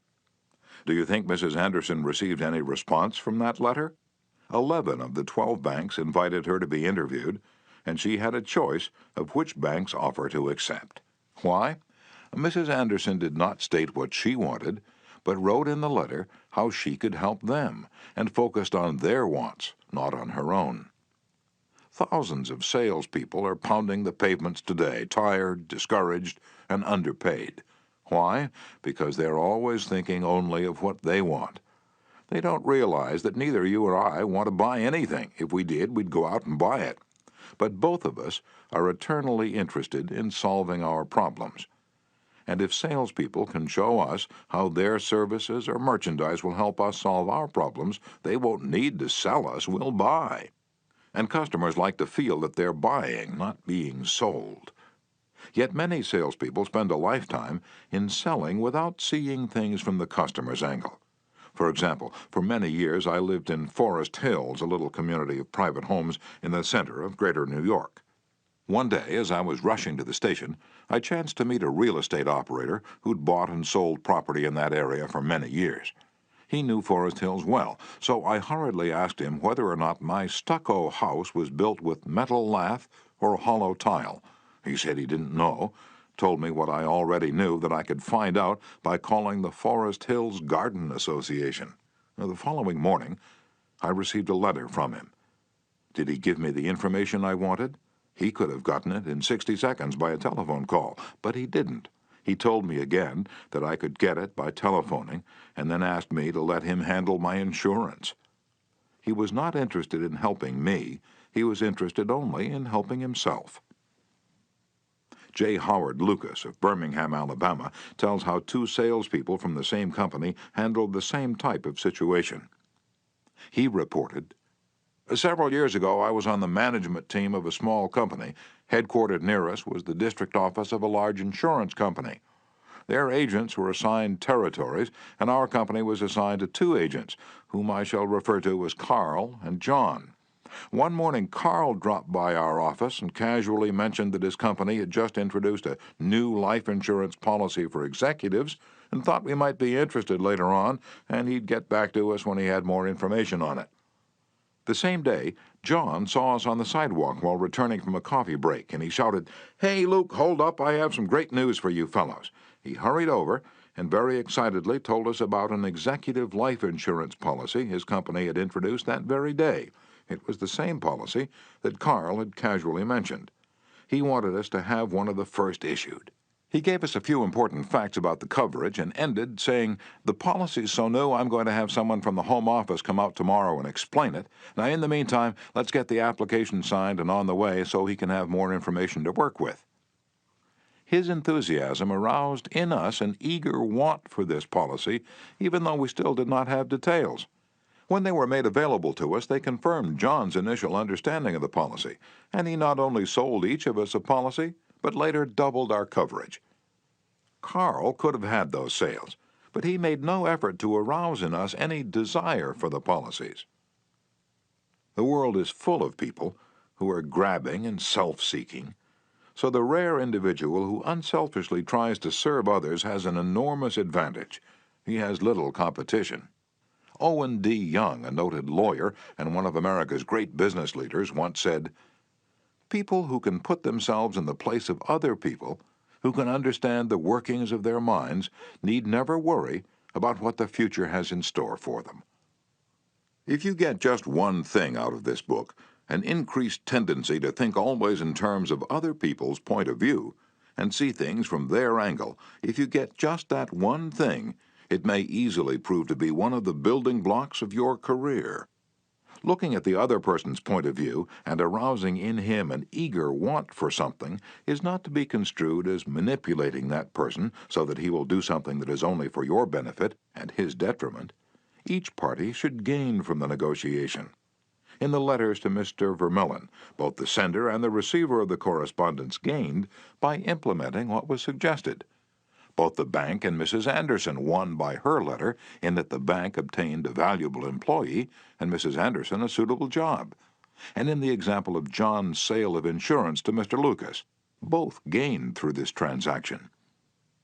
Do you think Mrs. Anderson received any response from that letter? 11 of the 12 banks invited her to be interviewed, and she had a choice of which bank's offer to accept. Why? Mrs. Anderson did not state what she wanted, but wrote in the letter how she could help them and focused on their wants, not on her own. Thousands of salespeople are pounding the pavements today, tired, discouraged, and underpaid. Why? Because they're always thinking only of what they want. They don't realize that neither you or I want to buy anything. If we did, we'd go out and buy it. But both of us are eternally interested in solving our problems. And if salespeople can show us how their services or merchandise will help us solve our problems, they won't need to sell us, we'll buy. And customers like to feel that they're buying, not being sold. Yet many salespeople spend a lifetime in selling without seeing things from the customer's angle. For example, for many years I lived in Forest Hills, a little community of private homes in the center of Greater New York. One day, as I was rushing to the station, I chanced to meet a real estate operator who'd bought and sold property in that area for many years. He knew Forest Hills well, so I hurriedly asked him whether or not my stucco house was built with metal lath or hollow tile. He said he didn't know, told me what I already knew, that I could find out by calling the Forest Hills Garden Association. The following morning, I received a letter from him. Did he give me the information I wanted? He could have gotten it in 60 seconds by a telephone call, but he didn't. He told me again that I could get it by telephoning, and then asked me to let him handle my insurance. He was not interested in helping me. He was interested only in helping himself. J. Howard Lucas of Birmingham, Alabama, tells how two salespeople from the same company handled the same type of situation. He reported, Several years ago, I was on the management team of a small company. Headquartered near us was the district office of a large insurance company. Their agents were assigned territories, and our company was assigned to 2 agents, whom I shall refer to as Carl and John. One morning, Carl dropped by our office and casually mentioned that his company had just introduced a new life insurance policy for executives and thought we might be interested later on, and he'd get back to us when he had more information on it. The same day, John saw us on the sidewalk while returning from a coffee break, and he shouted, "Hey, Luke, hold up, I have some great news for you fellows." He hurried over and very excitedly told us about an executive life insurance policy his company had introduced that very day. It was the same policy that Carl had casually mentioned. He wanted us to have one of the first issued. He gave us a few important facts about the coverage and ended saying, "The policy's so new I'm going to have someone from the home office come out tomorrow and explain it. Now, in the meantime, let's get the application signed and on the way so he can have more information to work with." His enthusiasm aroused in us an eager want for this policy, even though we still did not have details. When they were made available to us, they confirmed John's initial understanding of the policy, and he not only sold each of us a policy, but later doubled our coverage. Carl could have had those sales, but he made no effort to arouse in us any desire for the policies. The world is full of people who are grabbing and self-seeking, so the rare individual who unselfishly tries to serve others has an enormous advantage. He has little competition. Owen D. Young, a noted lawyer and one of America's great business leaders, once said, "People who can put themselves in the place of other people, who can understand the workings of their minds, need never worry about what the future has in store for them." If you get just one thing out of this book, an increased tendency to think always in terms of other people's point of view and see things from their angle, if you get just that one thing, it may easily prove to be one of the building blocks of your career. Looking at the other person's point of view and arousing in him an eager want for something is not to be construed as manipulating that person so that he will do something that is only for your benefit and his detriment. Each party should gain from the negotiation. In the letters to Mr. Vermillion, both the sender and the receiver of the correspondence gained by implementing what was suggested. Both the bank and Mrs. Anderson won by her letter in that the bank obtained a valuable employee and Mrs. Anderson a suitable job. And in the example of John's sale of insurance to Mr. Lucas, both gained through this transaction.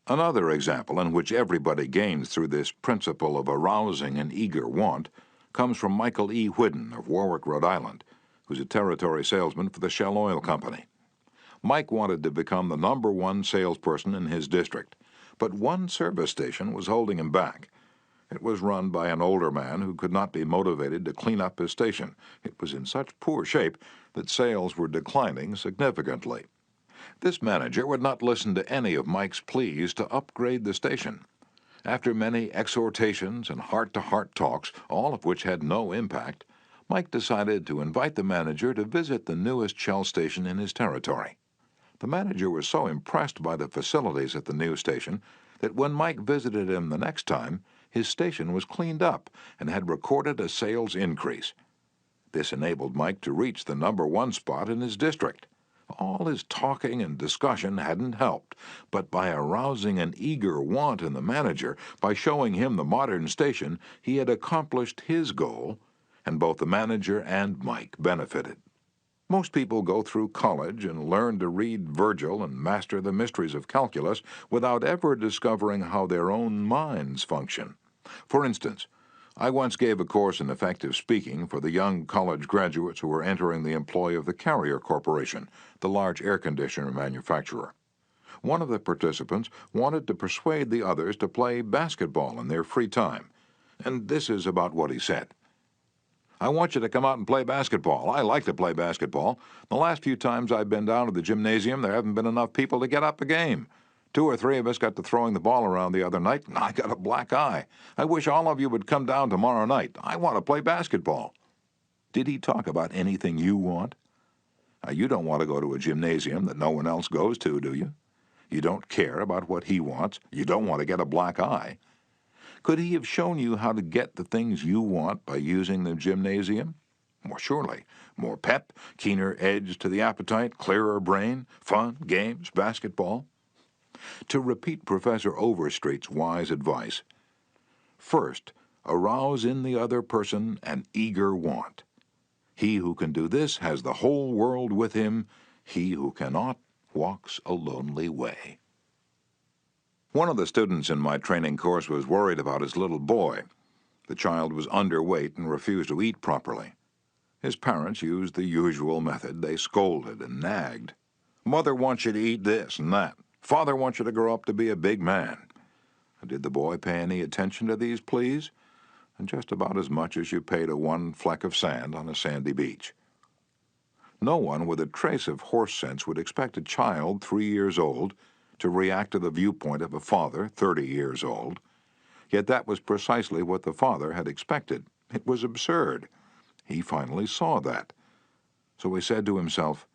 Another example in which everybody gains through this principle of arousing an eager want comes from Michael E. Whidden of Warwick, Rhode Island, who's a territory salesman for the Shell Oil Company. Mike wanted to become the #1 salesperson in his district, but one service station was holding him back. It was run by an older man who could not be motivated to clean up his station. It was in such poor shape that sales were declining significantly. This manager would not listen to any of Mike's pleas to upgrade the station. After many exhortations and heart-to-heart talks, all of which had no impact, Mike decided to invite the manager to visit the newest Shell station in his territory. The manager was so impressed by the facilities at the new station that when Mike visited him the next time, his station was cleaned up and had recorded a sales increase. This enabled Mike to reach the #1 spot in his district. All his talking and discussion hadn't helped, but by arousing an eager want in the manager, by showing him the modern station, he had accomplished his goal, and both the manager and Mike benefited. Most people go through college and learn to read Virgil and master the mysteries of calculus without ever discovering how their own minds function. For instance, I once gave a course in effective speaking for the young college graduates who were entering the employ of the Carrier Corporation, the large air conditioner manufacturer. One of the participants wanted to persuade the others to play basketball in their free time, and this is about what he said. "I want you to come out and play basketball. I like to play basketball. The last few times I've been down to the gymnasium, there haven't been enough people to get up a game. 2 or 3 of us got to throwing the ball around the other night, and I got a black eye. I wish all of you would come down tomorrow night. I want to play basketball." Did he talk about anything you want? You don't want to go to a gymnasium that no one else goes to, do you? You don't care about what he wants. You don't want to get a black eye. Could he have shown you how to get the things you want by using the gymnasium? More surely. More pep, keener edge to the appetite, clearer brain, fun, games, basketball. To repeat Professor Overstreet's wise advice, first, arouse in the other person an eager want. He who can do this has the whole world with him. He who cannot walks a lonely way. One of the students in my training course was worried about his little boy. The child was underweight and refused to eat properly. His parents used the usual method. They scolded and nagged. "Mother wants you to eat this and that. Father wants you to grow up to be a big man." Did the boy pay any attention to these pleas? And just about as much as you pay to one fleck of sand on a sandy beach. No one with a trace of horse sense would expect a child 3 years old to react to the viewpoint of a father 30 years old. Yet that was precisely what the father had expected. It was absurd. He finally saw that. So he said to himself,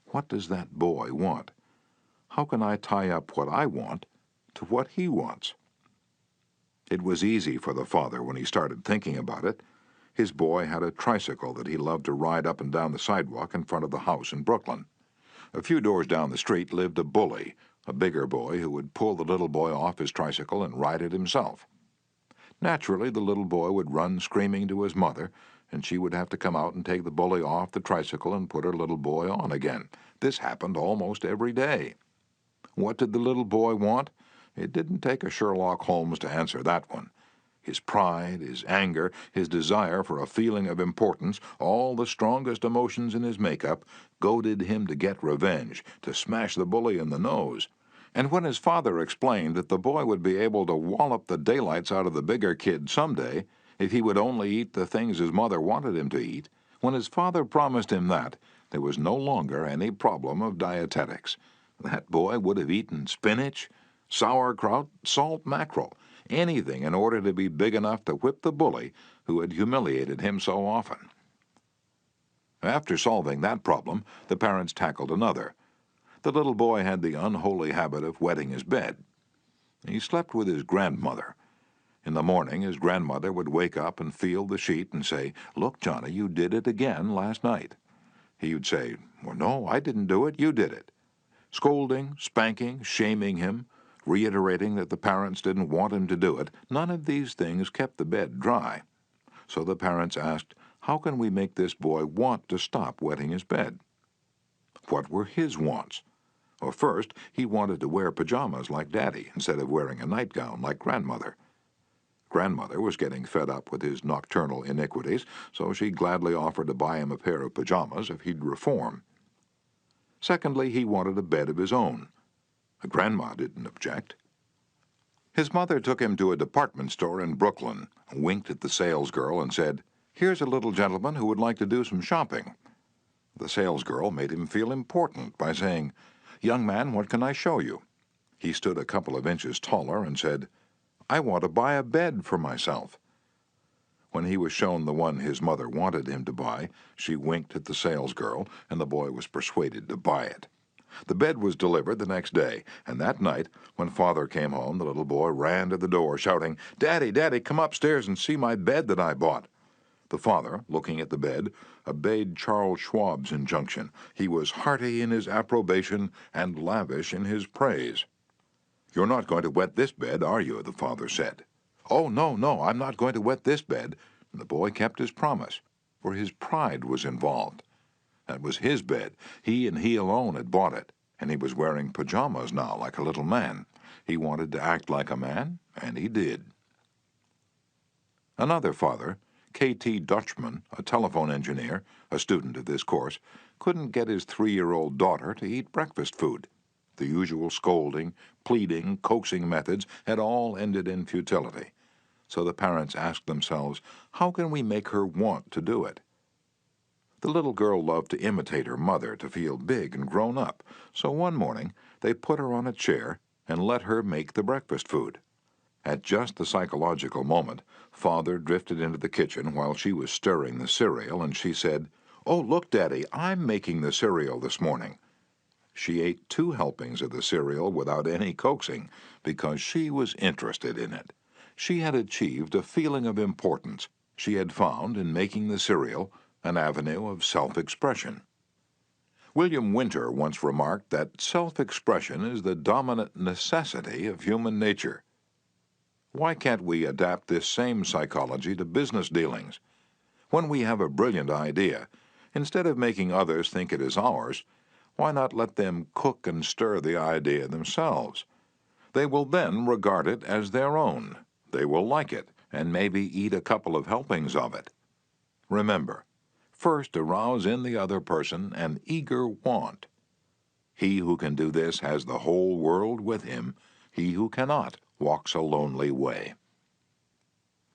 "What does that boy want? How can I tie up what I want to what he wants?" It was easy for the father when he started thinking about it. His boy had a tricycle that he loved to ride up and down the sidewalk in front of the house in Brooklyn. A few doors down the street lived a bully, a bigger boy who would pull the little boy off his tricycle and ride it himself. Naturally, the little boy would run screaming to his mother, and she would have to come out and take the bully off the tricycle and put her little boy on again. This happened almost every day. What did the little boy want? It didn't take a Sherlock Holmes to answer that one. His pride, his anger, his desire for a feeling of importance, all the strongest emotions in his makeup, goaded him to get revenge, to smash the bully in the nose. And when his father explained that the boy would be able to wallop the daylights out of the bigger kid someday if he would only eat the things his mother wanted him to eat, when his father promised him that, there was no longer any problem of dietetics. That boy would have eaten spinach, sauerkraut, salt mackerel, anything in order to be big enough to whip the bully who had humiliated him so often. After solving that problem, the parents tackled another. The little boy had the unholy habit of wetting his bed. He slept with his grandmother. In the morning, his grandmother would wake up and feel the sheet and say, "Look, Johnny, you did it again last night." He would say, "Well, no, I didn't do it, you did it." Scolding, spanking, shaming him, reiterating that the parents didn't want him to do it, none of these things kept the bed dry. So the parents asked, how can we make this boy want to stop wetting his bed? What were his wants? Well, first, he wanted to wear pajamas like Daddy instead of wearing a nightgown like Grandmother. Grandmother was getting fed up with his nocturnal iniquities, so she gladly offered to buy him a pair of pajamas if he'd reform. Secondly, he wanted a bed of his own. Grandma didn't object. His mother took him to a department store in Brooklyn, winked at the salesgirl, and said, "Here's a little gentleman who would like to do some shopping." The salesgirl made him feel important by saying, "Young man, what can I show you?" He stood a couple of inches taller and said, "I want to buy a bed for myself." When he was shown the one his mother wanted him to buy, she winked at the salesgirl, and the boy was persuaded to buy it. The bed was delivered the next day, and that night, when Father came home, the little boy ran to the door, shouting, "Daddy, Daddy, come upstairs and see my bed that I bought." The father, looking at the bed, obeyed Charles Schwab's injunction. He was hearty in his approbation and lavish in his praise. "You're not going to wet this bed, are you?" the father said. "Oh, no, no, I'm not going to wet this bed." And the boy kept his promise, for his pride was involved. That was his bed. He and he alone had bought it, and he was wearing pajamas now like a little man. He wanted to act like a man, and he did. Another father, K.T. Dutchman, a telephone engineer, a student of this course, couldn't get his 3-year-old daughter to eat breakfast food. The usual scolding, pleading, coaxing methods had all ended in futility. So the parents asked themselves, how can we make her want to do it? The little girl loved to imitate her mother, to feel big and grown up, so one morning they put her on a chair and let her make the breakfast food. At just the psychological moment, Father drifted into the kitchen while she was stirring the cereal, and she said, "Oh, look, Daddy, I'm making the cereal this morning." She ate 2 helpings of the cereal without any coaxing, because she was interested in it. She had achieved a feeling of importance. She had found, in making the cereal, an avenue of self-expression. William Winter once remarked that self-expression is the dominant necessity of human nature. Why can't we adapt this same psychology to business dealings? When we have a brilliant idea, instead of making others think it is ours, why not let them cook and stir the idea themselves? They will then regard it as their own. They will like it, and maybe eat a couple of helpings of it. Remember, first arouse in the other person an eager want. He who can do this has the whole world with him. He who cannot walks a lonely way.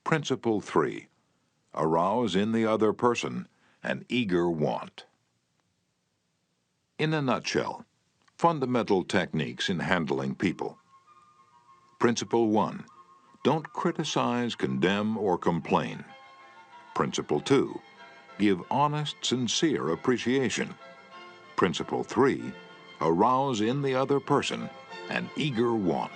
Principle 3. Arouse in the other person an eager want. In a nutshell, Fundamental techniques in handling people. Principle 1. Don't criticize, condemn, or complain. Principle 2. Give honest, sincere appreciation. Principle 3. Arouse in the other person an eager want.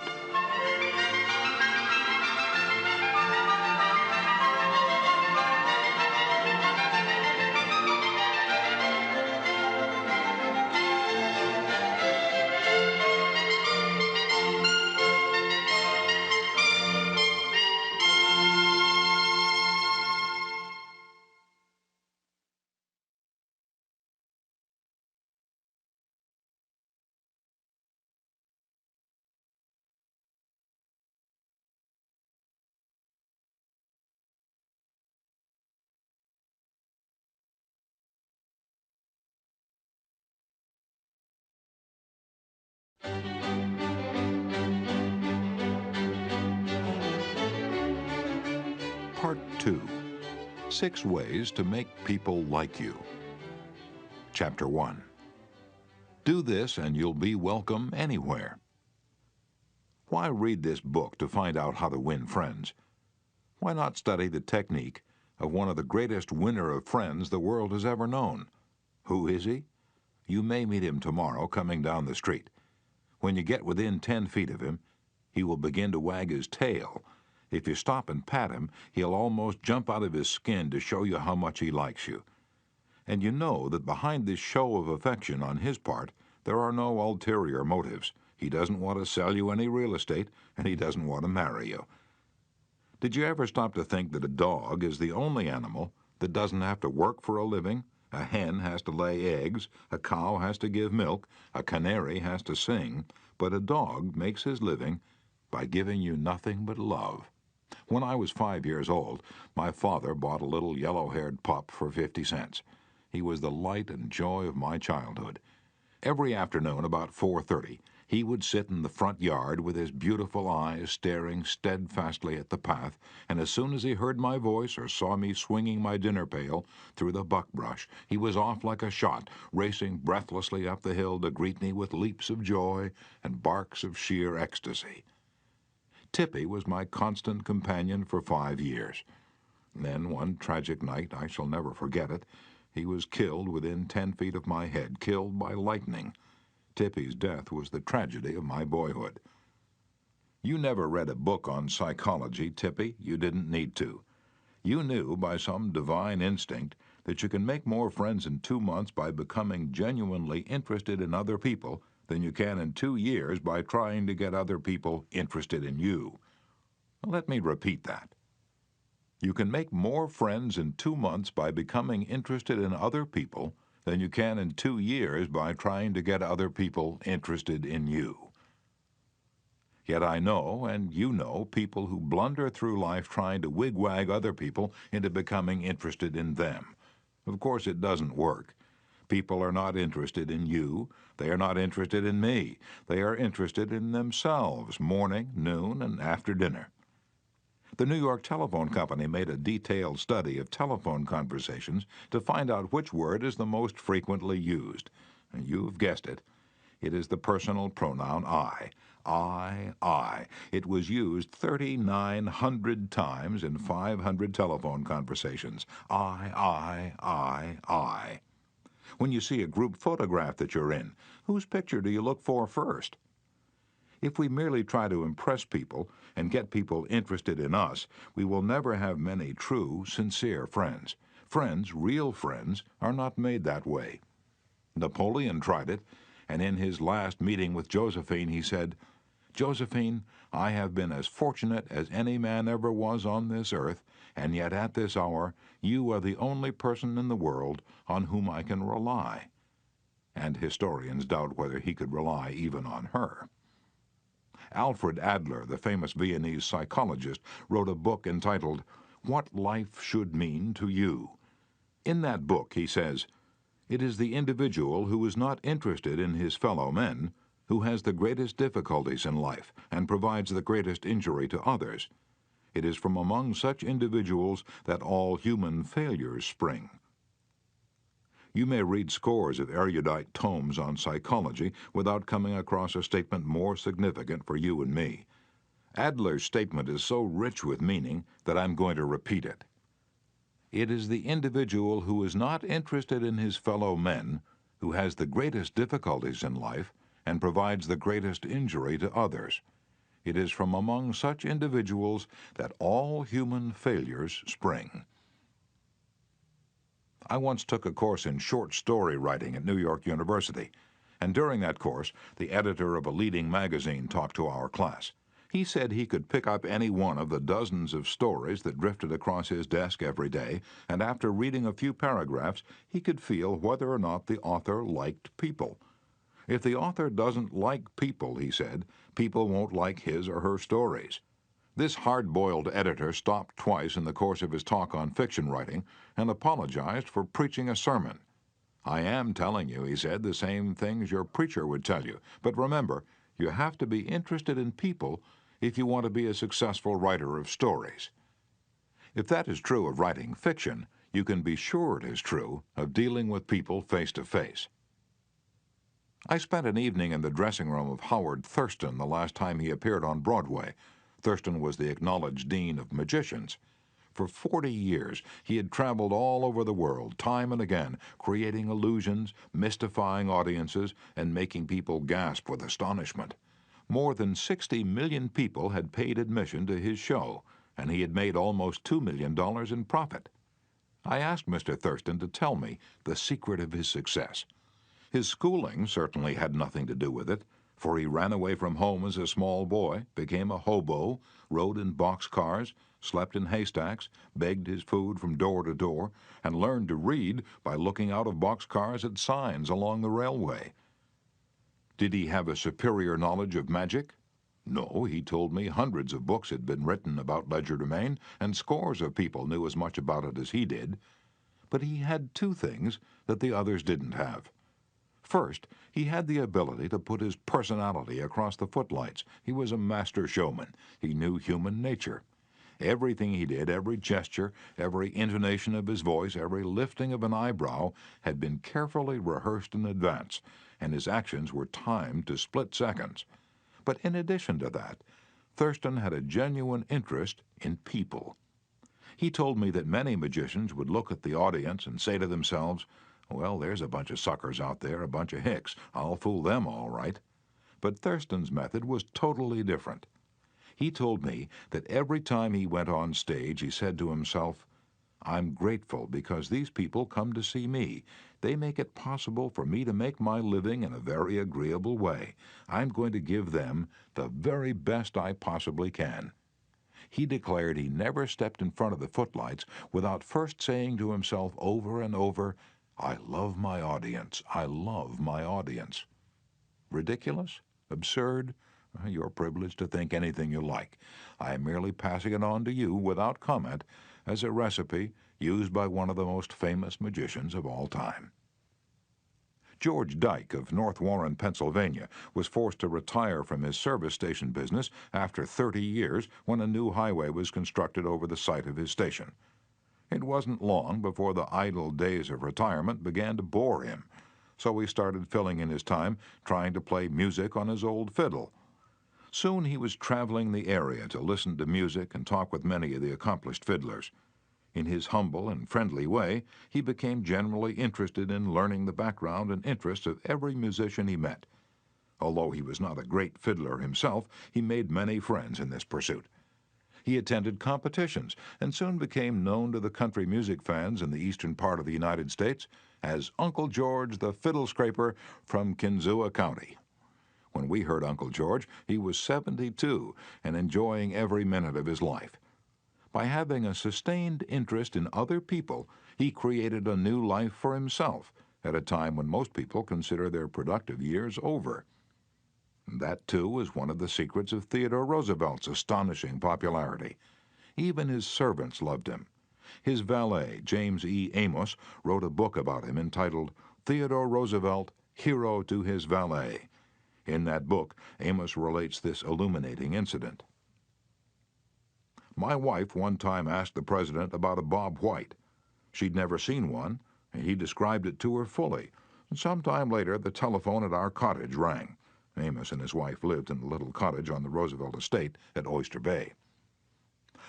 Part 2. 6 ways to make people like you. Chapter 1. Do this and you'll be welcome anywhere. Why read this book to find out how to win friends? Why not study the technique of one of the greatest winner of friends the world has ever known? Who is he? You may meet him tomorrow coming down the street. When you get within 10 feet of him, he will begin to wag his tail. If you stop and pat him, he'll almost jump out of his skin to show you how much he likes you. And you know that behind this show of affection on his part, there are no ulterior motives. He doesn't want to sell you any real estate, and he doesn't want to marry you. Did you ever stop to think that a dog is the only animal that doesn't have to work for a living? A hen has to lay eggs, a cow has to give milk, a canary has to sing, but a dog makes his living by giving you nothing but love. When I was 5 years old, my father bought a little yellow-haired pup for 50 cents. He was the light and joy of my childhood. Every afternoon about 4:30, he would sit in the front yard with his beautiful eyes staring steadfastly at the path, and as soon as he heard my voice or saw me swinging my dinner pail through the buckbrush, he was off like a shot, racing breathlessly up the hill to greet me with leaps of joy and barks of sheer ecstasy. Tippy was my constant companion for 5 years. Then, one tragic night, I shall never forget it, he was killed within 10 feet of my head, killed by lightning. Tippy's death was the tragedy of my boyhood. You never read a book on psychology, Tippy. You didn't need to. You knew by some divine instinct that you can make more friends in 2 months by becoming genuinely interested in other people than you can in 2 years by trying to get other people interested in you. Let me repeat that. You can make more friends in 2 months by becoming interested in other people than you can in 2 years by trying to get other people interested in you. Yet I know, and you know, people who blunder through life trying to wigwag other people into becoming interested in them. Of course, it doesn't work. People are not interested in you. They are not interested in me. They are interested in themselves, morning, noon, and after dinner. The New York Telephone Company made a detailed study of telephone conversations to find out which word is the most frequently used. And you've guessed it. It is the personal pronoun I. I. It was used 3,900 times in 500 telephone conversations. I. When you see a group photograph that you're in, whose picture do you look for first? If we merely try to impress people and get people interested in us, we will never have many true, sincere friends. Friends, real friends, are not made that way. Napoleon tried it, and in his last meeting with Josephine, he said, "Josephine, I have been as fortunate as any man ever was on this earth, and yet at this hour you are the only person in the world on whom I can rely." And historians doubt whether he could rely even on her. Alfred Adler, the famous Viennese psychologist, wrote a book entitled, "What Life Should Mean to You." In that book, he says, "It is the individual who is not interested in his fellow men who has the greatest difficulties in life and provides the greatest injury to others. It is from among such individuals that all human failures spring." You may read scores of erudite tomes on psychology without coming across a statement more significant for you and me. Adler's statement is so rich with meaning that I'm going to repeat it. It is the individual who is not interested in his fellow men who has the greatest difficulties in life and provides the greatest injury to others. It is from among such individuals that all human failures spring. I once took a course in short story writing at New York University, and during that course, the editor of a leading magazine talked to our class. He said he could pick up any one of the dozens of stories that drifted across his desk every day, and after reading a few paragraphs, he could feel whether or not the author liked people. If the author doesn't like people, he said, people won't like his or her stories. This hard-boiled editor stopped twice in the course of his talk on fiction writing and apologized for preaching a sermon. I am telling you, he said, the same things your preacher would tell you, but remember, you have to be interested in people if you want to be a successful writer of stories. If that is true of writing fiction, you can be sure it is true of dealing with people face to face. I spent an evening in the dressing room of Howard Thurston the last time he appeared on Broadway. Thurston was the acknowledged dean of magicians. For 40 years, he had traveled all over the world, time and again, creating illusions, mystifying audiences, and making people gasp with astonishment. More than 60 million people had paid admission to his show, and he had made almost $2 million in profit. I asked Mr. Thurston to tell me the secret of his success. His schooling certainly had nothing to do with it, for he ran away from home as a small boy, became a hobo, rode in boxcars, slept in haystacks, begged his food from door to door, and learned to read by looking out of boxcars at signs along the railway. Did he have a superior knowledge of magic? No, he told me hundreds of books had been written about legerdemain, and scores of people knew as much about it as he did. But he had two things that the others didn't have. First, he had the ability to put his personality across the footlights. He was a master showman. He knew human nature. Everything he did, every gesture, every intonation of his voice, every lifting of an eyebrow had been carefully rehearsed in advance, and his actions were timed to split seconds. But in addition to that, Thurston had a genuine interest in people. He told me that many magicians would look at the audience and say to themselves, "Well, there's a bunch of suckers out there, a bunch of hicks. I'll fool them all right." But Thurston's method was totally different. He told me that every time he went on stage, he said to himself, "I'm grateful because these people come to see me. They make it possible for me to make my living in a very agreeable way. I'm going to give them the very best I possibly can." He declared he never stepped in front of the footlights without first saying to himself over and over, "I love my audience. I love my audience." Ridiculous? Absurd? You're privileged to think anything you like. I am merely passing it on to you without comment as a recipe used by one of the most famous magicians of all time. George Dyke of North Warren, Pennsylvania, was forced to retire from his service station business after 30 years when a new highway was constructed over the site of his station. It wasn't long before the idle days of retirement began to bore him, so he started filling in his time trying to play music on his old fiddle. Soon he was traveling the area to listen to music and talk with many of the accomplished fiddlers. In his humble and friendly way, he became generally interested in learning the background and interests of every musician he met. Although he was not a great fiddler himself, he made many friends in this pursuit. He attended competitions and soon became known to the country music fans in the eastern part of the United States as Uncle George the Fiddle Scraper from Kinzua County. When we heard Uncle George, he was 72 and enjoying every minute of his life. By having a sustained interest in other people, he created a new life for himself at a time when most people consider their productive years over. That, too, is one of the secrets of Theodore Roosevelt's astonishing popularity. Even his servants loved him. His valet, James E. Amos, wrote a book about him entitled Theodore Roosevelt, Hero to His Valet. In that book, Amos relates this illuminating incident. "My wife one time asked the president about a Bob White. She'd never seen one, He described it to her fully, and some time later the telephone at our cottage rang. Amos and his wife lived in a little cottage on the Roosevelt estate at Oyster Bay.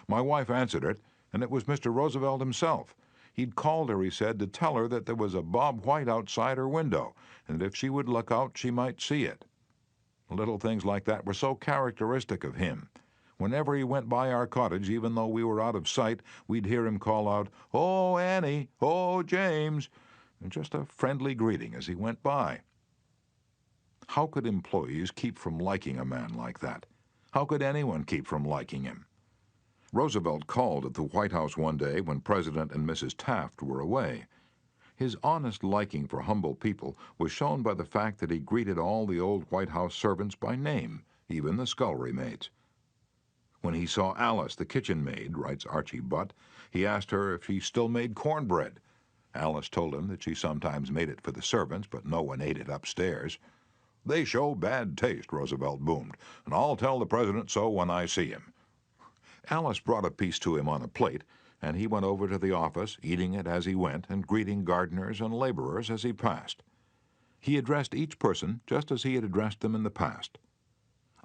My wife answered it, and it was Mr. Roosevelt himself. He'd called her, he said, to tell her that there was a Bob White outside her window, and that if she would look out, she might see it. Little things like that were so characteristic of him. Whenever he went by our cottage, even though we were out of sight, we'd hear him call out, "Oh, Annie! Oh, James!" and just a friendly greeting as he went by. How could employees keep from liking a man like that? How could anyone keep from liking him? Roosevelt called at the White House one day when President and Mrs. Taft were away. His honest liking for humble people was shown by the fact that he greeted all the old White House servants by name, even the scullery maids. When he saw Alice, the kitchen maid, writes Archie Butt, he asked her if she still made cornbread. Alice told him that she sometimes made it for the servants, but no one ate it upstairs. "They show bad taste," Roosevelt boomed, "and I'll tell the president so when I see him." Alice brought a piece to him on a plate, and he went over to the office, eating it as he went and greeting gardeners and laborers as he passed. He addressed each person just as he had addressed them in the past.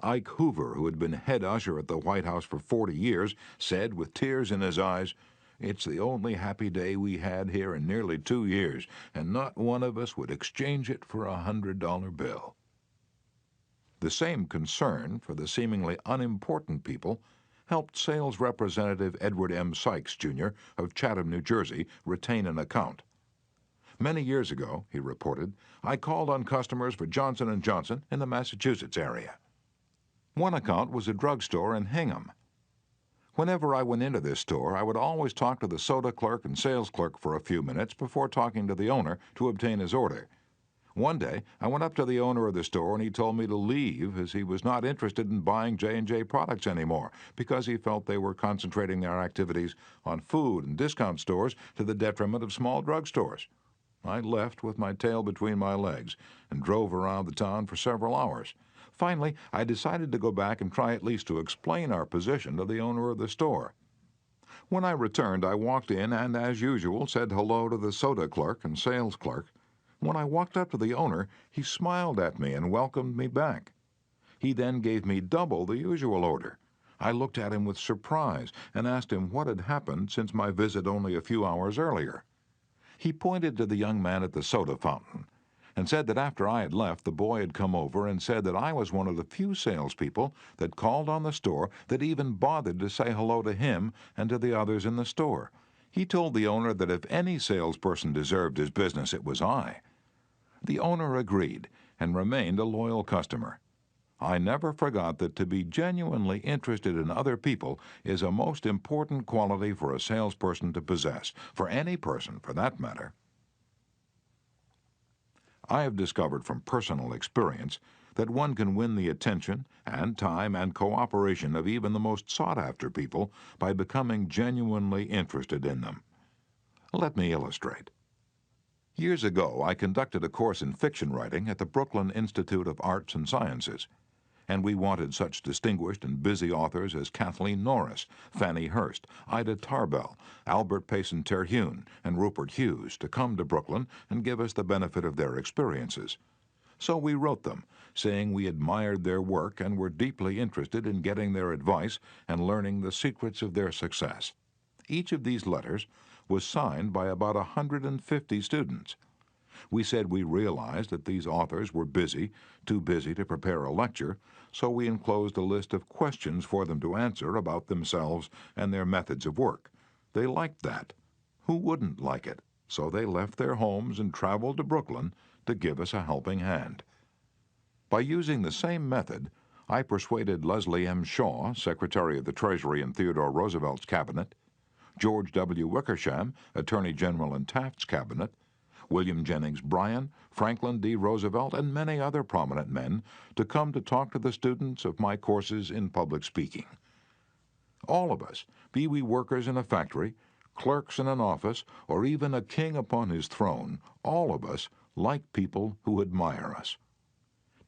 Ike Hoover, who had been head usher at the White House for 40 years, said with tears in his eyes, "It's the only happy day we had here in nearly 2 years, and not one of us would exchange it for a $100 bill." The same concern for the seemingly unimportant people helped sales representative Edward M. Sykes, Jr. of Chatham, New Jersey, retain an account. "Many years ago," he reported, "I called on customers for Johnson & Johnson in the Massachusetts area. One account was a drugstore in Hingham. Whenever I went into this store, I would always talk to the soda clerk and sales clerk for a few minutes before talking to the owner to obtain his order. One day, I went up to the owner of the store and he told me to leave as he was not interested in buying J&J products anymore because he felt they were concentrating their activities on food and discount stores to the detriment of small drugstores. I left with my tail between my legs and drove around the town for several hours. Finally, I decided to go back and try at least to explain our position to the owner of the store. When I returned, I walked in and, as usual, said hello to the soda clerk and sales clerk. When I walked up to the owner, he smiled at me and welcomed me back. He then gave me double the usual order. I looked at him with surprise and asked him what had happened since my visit only a few hours earlier. He pointed to the young man at the soda fountain and said that after I had left, the boy had come over and said that I was one of the few salespeople that called on the store that even bothered to say hello to him and to the others in the store. He told the owner that if any salesperson deserved his business, it was I. The owner agreed and remained a loyal customer. I never forgot that to be genuinely interested in other people is a most important quality for a salesperson to possess, for any person for that matter. I have discovered from personal experience that one can win the attention and time and cooperation of even the most sought-after people by becoming genuinely interested in them. Let me illustrate. Years ago, I conducted a course in fiction writing at the Brooklyn Institute of Arts and Sciences, and we wanted such distinguished and busy authors as Kathleen Norris, Fannie Hurst, Ida Tarbell, Albert Payson Terhune, and Rupert Hughes to come to Brooklyn and give us the benefit of their experiences. So we wrote them, saying we admired their work and were deeply interested in getting their advice and learning the secrets of their success. Each of these letters was signed by about 150 students. We said we realized that these authors were busy, too busy to prepare a lecture, so we enclosed a list of questions for them to answer about themselves and their methods of work. They liked that. Who wouldn't like it? So they left their homes and traveled to Brooklyn to give us a helping hand. By using the same method, I persuaded Leslie M. Shaw, Secretary of the Treasury in Theodore Roosevelt's cabinet, George W. Wickersham, Attorney General in Taft's cabinet, William Jennings Bryan, Franklin D. Roosevelt, and many other prominent men to come to talk to the students of my courses in public speaking. All of us, be we workers in a factory, clerks in an office, or even a king upon his throne, all of us like people who admire us.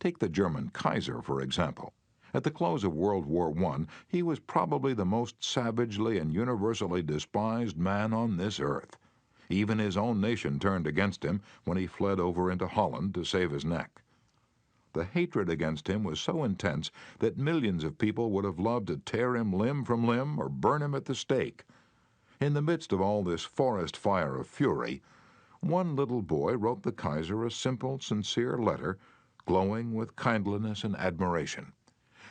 Take the German Kaiser, for example. At the close of World War I, he was probably the most savagely and universally despised man on this earth. Even his own nation turned against him when he fled over into Holland to save his neck. The hatred against him was so intense that millions of people would have loved to tear him limb from limb or burn him at the stake. In the midst of all this forest fire of fury, one little boy wrote the Kaiser a simple, sincere letter, glowing with kindliness and admiration.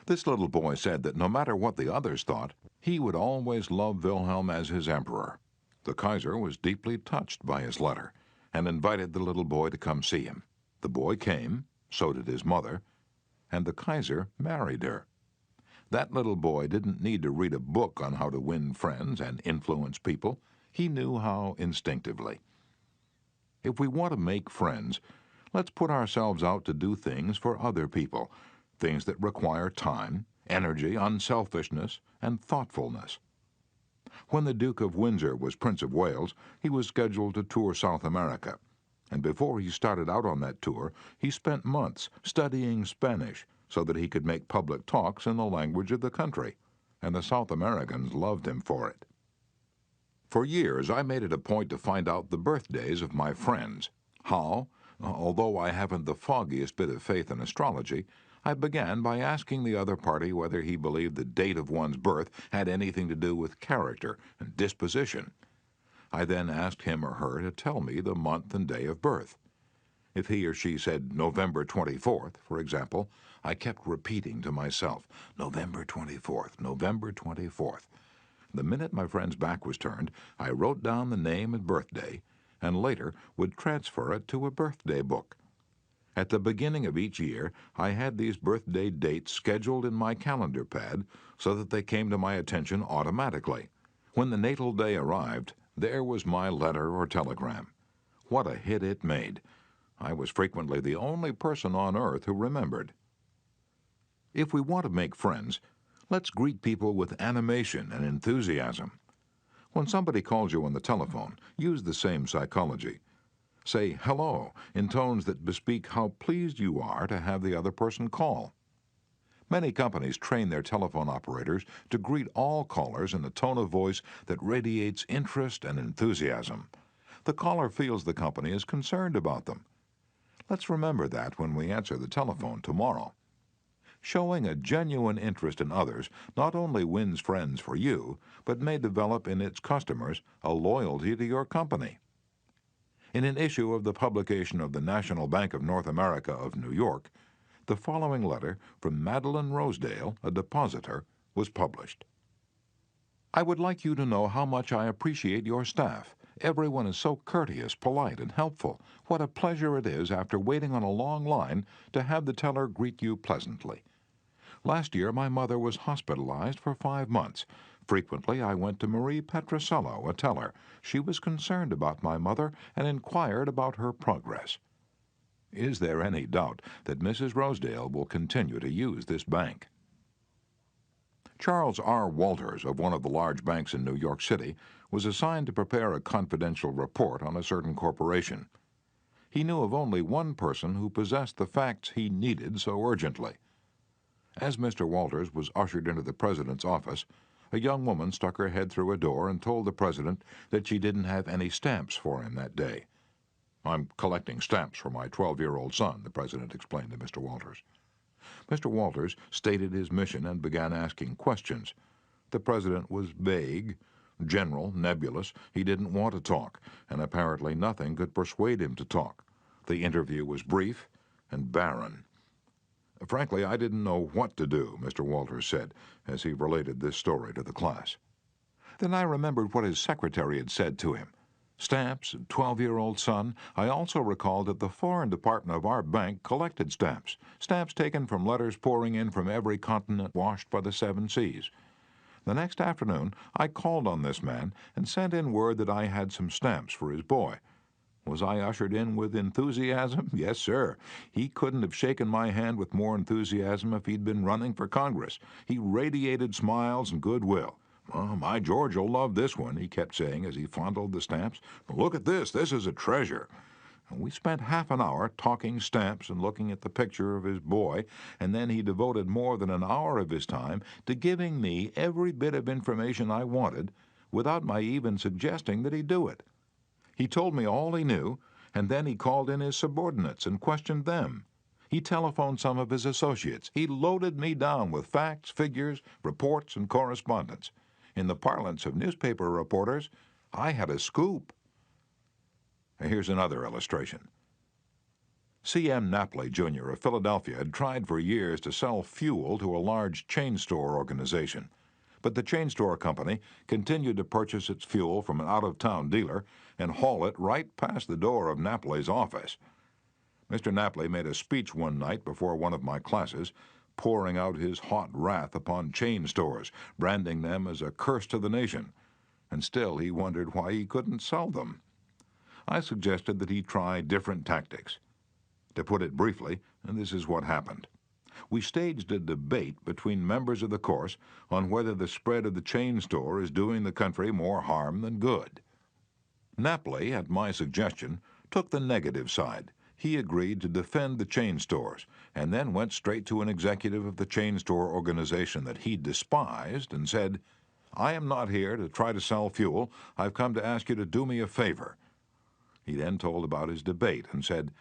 This little boy said that no matter what the others thought, he would always love Wilhelm as his emperor. The Kaiser was deeply touched by his letter and invited the little boy to come see him. The boy came, so did his mother, and the Kaiser married her. That little boy didn't need to read a book on how to win friends and influence people. He knew how instinctively. If we want to make friends, let's put ourselves out to do things for other people, things that require time, energy, unselfishness, and thoughtfulness. When the Duke of Windsor was Prince of Wales, he was scheduled to tour South America. And before he started out on that tour, he spent months studying Spanish so that he could make public talks in the language of the country, and the South Americans loved him for it. For years, I made it a point to find out the birthdays of my friends. How? Although I haven't the foggiest bit of faith in astrology, I began by asking the other party whether he believed the date of one's birth had anything to do with character and disposition. I then asked him or her to tell me the month and day of birth. If he or she said November 24th, for example, I kept repeating to myself, November 24th, November 24th. The minute my friend's back was turned, I wrote down the name and birthday, and later would transfer it to a birthday book. At the beginning of each year, I had these birthday dates scheduled in my calendar pad so that they came to my attention automatically. When the natal day arrived, there was my letter or telegram. What a hit it made. I was frequently the only person on earth who remembered. If we want to make friends, let's greet people with animation and enthusiasm. When somebody calls you on the telephone, use the same psychology. Say hello in tones that bespeak how pleased you are to have the other person call. Many companies train their telephone operators to greet all callers in a tone of voice that radiates interest and enthusiasm. The caller feels the company is concerned about them. Let's remember that when we answer the telephone tomorrow. Showing a genuine interest in others not only wins friends for you, but may develop in its customers a loyalty to your company. In an issue of the publication of the National Bank of North America of New York, the following letter from Madeline Rosedale, a depositor, was published. I would like you to know how much I appreciate your staff. Everyone is so courteous, polite, and helpful. What a pleasure it is, after waiting on a long line, to have the teller greet you pleasantly. Last year, my mother was hospitalized for 5 months. Frequently, I went to Marie Petrosello, a teller. She was concerned about my mother and inquired about her progress. Is there any doubt that Mrs. Rosedale will continue to use this bank? Charles R. Walters, of one of the large banks in New York City, was assigned to prepare a confidential report on a certain corporation. He knew of only one person who possessed the facts he needed so urgently. As Mr. Walters was ushered into the president's office, a young woman stuck her head through a door and told the president that she didn't have any stamps for him that day. I'm collecting stamps for my 12-year-old son, the president explained to Mr. Walters. Mr. Walters stated his mission and began asking questions. The president was vague, general, nebulous. He didn't want to talk, and apparently nothing could persuade him to talk. The interview was brief and barren. Frankly, I didn't know what to do, Mr. Walters said, as he related this story to the class. Then I remembered what his secretary had said to him. Stamps, 12-year-old son. I also recalled that the foreign department of our bank collected stamps. Stamps taken from letters pouring in from every continent washed by the 7 seas. The next afternoon, I called on this man and sent in word that I had some stamps for his boy. Was I ushered in with enthusiasm? Yes, sir. He couldn't have shaken my hand with more enthusiasm if he'd been running for Congress. He radiated smiles and goodwill. "Oh, my George will love this one," he kept saying as he fondled the stamps. "Look at this. This is a treasure." And we spent half an hour talking stamps and looking at the picture of his boy, and then he devoted more than an hour of his time to giving me every bit of information I wanted without my even suggesting that he do it. He told me all he knew, and then he called in his subordinates and questioned them. He telephoned some of his associates. He loaded me down with facts, figures, reports, and correspondence. In the parlance of newspaper reporters, I had a scoop. Here's another illustration. C.M. Napoli, Jr. of Philadelphia had tried for years to sell fuel to a large chain store organization, but the chain store company continued to purchase its fuel from an out-of-town dealer and haul it right past the door of Napoli's office. Mr. Napoli made a speech one night before one of my classes, pouring out his hot wrath upon chain stores, branding them as a curse to the nation, and still he wondered why he couldn't sell them. I suggested that he try different tactics. To put it briefly, this is what happened. We staged a debate between members of the course on whether the spread of the chain store is doing the country more harm than good. Napoli, at my suggestion, took the negative side. He agreed to defend the chain stores, and then went straight to an executive of the chain store organization that he despised and said, "I am not here to try to sell fuel. I've come to ask you to do me a favor." He then told about his debate and said,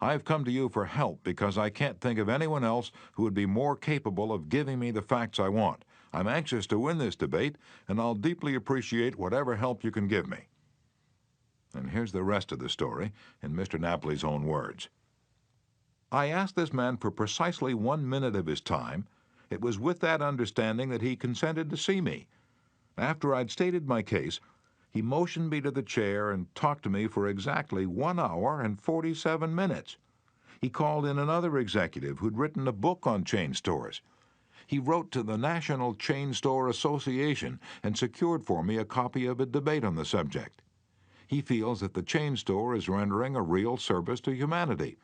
"I've come to you for help because I can't think of anyone else who would be more capable of giving me the facts I want. I'm anxious to win this debate, and I'll deeply appreciate whatever help you can give me." And here's the rest of the story in Mr. Napoli's own words. "I asked this man for precisely 1 minute of his time. It was with that understanding that he consented to see me. After I'd stated my case, he motioned me to the chair and talked to me for exactly 1 hour and 47 minutes. He called in another executive who'd written a book on chain stores. He wrote to the National Chain Store Association and secured for me a copy of a debate on the subject. He feels that the chain store is rendering a real service to humanity.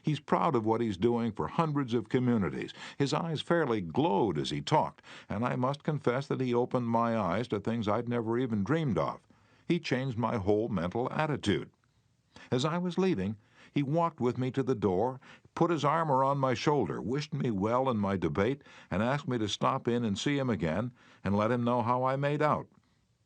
He's proud of what he's doing for hundreds of communities. His eyes fairly glowed as he talked, and I must confess that he opened my eyes to things I'd never even dreamed of. He changed my whole mental attitude. As I was leaving, he walked with me to the door, put his arm around my shoulder, wished me well in my debate, and asked me to stop in and see him again and let him know how I made out.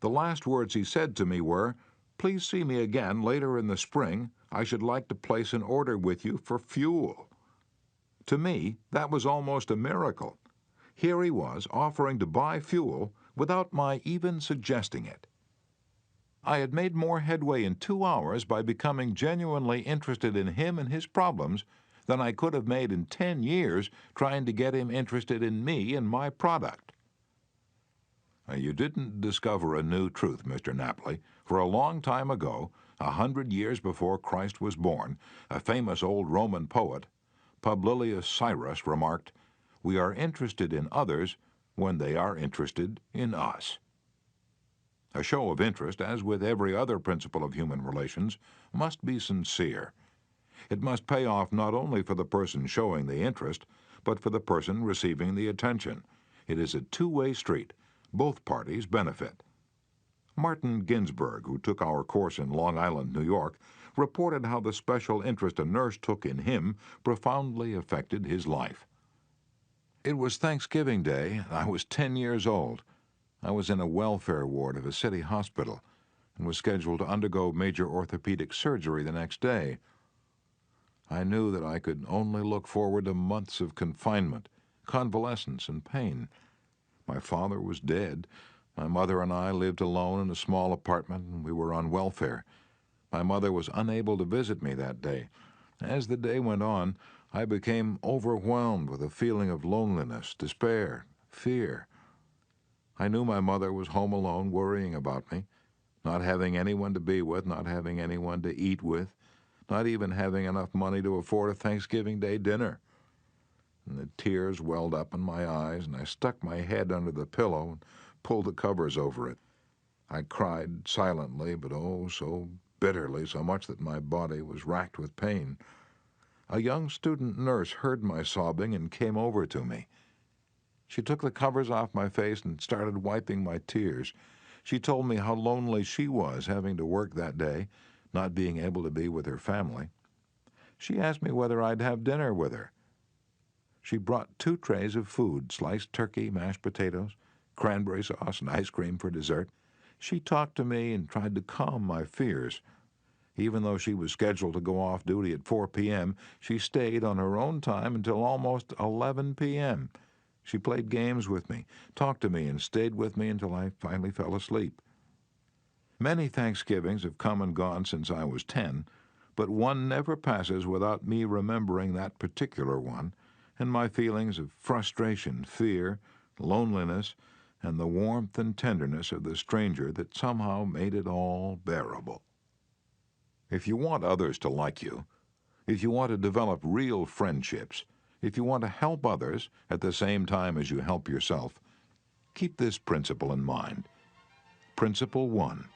The last words he said to me were, 'Please see me again later in the spring. I should like to place an order with you for fuel.' To me, that was almost a miracle. Here he was offering to buy fuel without my even suggesting it. I had made more headway in 2 hours by becoming genuinely interested in him and his problems than I could have made in 10 years trying to get him interested in me and my product." You didn't discover a new truth, Mr. Napoli. For a long time ago, 100 years before Christ was born, a famous old Roman poet, Publilius Cyrus, remarked, "We are interested in others when they are interested in us." A show of interest, as with every other principle of human relations, must be sincere. It must pay off not only for the person showing the interest, but for the person receiving the attention. It is a two-way street. Both parties benefit. Martin Ginsburg, who took our course in Long Island, New York, reported how the special interest a nurse took in him profoundly affected his life. "It was Thanksgiving Day. I was 10 years old. I was in a welfare ward of a city hospital and was scheduled to undergo major orthopedic surgery the next day. I knew that I could only look forward to months of confinement, convalescence, and pain. My father was dead. My mother and I lived alone in a small apartment, and we were on welfare. My mother was unable to visit me that day. As the day went on, I became overwhelmed with a feeling of loneliness, despair, fear. I knew my mother was home alone, worrying about me, not having anyone to be with, not having anyone to eat with, not even having enough money to afford a Thanksgiving Day dinner. And the tears welled up in my eyes, and I stuck my head under the pillow and pulled the covers over it. I cried silently, but oh, so bitterly, so much that my body was racked with pain. A young student nurse heard my sobbing and came over to me. She took the covers off my face and started wiping my tears. She told me how lonely she was having to work that day, not being able to be with her family. She asked me whether I'd have dinner with her. She brought 2 trays of food, sliced turkey, mashed potatoes, cranberry sauce, and ice cream for dessert. She talked to me and tried to calm my fears. Even though she was scheduled to go off duty at 4 p.m., she stayed on her own time until almost 11 p.m. She played games with me, talked to me, and stayed with me until I finally fell asleep. Many Thanksgivings have come and gone since I was 10, but one never passes without me remembering that particular one and my feelings of frustration, fear, loneliness, and the warmth and tenderness of the stranger that somehow made it all bearable. If you want others to like you, if you want to develop real friendships, if you want to help others at the same time as you help yourself, keep this principle in mind. Principle 1.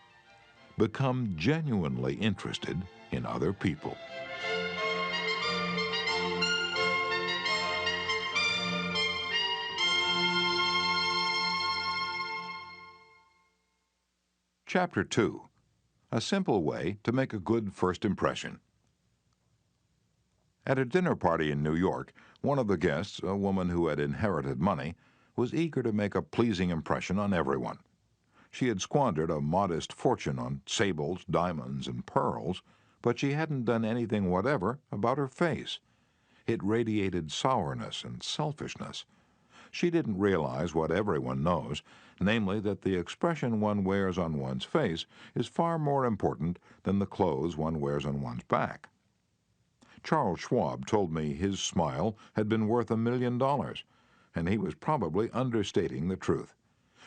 Become genuinely interested in other people. Chapter 2. A simple way to make a good first impression. At a dinner party in New York, one of the guests, a woman who had inherited money, was eager to make a pleasing impression on everyone. She had squandered a modest fortune on sables, diamonds, and pearls, but she hadn't done anything whatever about her face. It radiated sourness and selfishness. She didn't realize what everyone knows, namely that the expression one wears on one's face is far more important than the clothes one wears on one's back. Charles Schwab told me his smile had been worth $1 million, and he was probably understating the truth.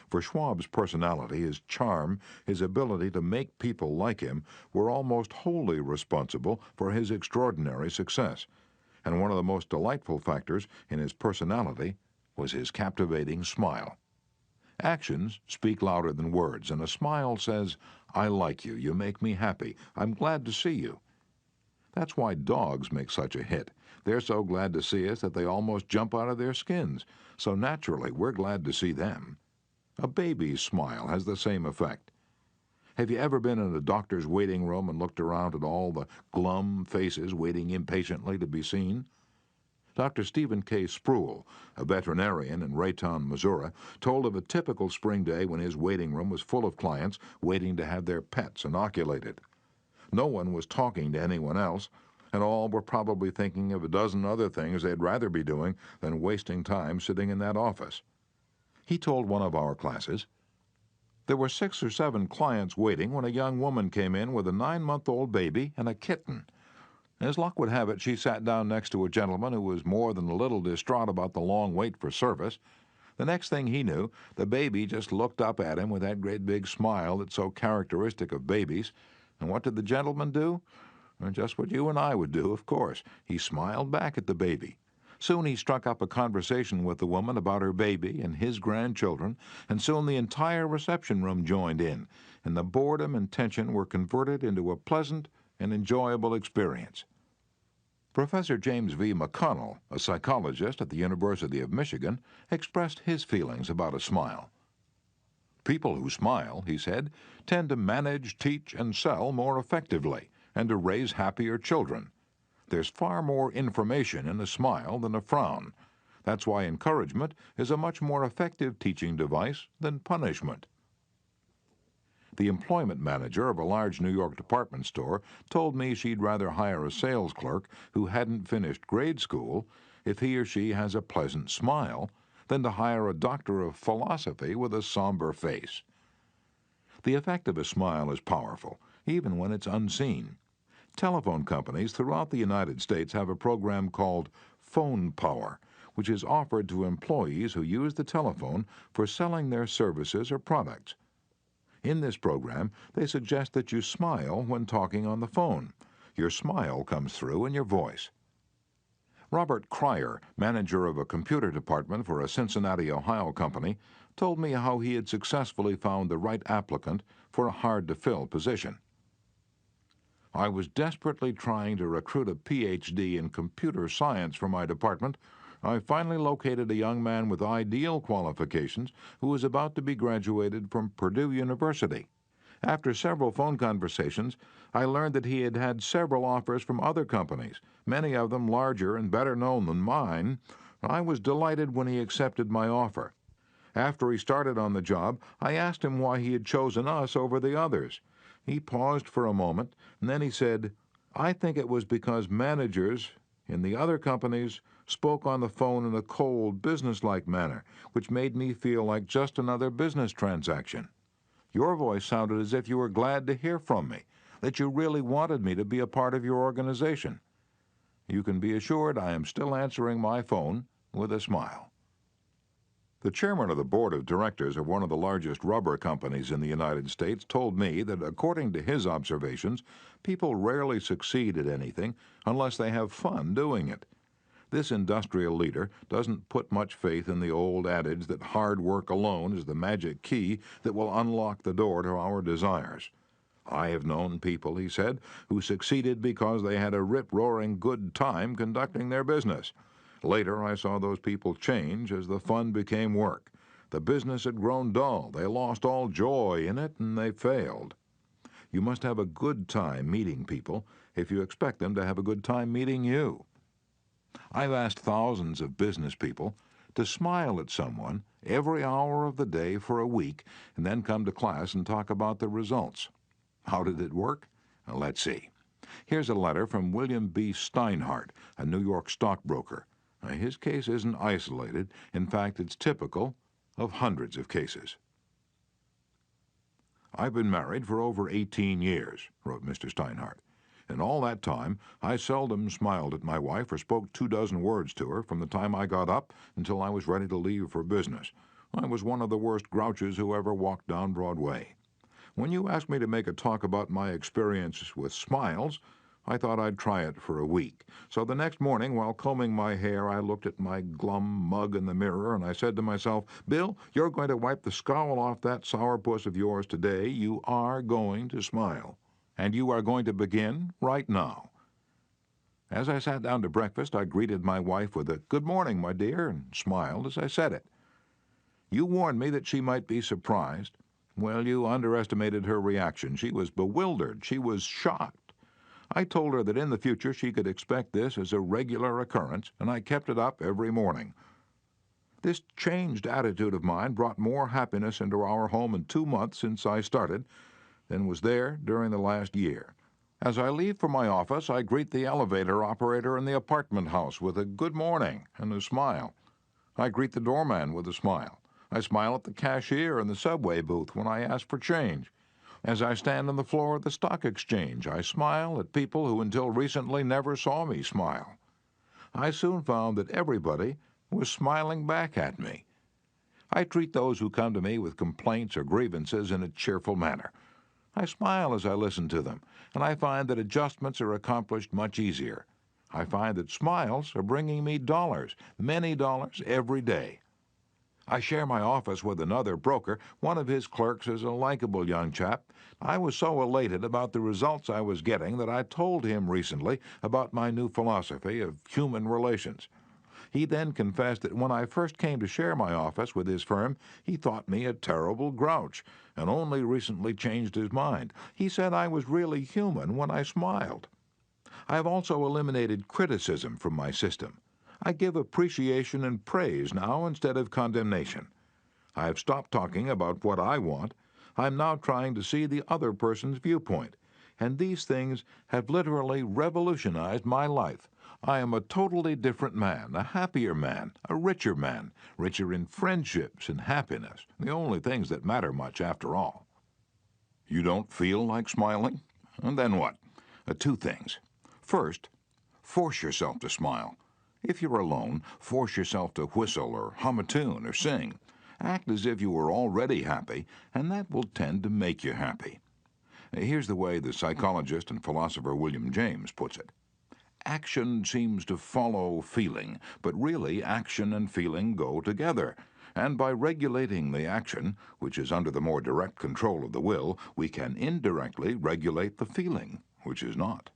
For Schwab's personality, his charm, his ability to make people like him were almost wholly responsible for his extraordinary success, and one of the most delightful factors in his personality was his captivating smile. Actions speak louder than words, and a smile says, "I like you, you make me happy, I'm glad to see you." That's why dogs make such a hit. They're so glad to see us that they almost jump out of their skins, so naturally we're glad to see them. A baby's smile has the same effect. Have you ever been in a doctor's waiting room and looked around at all the glum faces waiting impatiently to be seen? Dr. Stephen K. Spruill, a veterinarian in Raytown, Missouri, told of a typical spring day when his waiting room was full of clients waiting to have their pets inoculated. No one was talking to anyone else, and all were probably thinking of a dozen other things they'd rather be doing than wasting time sitting in that office. He told one of our classes, "There were 6 or 7 clients waiting when a young woman came in with a 9-month-old baby and a kitten. As luck would have it, she sat down next to a gentleman who was more than a little distraught about the long wait for service. The next thing he knew, the baby just looked up at him with that great big smile that's so characteristic of babies. And what did the gentleman do? Well, just what you and I would do, of course. He smiled back at the baby. Soon he struck up a conversation with the woman about her baby and his grandchildren, and soon the entire reception room joined in, and the boredom and tension were converted into a pleasant and enjoyable experience." Professor James V. McConnell, a psychologist at the University of Michigan, expressed his feelings about a smile. "People who smile," he said, "tend to manage, teach, and sell more effectively, and to raise happier children. There's far more information in a smile than a frown. That's why encouragement is a much more effective teaching device than punishment." The employment manager of a large New York department store told me she'd rather hire a sales clerk who hadn't finished grade school if he or she has a pleasant smile than to hire a doctor of philosophy with a somber face. The effect of a smile is powerful, even when it's unseen. Telephone companies throughout the United States have a program called Phone Power, which is offered to employees who use the telephone for selling their services or products. In this program, they suggest that you smile when talking on the phone. Your smile comes through in your voice. Robert Cryer, manager of a computer department for a Cincinnati, Ohio company, told me how he had successfully found the right applicant for a hard-to-fill position. "I was desperately trying to recruit a Ph.D. in computer science for my department. I finally located a young man with ideal qualifications who was about to be graduated from Purdue University. After several phone conversations, I learned that he had had several offers from other companies, many of them larger and better known than mine. I was delighted when he accepted my offer. After he started on the job, I asked him why he had chosen us over the others. He paused for a moment, and then he said, "I think it was because managers in the other companies spoke on the phone in a cold, businesslike manner, which made me feel like just another business transaction. Your voice sounded as if you were glad to hear from me, that you really wanted me to be a part of your organization. You can be assured I am still answering my phone with a smile." The chairman of the board of directors of one of the largest rubber companies in the United States told me that, according to his observations, people rarely succeed at anything unless they have fun doing it. This industrial leader doesn't put much faith in the old adage that hard work alone is the magic key that will unlock the door to our desires. "I have known people," he said, "who succeeded because they had a rip-roaring good time conducting their business. Later, I saw those people change as the fun became work. The business had grown dull, they lost all joy in it, and they failed." You must have a good time meeting people if you expect them to have a good time meeting you. I've asked thousands of business people to smile at someone every hour of the day for a week and then come to class and talk about the results. How did it work? Well, let's see. Here's a letter from William B. Steinhardt, a New York stockbroker. His case isn't isolated. In fact, it's typical of hundreds of cases. "I've been married for over 18 years, wrote Mr. Steinhardt. In all that time, I seldom smiled at my wife or spoke 24 words to her from the time I got up until I was ready to leave for business. I was one of the worst grouches who ever walked down Broadway. When you asked me to make a talk about my experience with smiles, I thought I'd try it for a week. So the next morning, while combing my hair, I looked at my glum mug in the mirror and I said to myself, 'Bill, you're going to wipe the scowl off that sourpuss of yours today. You are going to smile. And you are going to begin right now.' As I sat down to breakfast, I greeted my wife with a 'Good morning, my dear,' and smiled as I said it. You warned me that she might be surprised. Well, you underestimated her reaction. She was bewildered. She was shocked. I told her that in the future she could expect this as a regular occurrence, and I kept it up every morning. This changed attitude of mine brought more happiness into our home in 2 months since I started than was there during the last year. As I leave for my office, I greet the elevator operator in the apartment house with a 'good morning' and a smile. I greet the doorman with a smile. I smile at the cashier in the subway booth when I ask for change. As I stand on the floor of the stock exchange, I smile at people who until recently never saw me smile. I soon found that everybody was smiling back at me. I treat those who come to me with complaints or grievances in a cheerful manner. I smile as I listen to them, and I find that adjustments are accomplished much easier. I find that smiles are bringing me dollars, many dollars, every day. I share my office with another broker. One of his clerks is a likable young chap. I was so elated about the results I was getting that I told him recently about my new philosophy of human relations. He then confessed that when I first came to share my office with his firm, he thought me a terrible grouch, and only recently changed his mind. He said I was really human when I smiled. I have also eliminated criticism from my system. I give appreciation and praise now instead of condemnation. I have stopped talking about what I want. I'm now trying to see the other person's viewpoint. And these things have literally revolutionized my life. I am a totally different man, a happier man, a richer man, richer in friendships and happiness, the only things that matter much after all." You don't feel like smiling? And then what? 2 things. First, force yourself to smile. If you're alone, force yourself to whistle or hum a tune or sing. Act as if you were already happy, and that will tend to make you happy. Here's the way the psychologist and philosopher William James puts it. Action seems to follow feeling, but really action and feeling go together. And by regulating the action, which is under the more direct control of the will, we can indirectly regulate the feeling, which is not.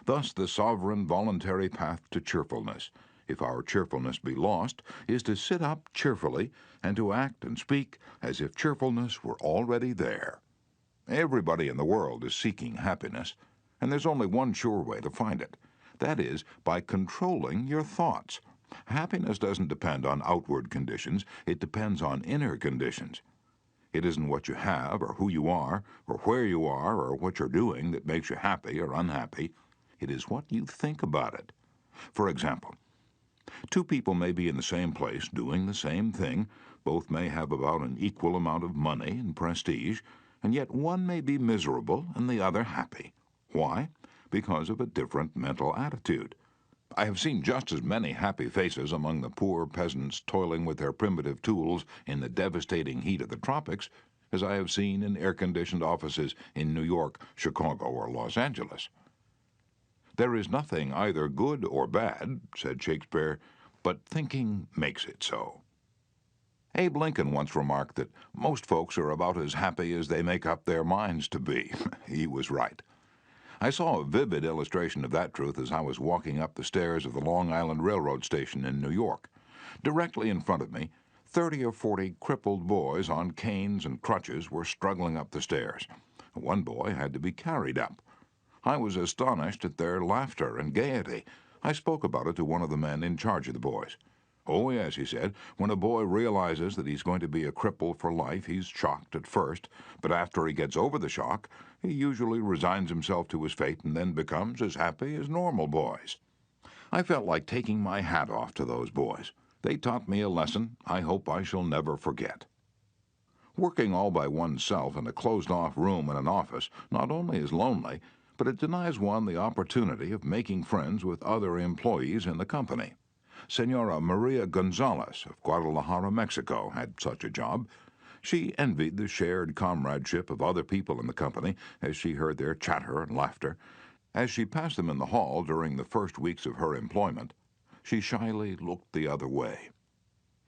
Thus, the sovereign voluntary path to cheerfulness, if our cheerfulness be lost, is to sit up cheerfully and to act and speak as if cheerfulness were already there. Everybody in the world is seeking happiness, and there's only one sure way to find it. That is, by controlling your thoughts. Happiness doesn't depend on outward conditions, it depends on inner conditions. It isn't what you have or who you are or where you are or what you're doing that makes you happy or unhappy. It is what you think about it. For example, two people may be in the same place doing the same thing. Both may have about an equal amount of money and prestige, and yet one may be miserable and the other happy. Why? Because of a different mental attitude. I have seen just as many happy faces among the poor peasants toiling with their primitive tools in the devastating heat of the tropics as I have seen in air-conditioned offices in New York, Chicago, or Los Angeles. There is nothing either good or bad, said Shakespeare, but thinking makes it so. Abe Lincoln once remarked that most folks are about as happy as they make up their minds to be. He was right. I saw a vivid illustration of that truth as I was walking up the stairs of the Long Island Railroad station in New York. Directly in front of me, 30 or 40 crippled boys on canes and crutches were struggling up the stairs. One boy had to be carried up. I was astonished at their laughter and gaiety. I spoke about it to one of the men in charge of the boys. "Oh, yes," he said, "when a boy realizes that he's going to be a cripple for life, he's shocked at first, but after he gets over the shock, he usually resigns himself to his fate and then becomes as happy as normal boys." I felt like taking my hat off to those boys. They taught me a lesson I hope I shall never forget. Working all by oneself in a closed-off room in an office not only is lonely, but it denies one the opportunity of making friends with other employees in the company. Senora Maria Gonzalez of Guadalajara, Mexico, had such a job. She envied the shared comradeship of other people in the company as she heard their chatter and laughter. As she passed them in the hall during the first weeks of her employment, she shyly looked the other way.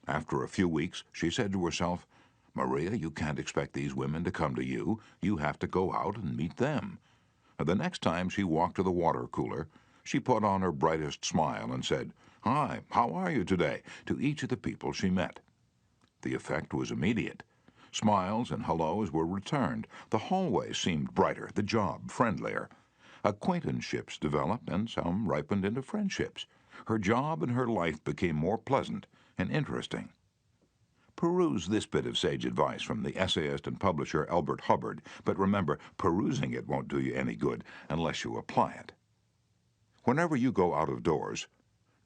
After a few weeks, she said to herself, "Maria, you can't expect these women to come to you. You have to go out and meet them." The next time she walked to the water cooler, she put on her brightest smile and said, "Hi, how are you today?" to each of the people she met. The effect was immediate. Smiles and hellos were returned. The hallway seemed brighter, the job friendlier. Acquaintanceships developed, and some ripened into friendships. Her job and her life became more pleasant and interesting. Peruse this bit of sage advice from the essayist and publisher Elbert Hubbard, but remember, perusing it won't do you any good unless you apply it. Whenever you go out of doors,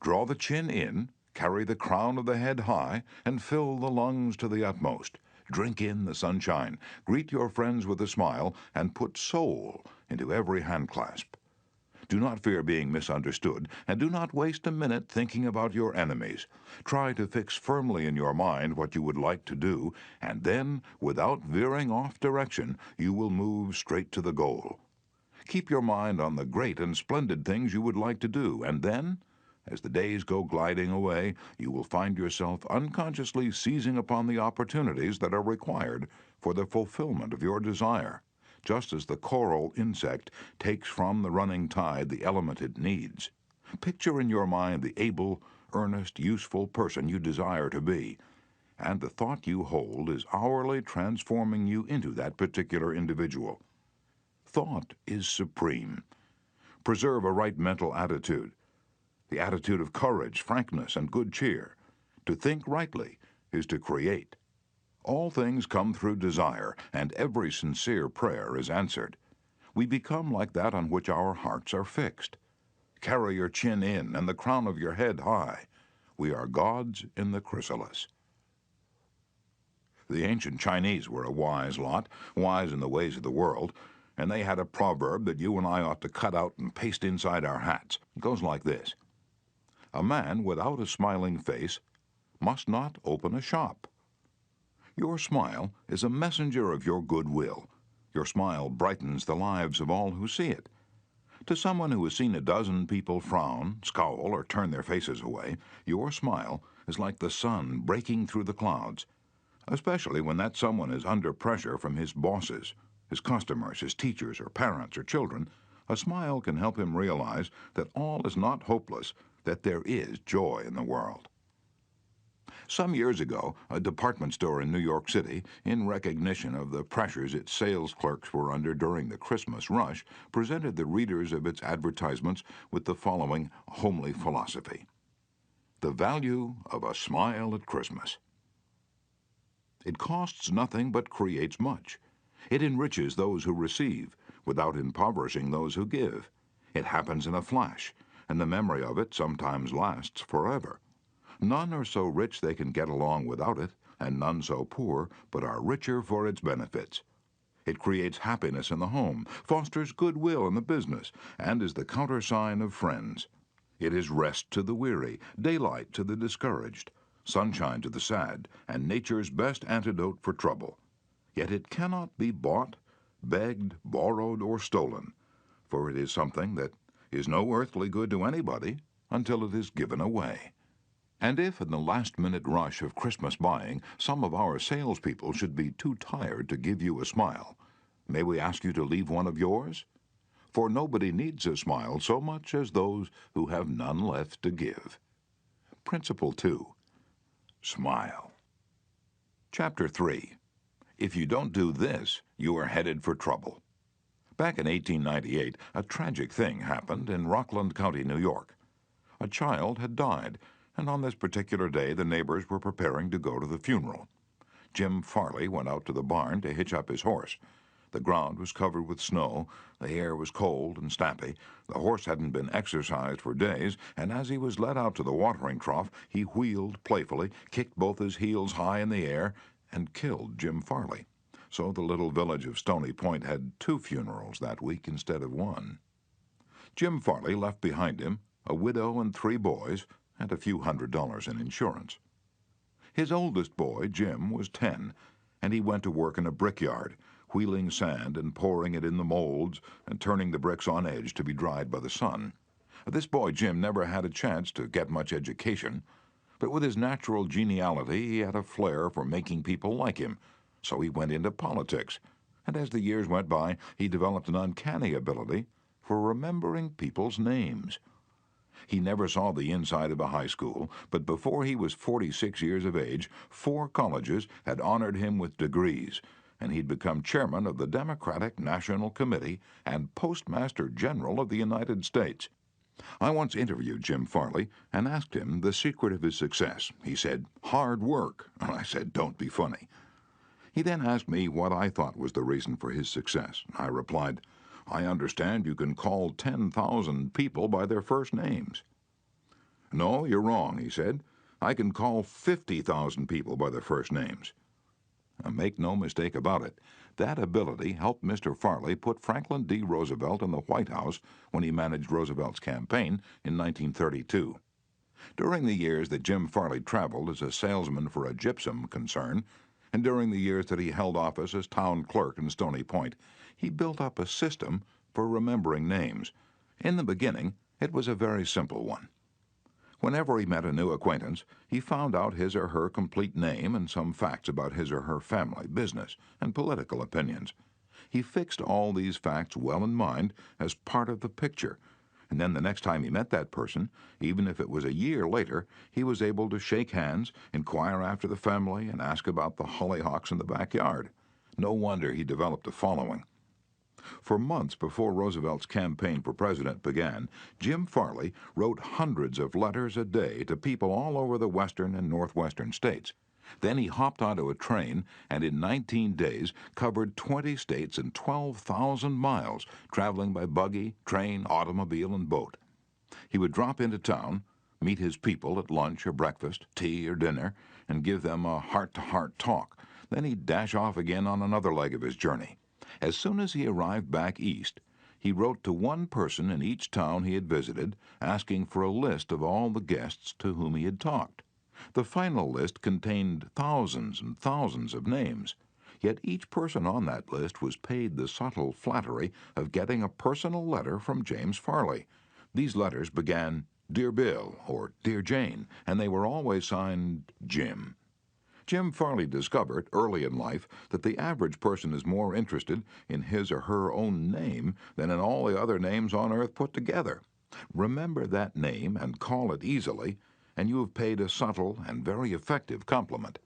draw the chin in, carry the crown of the head high, and fill the lungs to the utmost. Drink in the sunshine, greet your friends with a smile, and put soul into every handclasp. Do not fear being misunderstood, and do not waste a minute thinking about your enemies. Try to fix firmly in your mind what you would like to do, and then, without veering off direction, you will move straight to the goal. Keep your mind on the great and splendid things you would like to do, and then, as the days go gliding away, you will find yourself unconsciously seizing upon the opportunities that are required for the fulfillment of your desire, just as the coral insect takes from the running tide the element it needs. Picture in your mind the able, earnest, useful person you desire to be, and the thought you hold is hourly transforming you into that particular individual. Thought is supreme. Preserve a right mental attitude, the attitude of courage, frankness, and good cheer. To think rightly is to create. All things come through desire, and every sincere prayer is answered. We become like that on which our hearts are fixed. Carry your chin in and the crown of your head high. We are gods in the chrysalis. The ancient Chinese were a wise lot, wise in the ways of the world, and they had a proverb that you and I ought to cut out and paste inside our hats. It goes like this: "A man without a smiling face must not open a shop." Your smile is a messenger of your goodwill. Your smile brightens the lives of all who see it. To someone who has seen a dozen people frown, scowl, or turn their faces away, your smile is like the sun breaking through the clouds, especially when that someone is under pressure from his bosses, his customers, his teachers, or parents, or children. A smile can help him realize that all is not hopeless, that there is joy in the world. Some years ago, a department store in New York City, in recognition of the pressures its sales clerks were under during the Christmas rush, presented the readers of its advertisements with the following homely philosophy: "The value of a smile at Christmas." It costs nothing but creates much. It enriches those who receive without impoverishing those who give. It happens in a flash, and the memory of it sometimes lasts forever. None are so rich they can get along without it, and none so poor but are richer for its benefits. It creates happiness in the home, fosters goodwill in the business, and is the countersign of friends. It is rest to the weary, daylight to the discouraged, sunshine to the sad, and nature's best antidote for trouble. Yet it cannot be bought, begged, borrowed, or stolen, for it is something that is no earthly good to anybody until it is given away. And if, in the last-minute rush of Christmas buying, some of our salespeople should be too tired to give you a smile, may we ask you to leave one of yours? For nobody needs a smile so much as those who have none left to give. Principle 2. Smile. Chapter 3. If you don't do this, you are headed for trouble. Back in 1898, a tragic thing happened in Rockland County, New York. A child had died, and on this particular day the neighbors were preparing to go to the funeral. Jim Farley went out to the barn to hitch up his horse. The ground was covered with snow, the air was cold and snappy, the horse hadn't been exercised for days, and as he was led out to the watering trough, he wheeled playfully, kicked both his heels high in the air, and killed Jim Farley. So the little village of Stony Point had 2 funerals that week instead of 1. Jim Farley left behind him a widow and 3 boys, and a few $100s in insurance. His oldest boy, Jim, was 10, and he went to work in a brickyard, wheeling sand and pouring it in the molds and turning the bricks on edge to be dried by the sun. This boy, Jim, never had a chance to get much education, but with his natural geniality he had a flair for making people like him, so he went into politics, and as the years went by he developed an uncanny ability for remembering people's names. He never saw the inside of a high school, but before he was 46 years of age, 4 colleges had honored him with degrees, and he'd become chairman of the Democratic National Committee and Postmaster General of the United States. I once interviewed Jim Farley and asked him the secret of his success. He said, "Hard work," and I said, "Don't be funny." He then asked me what I thought was the reason for his success. I replied, "I understand you can call 10,000 people by their first names." "No, you're wrong," he said. "I can call 50,000 people by their first names." Now, make no mistake about it, that ability helped Mr. Farley put Franklin D. Roosevelt in the White House when he managed Roosevelt's campaign in 1932. During the years that Jim Farley traveled as a salesman for a gypsum concern, and during the years that he held office as town clerk in Stony Point, he built up a system for remembering names. In the beginning, it was a very simple one. Whenever he met a new acquaintance, he found out his or her complete name and some facts about his or her family, business, and political opinions. He fixed all these facts well in mind as part of the picture, and then the next time he met that person, even if it was a year later, he was able to shake hands, inquire after the family, and ask about the hollyhocks in the backyard. No wonder he developed a following. For months before Roosevelt's campaign for president began, Jim Farley wrote hundreds of letters a day to people all over the western and northwestern states. Then he hopped onto a train and in 19 days covered 20 states and 12,000 miles, traveling by buggy, train, automobile, and boat. He would drop into town, meet his people at lunch or breakfast, tea or dinner, and give them a heart-to-heart talk. Then he'd dash off again on another leg of his journey. As soon as he arrived back east, he wrote to one person in each town he had visited, asking for a list of all the guests to whom he had talked. The final list contained thousands and thousands of names, yet each person on that list was paid the subtle flattery of getting a personal letter from James Farley. These letters began, "Dear Bill," or "Dear Jane," and they were always signed Jim. Jim Farley discovered early in life that the average person is more interested in his or her own name than in all the other names on earth put together. Remember that name and call it easily, and you have paid a subtle and very effective compliment.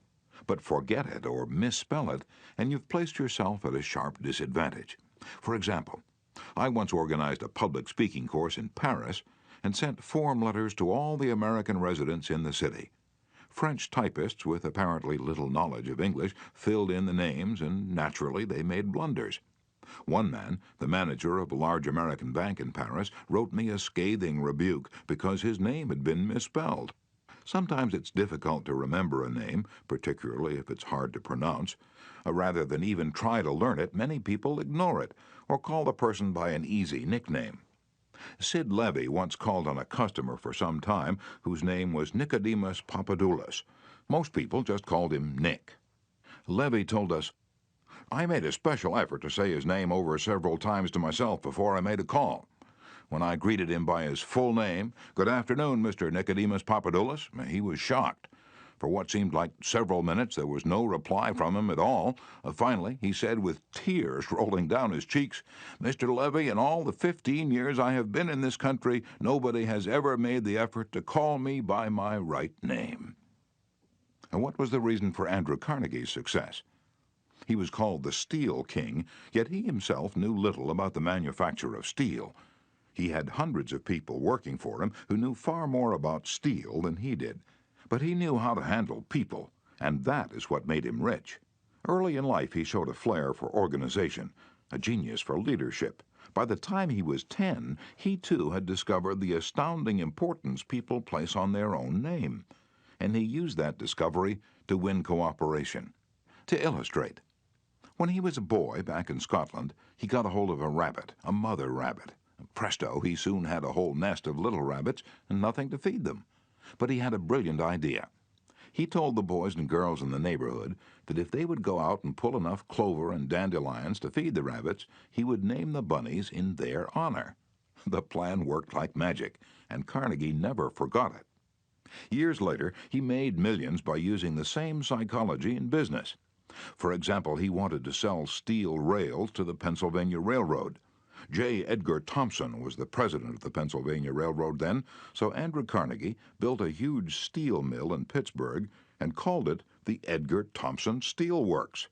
But forget it or misspell it, and you've placed yourself at a sharp disadvantage. For example, I once organized a public speaking course in Paris and sent form letters to all the American residents in the city. French typists with apparently little knowledge of English filled in the names, and naturally they made blunders. One man, the manager of a large American bank in Paris, wrote me a scathing rebuke because his name had been misspelled. Sometimes it's difficult to remember a name, particularly if it's hard to pronounce. Rather than even try to learn it, many people ignore it or call the person by an easy nickname. Sid Levy once called on a customer for some time whose name was Nicodemus Papadoulis. Most people just called him Nick. Levy told us, "I made a special effort to say his name over several times to myself before I made a call. When I greeted him by his full name, 'Good afternoon, Mr. Nicodemus Papadoulis,' he was shocked. For what seemed like several minutes, there was no reply from him at all. Finally, he said with tears rolling down his cheeks, 'Mr. Levy, in all the 15 years I have been in this country, nobody has ever made the effort to call me by my right name.'" And what was the reason for Andrew Carnegie's success? He was called the Steel King, yet he himself knew little about the manufacture of steel. He had hundreds of people working for him who knew far more about steel than he did. But he knew how to handle people, and that is what made him rich. Early in life he showed a flair for organization, a genius for leadership. By the time he was 10, he too had discovered the astounding importance people place on their own name, and he used that discovery to win cooperation. To illustrate, when he was a boy back in Scotland, he got a hold of a rabbit, a mother rabbit. Presto, he soon had a whole nest of little rabbits and nothing to feed them. But he had a brilliant idea. He told the boys and girls in the neighborhood that if they would go out and pull enough clover and dandelions to feed the rabbits, he would name the bunnies in their honor. The plan worked like magic, and Carnegie never forgot it. Years later, he made millions by using the same psychology in business. For example, he wanted to sell steel rails to the Pennsylvania Railroad. J. Edgar Thompson was the president of the Pennsylvania Railroad then, so Andrew Carnegie built a huge steel mill in Pittsburgh and called it the Edgar Thompson Steel Works.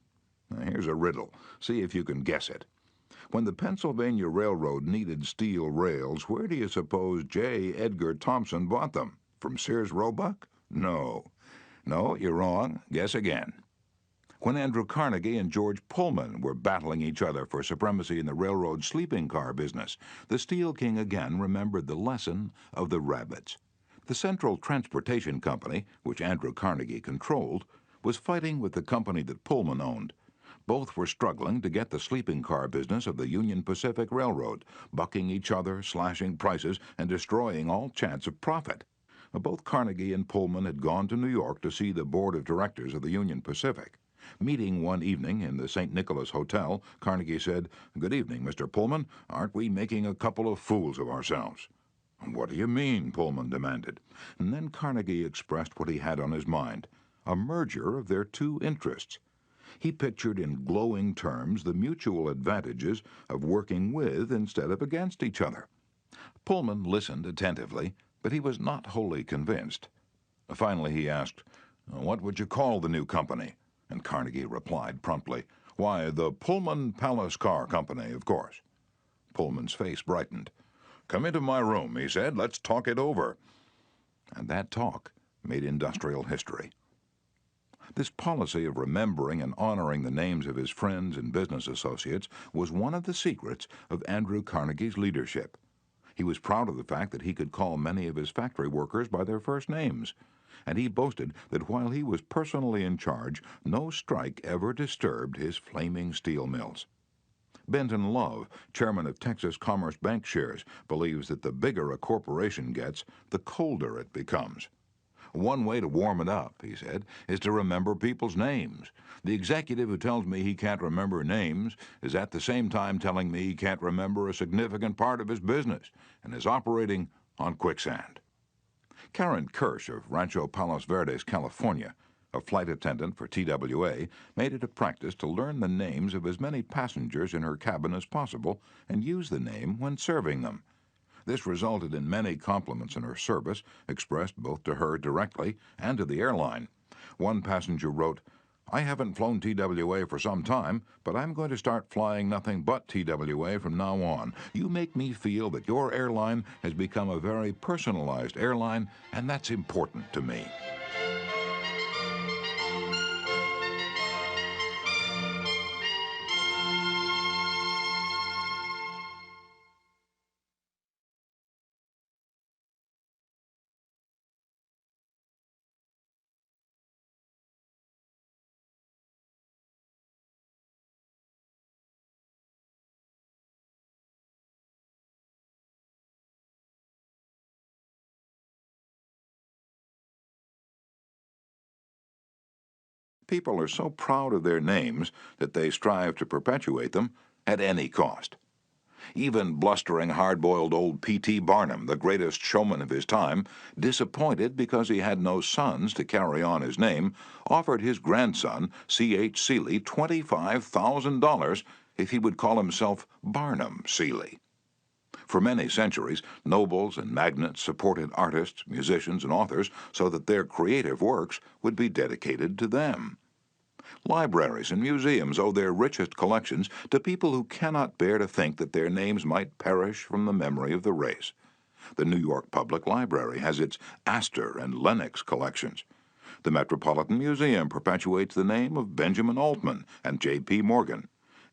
Now, here's a riddle. See if you can guess it. When the Pennsylvania Railroad needed steel rails, where do you suppose J. Edgar Thompson bought them? From Sears Roebuck? No. No, you're wrong. Guess again. When Andrew Carnegie and George Pullman were battling each other for supremacy in the railroad sleeping car business, the Steel King again remembered the lesson of the rabbits. The Central Transportation Company, which Andrew Carnegie controlled, was fighting with the company that Pullman owned. Both were struggling to get the sleeping car business of the Union Pacific Railroad, bucking each other, slashing prices, and destroying all chance of profit. Both Carnegie and Pullman had gone to New York to see the board of directors of the Union Pacific. Meeting one evening in the St. Nicholas Hotel, Carnegie said, "Good evening, Mr. Pullman. Aren't we making a couple of fools of ourselves?" "What do you mean?" Pullman demanded. And then Carnegie expressed what he had on his mind, a merger of their two interests. He pictured in glowing terms the mutual advantages of working with instead of against each other. Pullman listened attentively, but he was not wholly convinced. Finally he asked, "What would you call the new company?" And Carnegie replied promptly, "Why, the Pullman Palace Car Company, of course." Pullman's face brightened. "Come into my room," he said. "Let's talk it over." And that talk made industrial history. This policy of remembering and honoring the names of his friends and business associates was one of the secrets of Andrew Carnegie's leadership. He was proud of the fact that he could call many of his factory workers by their first names, and he boasted that while he was personally in charge, no strike ever disturbed his flaming steel mills. Benton Love, chairman of Texas Commerce Bank Shares, believes that the bigger a corporation gets, the colder it becomes. "One way to warm it up," he said, "is to remember people's names. The executive who tells me he can't remember names is at the same time telling me he can't remember a significant part of his business and is operating on quicksand." Karen Kirsch of Rancho Palos Verdes, California, a flight attendant for TWA, made it a practice to learn the names of as many passengers in her cabin as possible and use the name when serving them. This resulted in many compliments in her service, expressed both to her directly and to the airline. One passenger wrote, "I haven't flown TWA for some time, but I'm going to start flying nothing but TWA from now on. You make me feel that your airline has become a very personalized airline, and that's important to me." people are so proud of their names that they strive to perpetuate them at any cost. Even blustering, hard-boiled old P.T. Barnum, the greatest showman of his time, disappointed because he had no sons to carry on his name, offered his grandson, C.H. Seeley, $25,000 if he would call himself Barnum Seeley. For many centuries, nobles and magnates supported artists, musicians, and authors so that their creative works would be dedicated to them. Libraries and museums owe their richest collections to people who cannot bear to think that their names might perish from the memory of the race. The New York Public Library has its Astor and Lenox collections. The Metropolitan Museum perpetuates the name of Benjamin Altman and J.P. Morgan.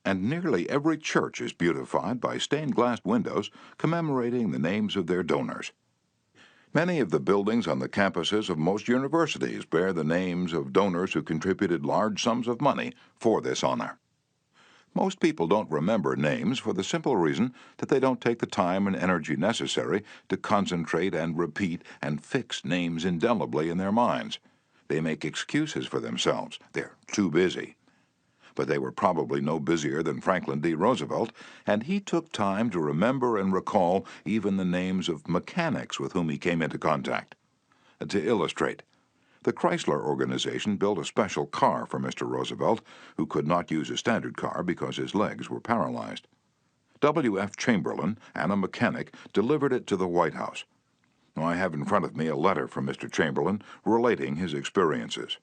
And nearly every church is beautified by stained glass windows commemorating the names of their donors. Many of the buildings on the campuses of most universities bear the names of donors who contributed large sums of money for this honor. Most people don't remember names for the simple reason that they don't take the time and energy necessary to concentrate and repeat and fix names indelibly in their minds. They make excuses for themselves. They're too busy. But they were probably no busier than Franklin D. Roosevelt, and he took time to remember and recall even the names of mechanics with whom he came into contact. To illustrate, the Chrysler organization built a special car for Mr. Roosevelt, who could not use a standard car because his legs were paralyzed. W.F. Chamberlain and a mechanic delivered it to the White House. I have in front of me a letter from Mr. Chamberlain relating his experiences.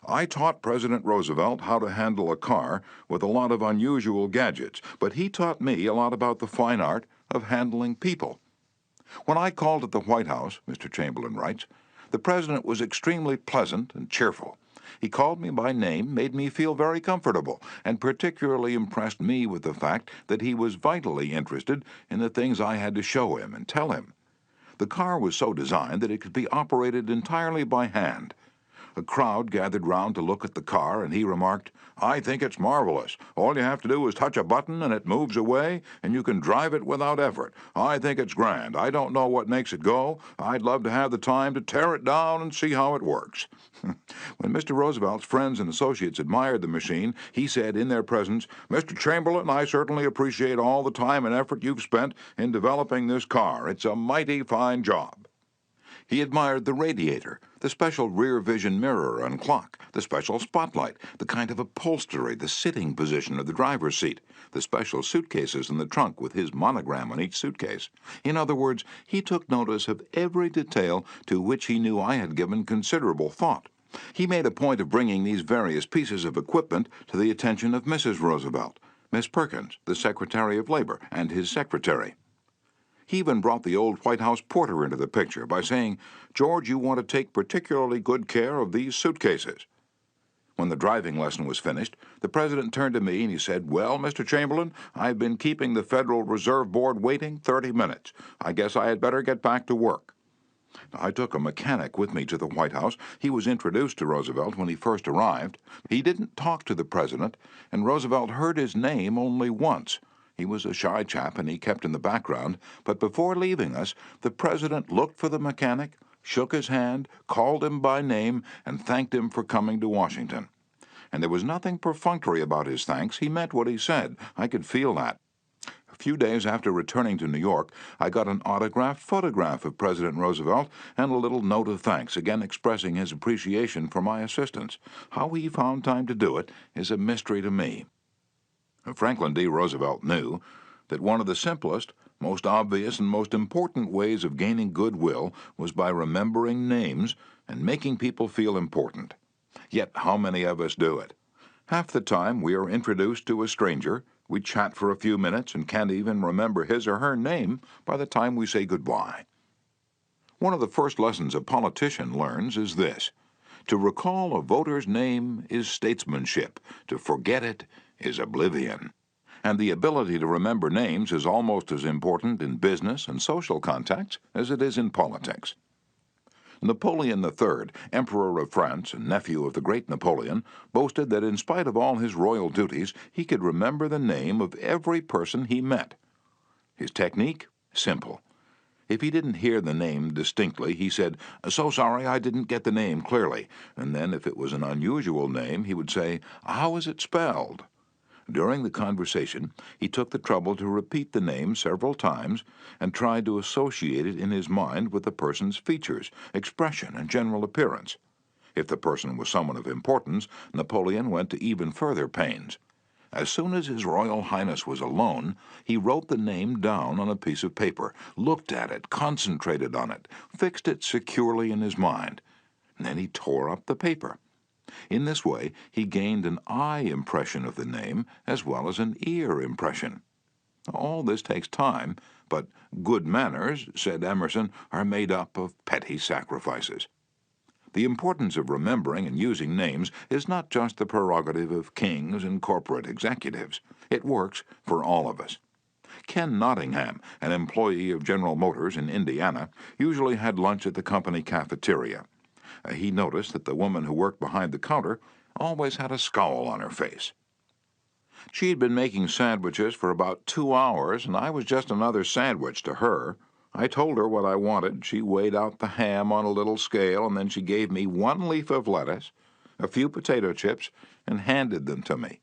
I taught President Roosevelt how to handle a car with a lot of unusual gadgets, but he taught me a lot about the fine art of handling people. When I called at the White House, Mr. Chamberlain writes, the President was extremely pleasant and cheerful. He called me by name, made me feel very comfortable, and particularly impressed me with the fact that he was vitally interested in the things I had to show him and tell him. The car was so designed that it could be operated entirely by hand. A crowd gathered round to look at the car, and he remarked, I think it's marvelous. All you have to do is touch a button and it moves away, and you can drive it without effort. I think it's grand. I don't know what makes it go. I'd love to have the time to tear it down and see how it works. When Mr. Roosevelt's friends and associates admired the machine, he said in their presence, Mr. Chamberlain, I certainly appreciate all the time and effort you've spent in developing this car. It's a mighty fine job. He admired the radiator, the special rear vision mirror and clock, the special spotlight, the kind of upholstery, the sitting position of the driver's seat, the special suitcases in the trunk with his monogram on each suitcase. In other words, he took notice of every detail to which he knew I had given considerable thought. He made a point of bringing these various pieces of equipment to the attention of Mrs. Roosevelt, Miss Perkins, the Secretary of Labor, and his secretary. He even brought the old White House porter into the picture by saying, George, you want to take particularly good care of these suitcases. When the driving lesson was finished, the President turned to me and he said, Well, Mr. Chamberlain, I've been keeping the Federal Reserve Board waiting 30 minutes. I guess I had better get back to work. I took a mechanic with me to the White House. He was introduced to Roosevelt when he first arrived. He didn't talk to the President, and Roosevelt heard his name only once. He was a shy chap, and he kept in the background, but before leaving us, the President looked for the mechanic, shook his hand, called him by name, and thanked him for coming to Washington. And there was nothing perfunctory about his thanks. He meant what he said. I could feel that. A few days after returning to New York, I got an autographed photograph of President Roosevelt and a little note of thanks, again expressing his appreciation for my assistance. How he found time to do it is a mystery to me. Franklin D. Roosevelt knew that one of the simplest, most obvious, and most important ways of gaining goodwill was by remembering names and making people feel important. Yet how many of us do it? Half the time we are introduced to a stranger, we chat for a few minutes and can't even remember his or her name by the time we say goodbye. One of the first lessons a politician learns is this: to recall a voter's name is statesmanship, to forget it is oblivion. And the ability to remember names is almost as important in business and social contacts as it is in politics. Napoleon III, Emperor of France and nephew of the great Napoleon, boasted that in spite of all his royal duties, he could remember the name of every person he met. His technique? Simple. If he didn't hear the name distinctly, he said, "So sorry, I didn't get the name clearly." And then if it was an unusual name, he would say, "How is it spelled?" During the conversation, he took the trouble to repeat the name several times and tried to associate it in his mind with the person's features, expression, and general appearance. If the person was someone of importance, Napoleon went to even further pains. As soon as His Royal Highness was alone, he wrote the name down on a piece of paper, looked at it, concentrated on it, fixed it securely in his mind. And then he tore up the paper. In this way, he gained an eye impression of the name as well as an ear impression. All this takes time, but good manners, said Emerson, are made up of petty sacrifices. The importance of remembering and using names is not just the prerogative of kings and corporate executives. It works for all of us. Ken Nottingham, an employee of General Motors in Indiana, usually had lunch at the company cafeteria. He noticed that the woman who worked behind the counter always had a scowl on her face. She had been making sandwiches for about 2 hours, and I was just another sandwich to her. I told her what I wanted. She weighed out the ham on a little scale, and then she gave me 1 leaf of lettuce, a few potato chips, and handed them to me.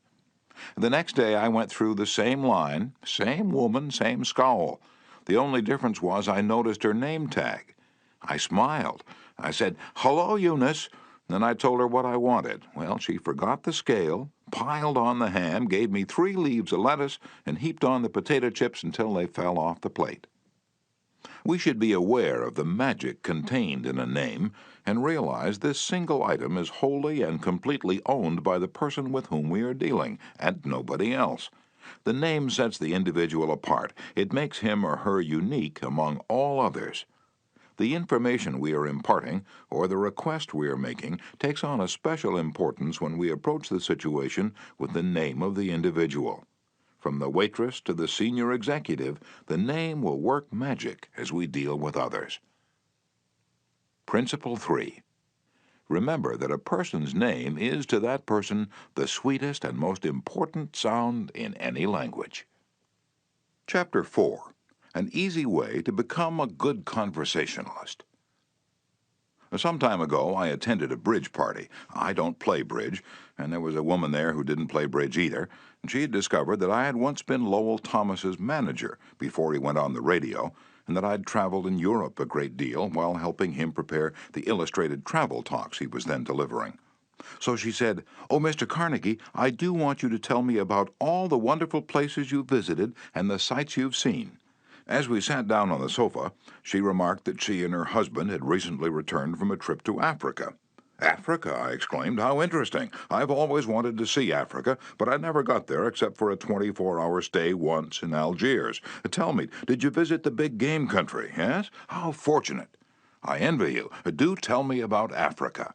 The next day I went through the same line, same woman, same scowl. The only difference was I noticed her name tag. I smiled. I said, "Hello, Eunice." Then I told her what I wanted. Well, she forgot the scale, piled on the ham, gave me 3 leaves of lettuce, and heaped on the potato chips until they fell off the plate. We should be aware of the magic contained in a name and realize this single item is wholly and completely owned by the person with whom we are dealing, and nobody else. The name sets the individual apart. It makes him or her unique among all others. The information we are imparting or the request we are making takes on a special importance when we approach the situation with the name of the individual. From the waitress to the senior executive, the name will work magic as we deal with others. Principle 3. Remember that a person's name is to that person the sweetest and most important sound in any language. Chapter 4. An easy way to become a good conversationalist. Some time ago, I attended a bridge party. I don't play bridge, and there was a woman there who didn't play bridge either, and she had discovered that I had once been Lowell Thomas's manager before he went on the radio, and that I'd traveled in Europe a great deal while helping him prepare the illustrated travel talks he was then delivering. So she said, "Oh, Mr. Carnegie, I do want you to tell me about all the wonderful places you've visited and the sights you've seen." As we sat down on the sofa, she remarked that she and her husband had recently returned from a trip to Africa. "Africa?" I exclaimed. "How interesting. I've always wanted to see Africa, but I never got there except for a 24-hour stay once in Algiers. Tell me, did you visit the big game country, yes? How fortunate. I envy you. Do tell me about Africa."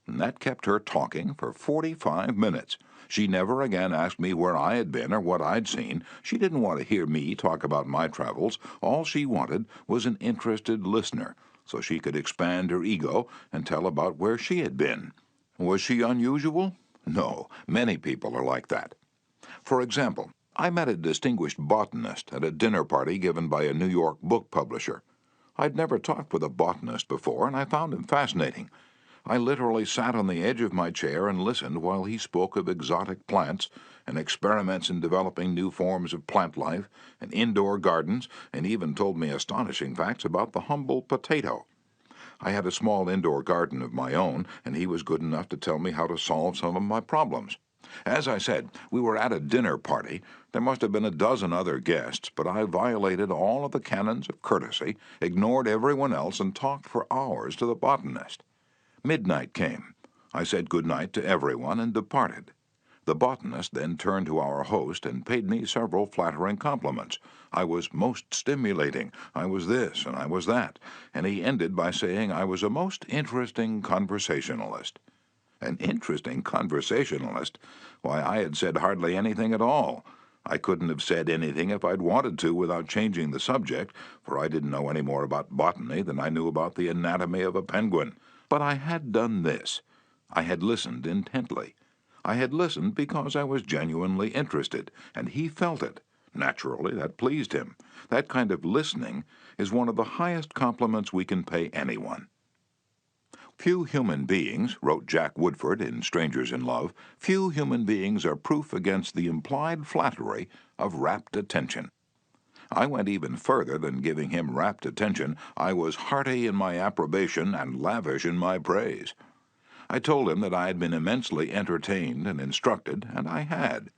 And that kept her talking for 45 minutes. She never again asked me where I had been or what I'd seen. She didn't want to hear me talk about my travels. All she wanted was an interested listener, so she could expand her ego and tell about where she had been. Was she unusual? No, many people are like that. For example, I met a distinguished botanist at a dinner party given by a New York book publisher. I'd never talked with a botanist before, and I found him fascinating. I literally sat on the edge of my chair and listened while he spoke of exotic plants and experiments in developing new forms of plant life and indoor gardens, and even told me astonishing facts about the humble potato. I had a small indoor garden of my own, and he was good enough to tell me how to solve some of my problems. As I said, we were at a dinner party. There must have been a dozen other guests, but I violated all of the canons of courtesy, ignored everyone else, and talked for hours to the botanist. Midnight came. I said good night to everyone and departed. The botanist then turned to our host and paid me several flattering compliments. I was most stimulating, I was this and I was that, and he ended by saying I was a most interesting conversationalist. An interesting conversationalist? Why, I had said hardly anything at all. I couldn't have said anything if I'd wanted to without changing the subject, for I didn't know any more about botany than I knew about the anatomy of a penguin. But I had done this. I had listened intently. I had listened because I was genuinely interested, and he felt it. Naturally, that pleased him. That kind of listening is one of the highest compliments we can pay anyone. Few human beings, wrote Jack Woodford in Strangers in Love, few human beings are proof against the implied flattery of rapt attention. I went even further than giving him rapt attention. I was hearty in my approbation and lavish in my praise. I told him that I had been immensely entertained and instructed, and I had.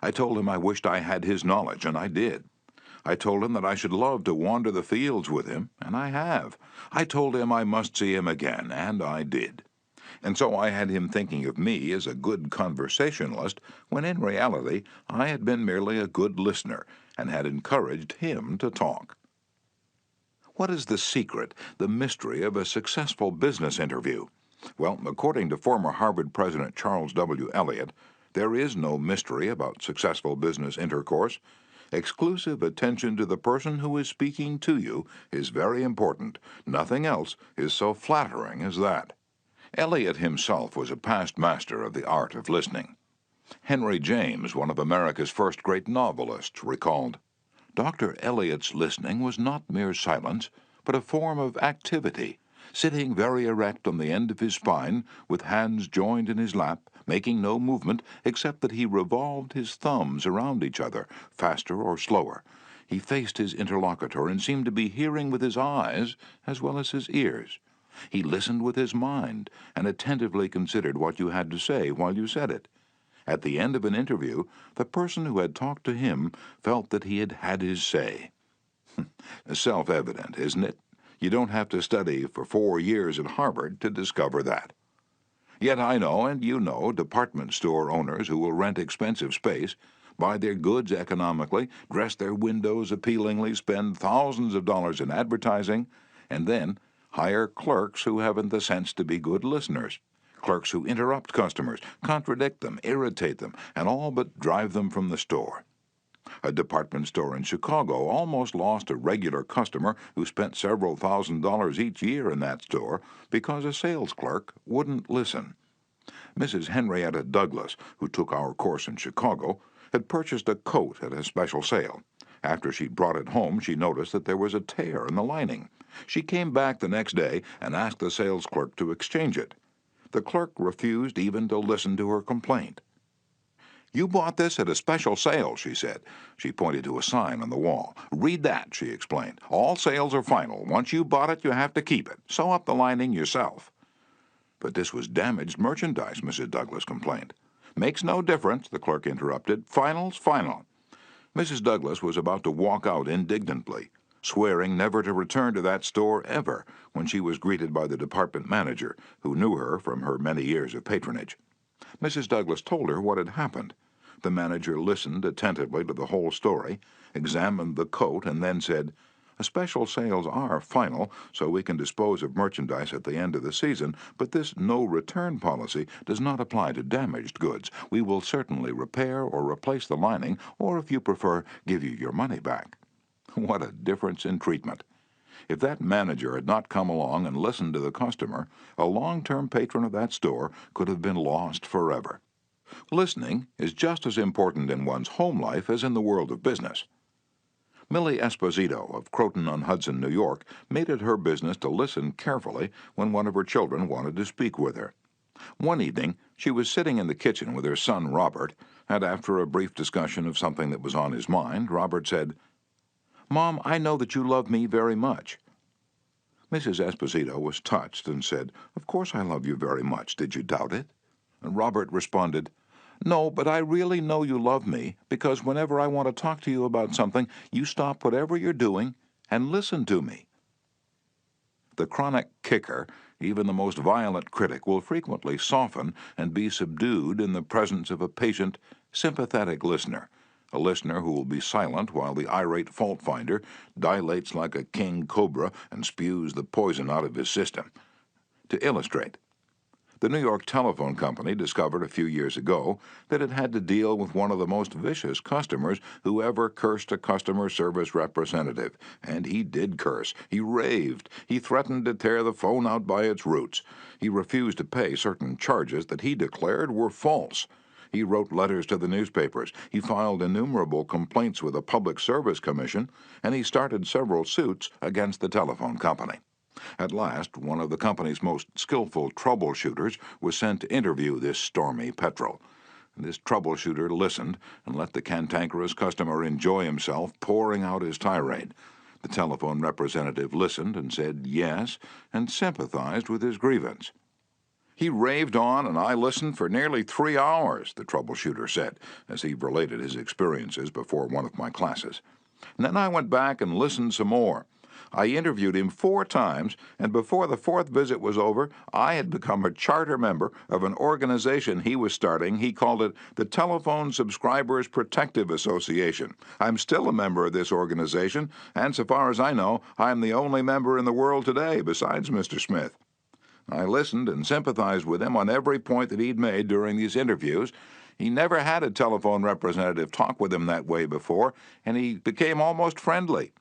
I told him I wished I had his knowledge, and I did. I told him that I should love to wander the fields with him, and I have. I told him I must see him again, and I did. And so I had him thinking of me as a good conversationalist, when in reality I had been merely a good listener, and had encouraged him to talk. What is the secret, the mystery of a successful business interview? Well, according to former Harvard President Charles W. Eliot, there is no mystery about successful business intercourse. Exclusive attention to the person who is speaking to you is very important. Nothing else is so flattering as that. Eliot himself was a past master of the art of listening. Henry James, one of America's first great novelists, recalled, "Dr. Eliot's listening was not mere silence, but a form of activity. Sitting very erect on the end of his spine, with hands joined in his lap, making no movement except that he revolved his thumbs around each other, faster or slower. He faced his interlocutor and seemed to be hearing with his eyes as well as his ears. He listened with his mind and attentively considered what you had to say while you said it. At the end of an interview, the person who had talked to him felt that he had had his say." Self-evident, isn't it? You don't have to study for 4 years at Harvard to discover that. Yet I know, and you know, department store owners who will rent expensive space, buy their goods economically, dress their windows appealingly, spend thousands of dollars in advertising, and then hire clerks who haven't the sense to be good listeners. Clerks who interrupt customers, contradict them, irritate them, and all but drive them from the store. A department store in Chicago almost lost a regular customer who spent several $1,000s each year in that store because a sales clerk wouldn't listen. Mrs. Henrietta Douglas, who took our course in Chicago, had purchased a coat at a special sale. After she'd brought it home, she noticed that there was a tear in the lining. She came back the next day and asked the sales clerk to exchange it. The clerk refused even to listen to her complaint. "You bought this at a special sale," she said. She pointed to a sign on the wall. "Read that," she explained. "All sales are final. Once you bought it, you have to keep it. Sew up the lining yourself." "But this was damaged merchandise," Mrs. Douglas complained. "Makes no difference," the clerk interrupted. "Final's final." Mrs. Douglas was about to walk out indignantly, swearing never to return to that store ever, when she was greeted by the department manager, who knew her from her many years of patronage. Mrs. Douglas told her what had happened. The manager listened attentively to the whole story, examined the coat, and then said, "Special sales are final, so we can dispose of merchandise at the end of the season, but this no-return policy does not apply to damaged goods. We will certainly repair or replace the lining, or if you prefer, give you your money back." What a difference in treatment! If that manager had not come along and listened to the customer, a long-term patron of that store could have been lost forever. Listening is just as important in one's home life as in the world of business. Millie Esposito of Croton-on-Hudson, New York, made it her business to listen carefully when one of her children wanted to speak with her. One evening, she was sitting in the kitchen with her son Robert, and after a brief discussion of something that was on his mind, Robert said, "Mom, I know that you love me very much." Mrs. Esposito was touched and said, "Of course I love you very much. Did you doubt it?" And Robert responded, "No, but I really know you love me, because whenever I want to talk to you about something, you stop whatever you're doing and listen to me." The chronic kicker, even the most violent critic, will frequently soften and be subdued in the presence of a patient, sympathetic listener, a listener who will be silent while the irate fault-finder dilates like a king cobra and spews the poison out of his system. To illustrate, the New York Telephone Company discovered a few years ago that it had to deal with one of the most vicious customers who ever cursed a customer service representative. And he did curse. He raved. He threatened to tear the phone out by its roots. He refused to pay certain charges that he declared were false. He wrote letters to the newspapers. He filed innumerable complaints with the Public Service Commission, and he started several suits against the telephone company. At last, one of the company's most skillful troubleshooters was sent to interview this stormy petrel. This troubleshooter listened and let the cantankerous customer enjoy himself, pouring out his tirade. The telephone representative listened and said yes, and sympathized with his grievance. He raved on, and I listened for nearly 3 hours, the troubleshooter said, as he related his experiences before one of my classes. And then I went back and listened some more. I interviewed him 4 times, and before the 4th visit was over, I had become a charter member of an organization he was starting. He called it the Telephone Subscribers Protective Association. I'm still a member of this organization, and so far as I know, I'm the only member in the world today besides Mr. Smith. I listened and sympathized with him on every point that he'd made during these interviews. He never had a telephone representative talk with him that way before, and he became almost friendly.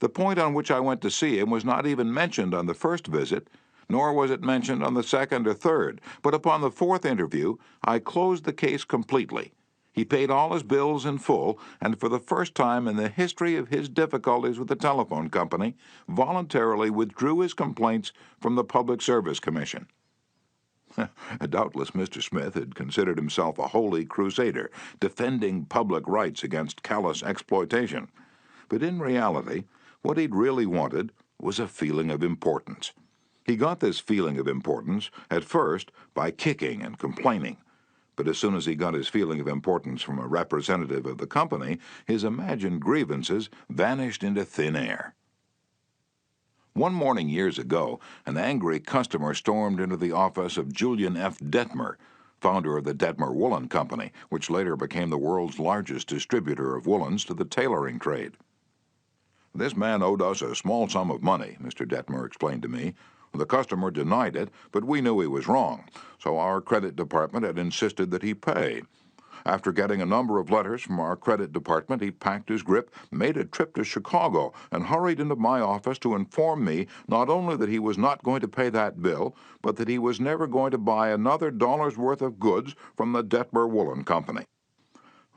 The point on which I went to see him was not even mentioned on the first visit, nor was it mentioned on the 2nd or 3rd, but upon the 4th interview, I closed the case completely. He paid all his bills in full, and for the first time in the history of his difficulties with the telephone company, voluntarily withdrew his complaints from the Public Service Commission. Doubtless Mr. Smith had considered himself a holy crusader, defending public rights against callous exploitation. But in reality, what he'd really wanted was a feeling of importance. He got this feeling of importance, at first, by kicking and complaining. But as soon as he got his feeling of importance from a representative of the company, his imagined grievances vanished into thin air. One morning years ago, an angry customer stormed into the office of Julian F. Detmer, founder of the Detmer Woolen Company, which later became the world's largest distributor of woolens to the tailoring trade. This man owed us a small sum of money, Mr. Detmer explained to me. The customer denied it, but we knew he was wrong, so our credit department had insisted that he pay. After getting a number of letters from our credit department, he packed his grip, made a trip to Chicago, and hurried into my office to inform me not only that he was not going to pay that bill, but that he was never going to buy another dollar's worth of goods from the Detmer Woolen Company.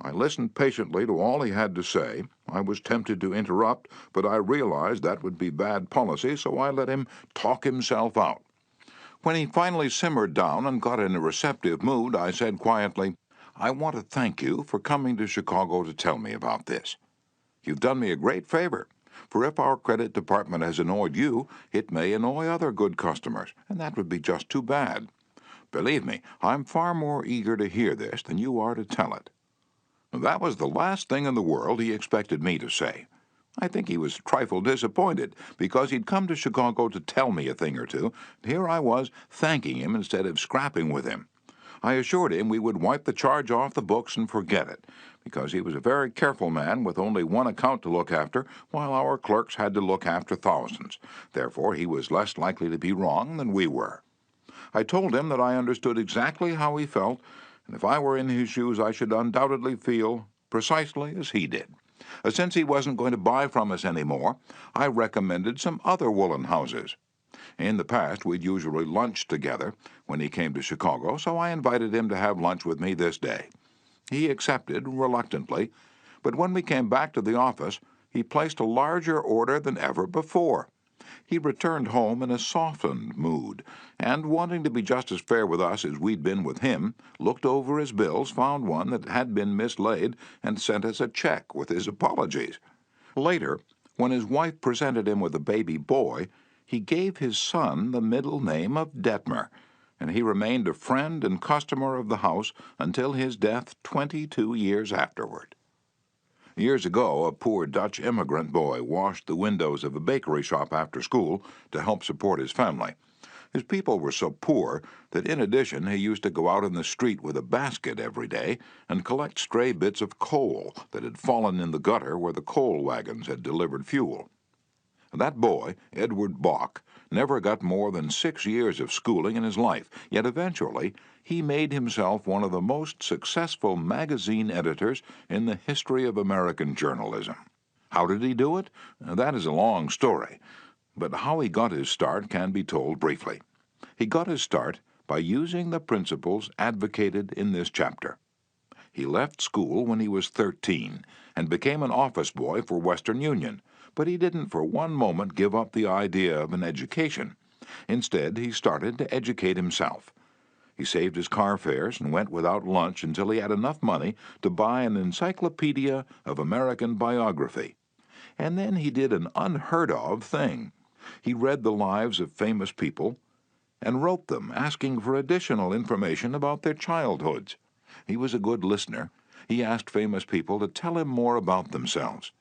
I listened patiently to all he had to say. I was tempted to interrupt, but I realized that would be bad policy, so I let him talk himself out. When he finally simmered down and got in a receptive mood, I said quietly, "I want to thank you for coming to Chicago to tell me about this. You've done me a great favor, for if our credit department has annoyed you, it may annoy other good customers, and that would be just too bad. Believe me, I'm far more eager to hear this than you are to tell it." That was the last thing in the world he expected me to say. I think he was a trifle disappointed, because he'd come to Chicago to tell me a thing or two, and here I was thanking him instead of scrapping with him. I assured him we would wipe the charge off the books and forget it, because he was a very careful man with only one account to look after, while our clerks had to look after thousands. Therefore, he was less likely to be wrong than we were. I told him that I understood exactly how he felt, and if I were in his shoes, I should undoubtedly feel precisely as he did. Since he wasn't going to buy from us anymore, I recommended some other woolen houses. In the past, we'd usually lunch together when he came to Chicago, so I invited him to have lunch with me this day. He accepted reluctantly, but when we came back to the office, he placed a larger order than ever before. He returned home in a softened mood, and, wanting to be just as fair with us as we'd been with him, looked over his bills, found one that had been mislaid, and sent us a check with his apologies. Later, when his wife presented him with a baby boy, he gave his son the middle name of Detmer, and he remained a friend and customer of the house until his death 22 years afterward. Years ago, a poor Dutch immigrant boy washed the windows of a bakery shop after school to help support his family. His people were so poor that in addition he used to go out in the street with a basket every day and collect stray bits of coal that had fallen in the gutter where the coal wagons had delivered fuel. That boy, Edward Bach, never got more than 6 years of schooling in his life, yet eventually he made himself one of the most successful magazine editors in the history of American journalism. How did he do it? That is a long story, but how he got his start can be told briefly. He got his start by using the principles advocated in this chapter. He left school when he was 13 and became an office boy for Western Union, but he didn't for one moment give up the idea of an education. Instead, he started to educate himself. He saved his car fares and went without lunch until he had enough money to buy an encyclopedia of American biography. And then he did an unheard-of thing. He read the lives of famous people and wrote them, asking for additional information about their childhoods. He was a good listener. He asked famous people to tell him more about themselves.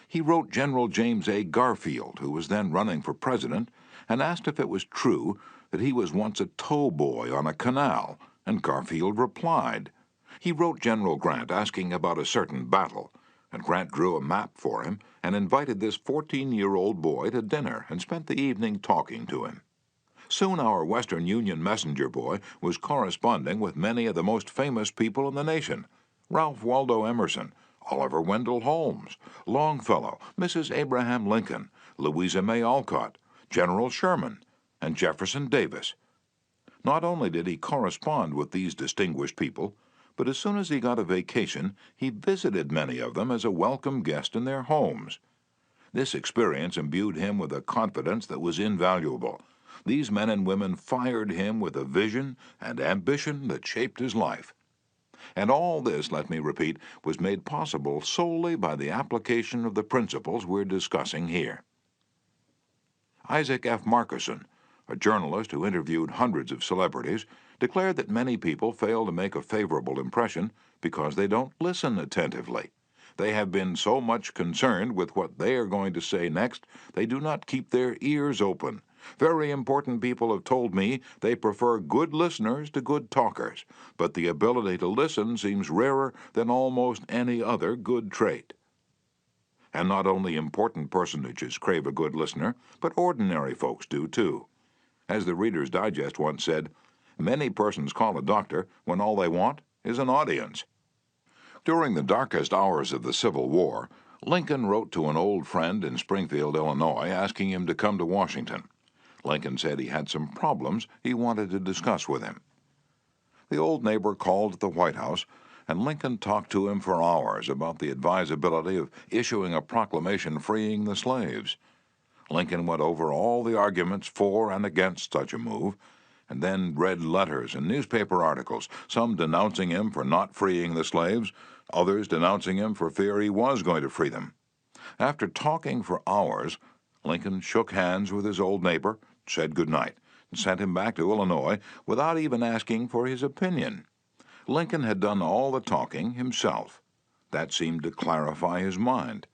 He wrote General James A. Garfield, who was then running for president, and asked if it was true that he was once a tow boy on a canal, and Garfield replied. He wrote General Grant asking about a certain battle, and Grant drew a map for him and invited this 14-year-old boy to dinner and spent the evening talking to him. Soon our Western Union messenger boy was corresponding with many of the most famous people in the nation: Ralph Waldo Emerson, Oliver Wendell Holmes, Longfellow, Mrs. Abraham Lincoln, Louisa May Alcott, General Sherman, and Jefferson Davis. Not only did he correspond with these distinguished people, but as soon as he got a vacation, he visited many of them as a welcome guest in their homes. This experience imbued him with a confidence that was invaluable. These men and women fired him with a vision and ambition that shaped his life. And all this, let me repeat, was made possible solely by the application of the principles we're discussing here. Isaac F. Marcusson, a journalist who interviewed hundreds of celebrities, declared that many people fail to make a favorable impression because they don't listen attentively. They have been so much concerned with what they are going to say next, they do not keep their ears open. Very important people have told me they prefer good listeners to good talkers, but the ability to listen seems rarer than almost any other good trait. And not only important personages crave a good listener, but ordinary folks do too. As the Reader's Digest once said, many persons call a doctor when all they want is an audience. During the darkest hours of the Civil War, Lincoln wrote to an old friend in Springfield, Illinois, asking him to come to Washington. Lincoln said he had some problems he wanted to discuss with him. The old neighbor called at the White House, and Lincoln talked to him for hours about the advisability of issuing a proclamation freeing the slaves. Lincoln went over all the arguments for and against such a move, and then read letters and newspaper articles, some denouncing him for not freeing the slaves, others denouncing him for fear he was going to free them. After talking for hours, Lincoln shook hands with his old neighbor, said good night, and sent him back to Illinois without even asking for his opinion. Lincoln had done all the talking himself. That seemed to clarify his mind.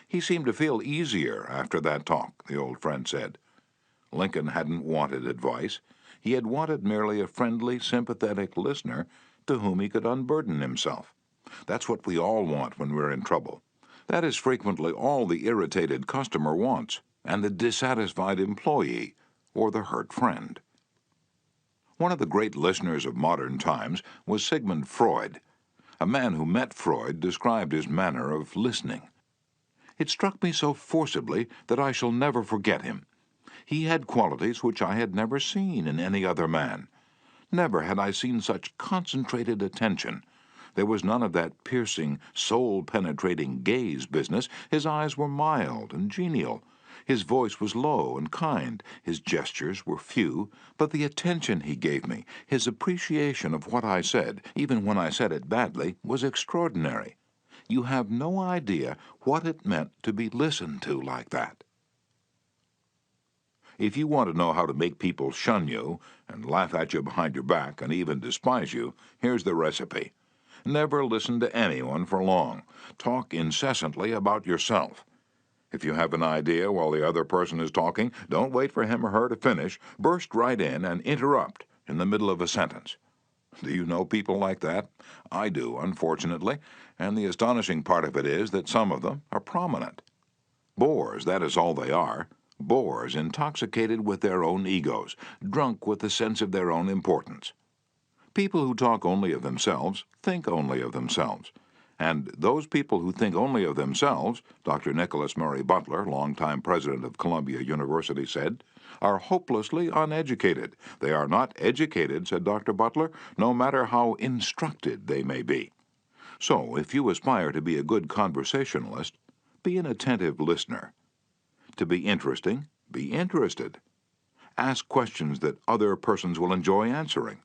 He seemed to feel easier after that talk, the old friend said. Lincoln hadn't wanted advice. He had wanted merely a friendly, sympathetic listener to whom he could unburden himself. That's what we all want when we're in trouble. That is frequently all the irritated customer wants, and the dissatisfied employee, or the hurt friend. One of the great listeners of modern times was Sigmund Freud. A man who met Freud described his manner of listening. It struck me so forcibly that I shall never forget him. He had qualities which I had never seen in any other man. Never had I seen such concentrated attention. There was none of that piercing, soul-penetrating gaze business. His eyes were mild and genial. His voice was low and kind. His gestures were few, but the attention he gave me, his appreciation of what I said, even when I said it badly, was extraordinary. You have no idea what it meant to be listened to like that. If you want to know how to make people shun you and laugh at you behind your back and even despise you, here's the recipe. Never listen to anyone for long. Talk incessantly about yourself. If you have an idea while the other person is talking, don't wait for him or her to finish. Burst right in and interrupt in the middle of a sentence. Do you know people like that? I do, unfortunately, and the astonishing part of it is that some of them are prominent. Bores, that is all they are. Bores intoxicated with their own egos, drunk with the sense of their own importance. People who talk only of themselves think only of themselves. And those people who think only of themselves, Dr. Nicholas Murray Butler, longtime president of Columbia University, said, are hopelessly uneducated. They are not educated, said Dr. Butler, no matter how instructed they may be. So, if you aspire to be a good conversationalist, be an attentive listener. To be interesting, be interested. Ask questions that other persons will enjoy answering.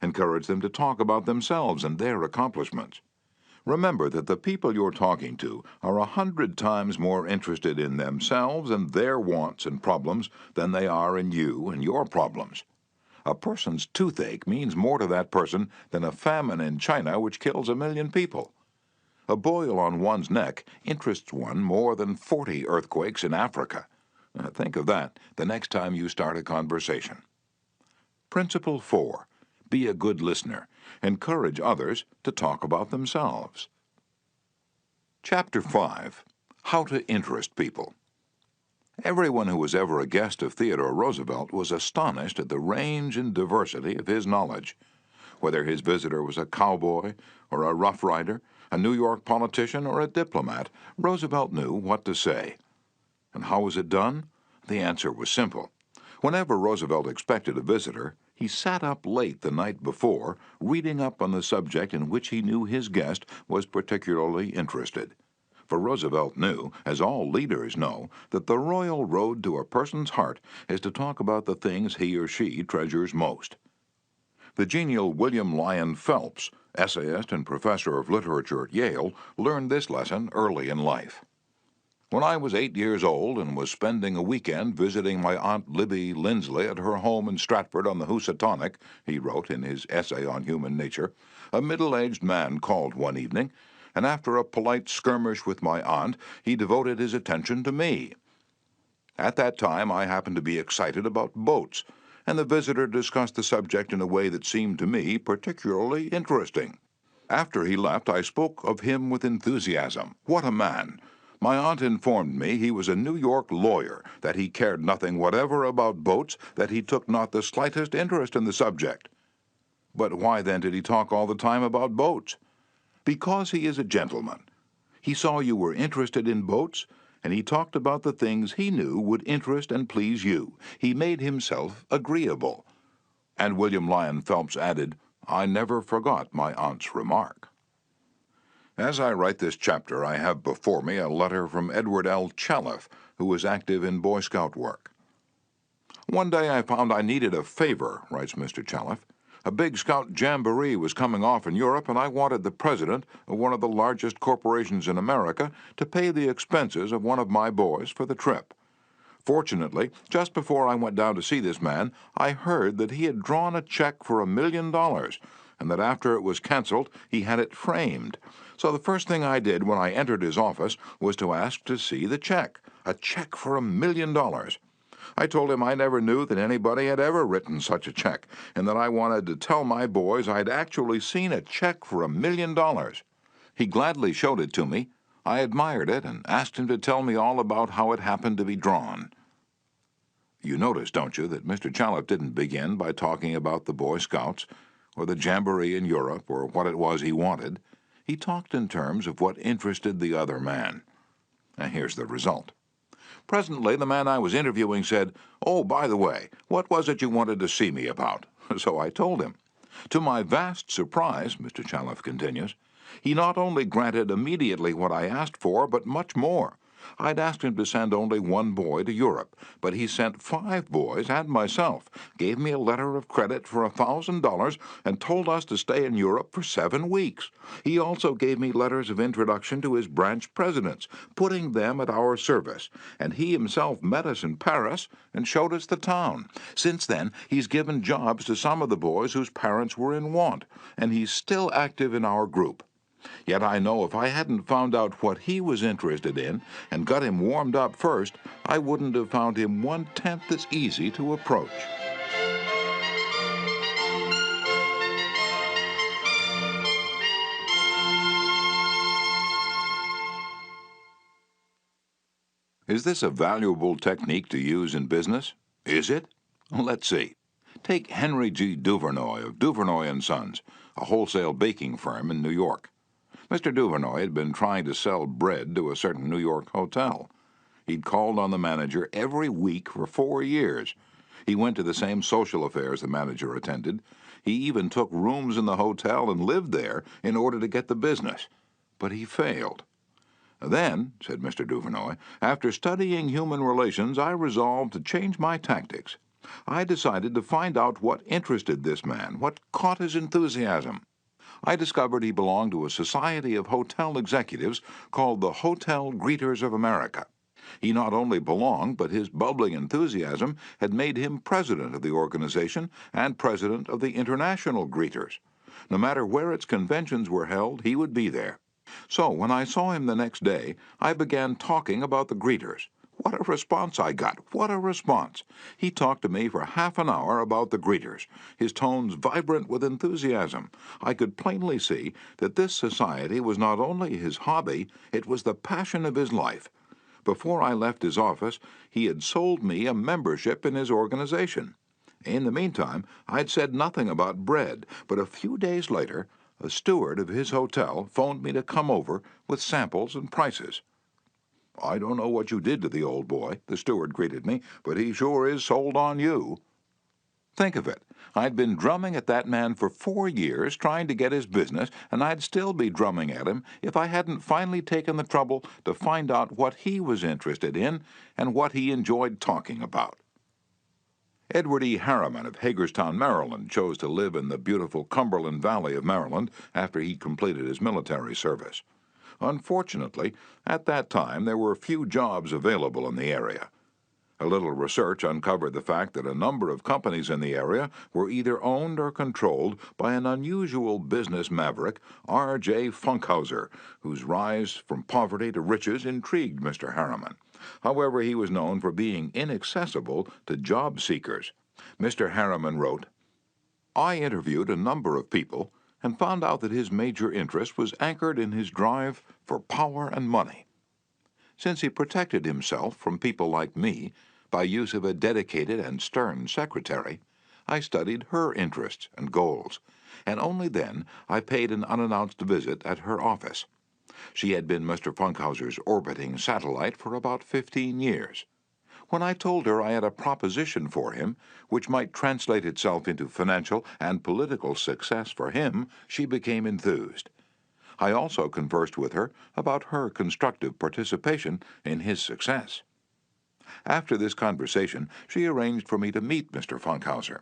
Encourage them to talk about themselves and their accomplishments. Remember that the people you're talking to are 100 times more interested in themselves and their wants and problems than they are in you and your problems. A person's toothache means more to that person than a famine in China which kills 1,000,000 people. A boil on one's neck interests one more than 40 earthquakes in Africa. Think of that the next time you start a conversation. Principle 4. Be a good listener. Encourage others to talk about themselves. Chapter 5. How to Interest People. Everyone who was ever a guest of Theodore Roosevelt was astonished at the range and diversity of his knowledge. Whether his visitor was a cowboy or a rough rider, a New York politician or a diplomat, Roosevelt knew what to say. And how was it done? The answer was simple. Whenever Roosevelt expected a visitor, he sat up late the night before, reading up on the subject in which he knew his guest was particularly interested. For Roosevelt knew, as all leaders know, that the royal road to a person's heart is to talk about the things he or she treasures most. The genial William Lyon Phelps, essayist and professor of literature at Yale, learned this lesson early in life. When I was 8 years old and was spending a weekend visiting my Aunt Libby Lindsley at her home in Stratford on the Housatonic, he wrote in his essay on human nature, a middle-aged man called one evening, and after a polite skirmish with my aunt, he devoted his attention to me. At that time, I happened to be excited about boats, and the visitor discussed the subject in a way that seemed to me particularly interesting. After he left, I spoke of him with enthusiasm. What a man! My aunt informed me he was a New York lawyer, that he cared nothing whatever about boats, that he took not the slightest interest in the subject. But why then did he talk all the time about boats? Because he is a gentleman. He saw you were interested in boats, and he talked about the things he knew would interest and please you. He made himself agreeable. And William Lyon Phelps added, I never forgot my aunt's remark. As I write this chapter, I have before me a letter from Edward L. Challiff, who was active in Boy Scout work. One day I found I needed a favor, writes Mr. Challiff. A big Scout jamboree was coming off in Europe, and I wanted the president of one of the largest corporations in America to pay the expenses of one of my boys for the trip. Fortunately, just before I went down to see this man, I heard that he had drawn a check for $1,000,000, and that after it was canceled, he had it framed. So the first thing I did when I entered his office was to ask to see the check, a check for $1,000,000. I told him I never knew that anybody had ever written such a check, and that I wanted to tell my boys I'd actually seen a check for $1,000,000. He gladly showed it to me. I admired it and asked him to tell me all about how it happened to be drawn. You notice, don't you, that Mr. Challiff didn't begin by talking about the Boy Scouts, or the jamboree in Europe, or what it was he wanted. He talked in terms of what interested the other man. And here's the result. Presently, the man I was interviewing said, "Oh, by the way, what was it you wanted to see me about?" So I told him. To my vast surprise, Mr. Challiff continues, he not only granted immediately what I asked for, but much more. I'd asked him to send only one boy to Europe, but he sent 5 boys and myself, gave me a letter of credit for $1,000, and told us to stay in Europe for 7 weeks. He also gave me letters of introduction to his branch presidents, putting them at our service, and he himself met us in Paris and showed us the town. Since then, he's given jobs to some of the boys whose parents were in want, and he's still active in our group. Yet I know if I hadn't found out what he was interested in and got him warmed up first, I wouldn't have found him 1/10 as easy to approach. Is this a valuable technique to use in business? Is it? Let's see. Take Henry G. Duvernoy of Duvernoy & Sons, a wholesale baking firm in New York. Mr. Duvernoy had been trying to sell bread to a certain New York hotel. He'd called on the manager every week for 4 years. He went to the same social affairs the manager attended. He even took rooms in the hotel and lived there in order to get the business. but he failed. Then, said Mr. Duvernoy, after studying human relations, I resolved to change my tactics. I decided to find out what interested this man, what caught his enthusiasm. I discovered he belonged to a society of hotel executives called the Hotel Greeters of America. He not only belonged, but his bubbling enthusiasm had made him president of the organization and president of the International Greeters. No matter where its conventions were held, he would be there. So when I saw him the next day, I began talking about the greeters. What a response I got! What a response! He talked to me for half an hour about the greeters, his tones vibrant with enthusiasm. I could plainly see that this society was not only his hobby, it was the passion of his life. Before I left his office, he had sold me a membership in his organization. In the meantime, I'd said nothing about bread, but a few days later, a steward of his hotel phoned me to come over with samples and prices. "I don't know what you did to the old boy," the steward greeted me, "but he sure is sold on you." Think of it. I'd been drumming at that man for 4 years, trying to get his business, and I'd still be drumming at him if I hadn't finally taken the trouble to find out what he was interested in and what he enjoyed talking about. Edward E. Harriman of Hagerstown, Maryland, chose to live in the beautiful Cumberland Valley of Maryland after he completed his military service. Unfortunately, at that time there were few jobs available in the area. A little research uncovered the fact that a number of companies in the area were either owned or controlled by an unusual business maverick, R.J. Funkhauser, whose rise from poverty to riches intrigued Mr. Harriman. However, he was known for being inaccessible to job seekers. Mr. Harriman wrote, "I interviewed a number of people and found out that his major interest was anchored in his drive for power and money. Since he protected himself from people like me by use of a dedicated and stern secretary, I studied her interests and goals, and only then I paid an unannounced visit at her office. She had been Mr. Funkhauser's orbiting satellite for about 15 years. When I told her I had a proposition for him, which might translate itself into financial and political success for him, she became enthused. I also conversed with her about her constructive participation in his success. After this conversation, she arranged for me to meet Mr. Funkhauser.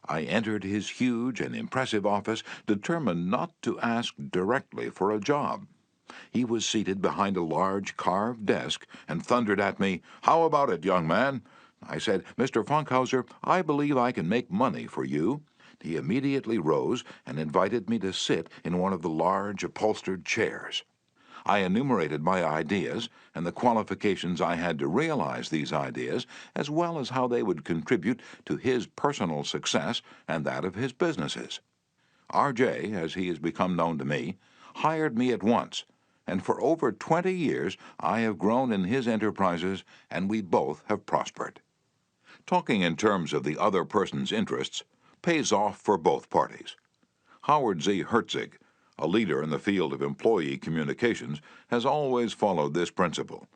I entered his huge and impressive office, determined not to ask directly for a job. He was seated behind a large carved desk and thundered at me, "How about it, young man?" I said, "Mr. Funkhauser, I believe I can make money for you." He immediately rose and invited me to sit in one of the large upholstered chairs. I enumerated my ideas and the qualifications I had to realize these ideas, as well as how they would contribute to his personal success and that of his businesses. R.J., as he has become known to me, hired me at once, and for over 20 years I have grown in his enterprises, and we both have prospered. Talking in terms of the other person's interests pays off for both parties. Howard Z. Herzig, a leader in the field of employee communications, has always followed this principle.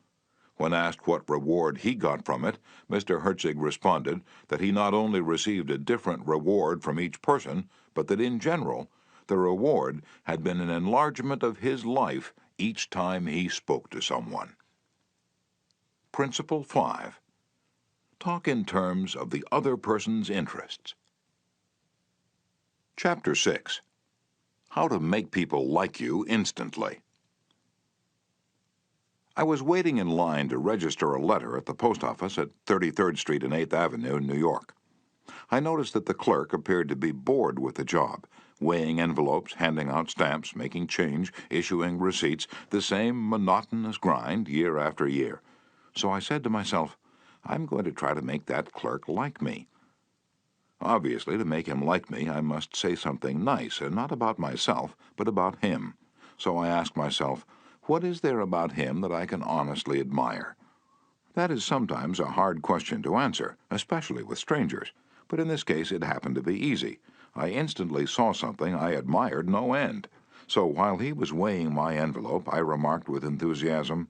When asked what reward he got from it, Mr. Herzig responded that he not only received a different reward from each person, but that in general, the reward had been an enlargement of his life each time he spoke to someone. Principle 5. Talk in terms of the other person's interests. Chapter 6. How to make people like you instantly. I was waiting in line to register a letter at the post office at 33rd Street and 8th Avenue, New York. I noticed that the clerk appeared to be bored with the job, weighing envelopes, handing out stamps, making change, issuing receipts, the same monotonous grind year after year. So I said to myself, I'm going to try to make that clerk like me. Obviously, to make him like me, I must say something nice, and not about myself, but about him. So I asked myself, what is there about him that I can honestly admire? That is sometimes a hard question to answer, especially with strangers, but in this case it happened to be easy. I instantly saw something I admired no end. So while he was weighing my envelope, I remarked with enthusiasm,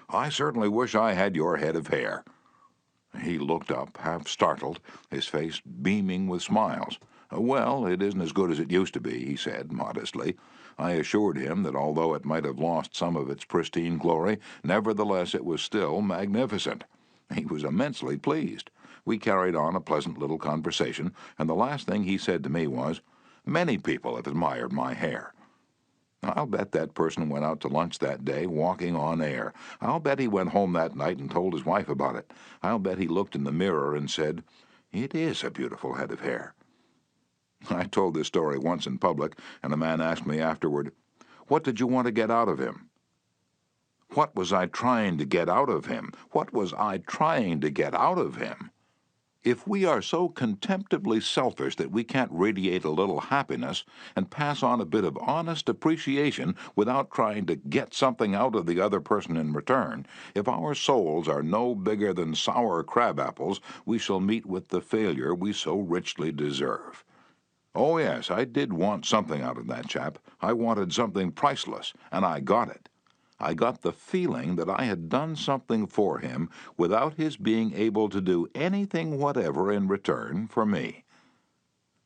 "I certainly wish I had your head of hair." He looked up, half startled, his face beaming with smiles. Well, it isn't as good as it used to be, he said modestly. I assured him that although it might have lost some of its pristine glory, nevertheless it was still magnificent. He was immensely pleased. We carried on a pleasant little conversation, and the last thing he said to me was, "Many people have admired my hair." I'll bet that person went out to lunch that day walking on air. I'll bet he went home that night and told his wife about it. I'll bet he looked in the mirror and said, "It is a beautiful head of hair." I told this story once in public, and a man asked me afterward, "What did you want to get out of him?" What was I trying to get out of him? What was I trying to get out of him? If we are so contemptibly selfish that we can't radiate a little happiness and pass on a bit of honest appreciation without trying to get something out of the other person in return, if our souls are no bigger than sour crab apples, we shall meet with the failure we so richly deserve. Oh yes, I did want something out of that chap. I wanted something priceless, and I got it. I got the feeling that I had done something for him without his being able to do anything whatever in return for me.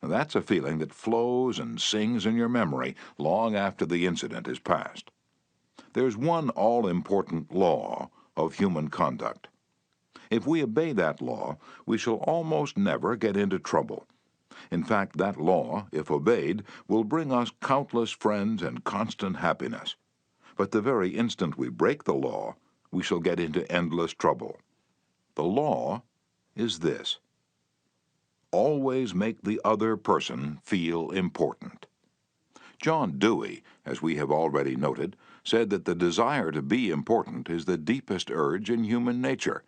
That's a feeling that flows and sings in your memory long after the incident is past. There's one all-important law of human conduct. If we obey that law, we shall almost never get into trouble. In fact, that law, if obeyed, will bring us countless friends and constant happiness. But the very instant we break the law, we shall get into endless trouble. The law is this: always make the other person feel important. John Dewey, as we have already noted, said that the desire to be important is the deepest urge in human nature.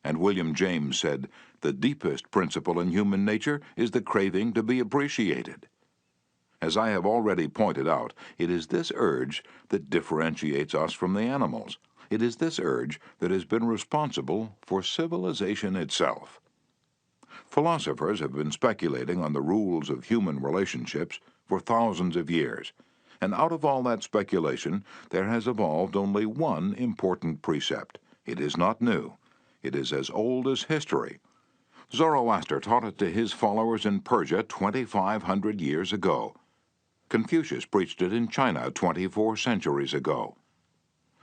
And William James said, the deepest principle in human nature is the craving to be appreciated. As I have already pointed out, it is this urge that differentiates us from the animals. It is this urge that has been responsible for civilization itself. Philosophers have been speculating on the rules of human relationships for thousands of years, and out of all that speculation there has evolved only one important precept. It is not new. It is as old as history. Zoroaster taught it to his followers in Persia 2,500 years ago. Confucius preached it in China 24 centuries ago.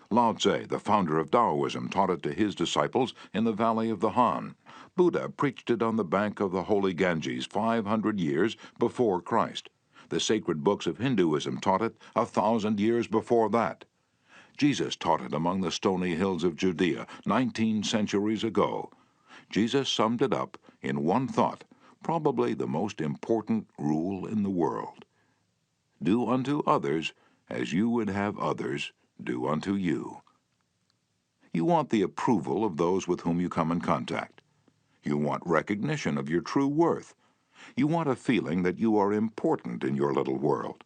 Lao Tse, the founder of Taoism, taught it to his disciples in the valley of the Han. Buddha preached it on the bank of the holy Ganges 500 years before Christ. The sacred books of Hinduism taught it 1,000 years before that. Jesus taught it among the stony hills of Judea 19 centuries ago. Jesus summed it up in one thought, probably the most important rule in the world. Do unto others as you would have others do unto you. You want the approval of those with whom you come in contact. You want recognition of your true worth. You want a feeling that you are important in your little world.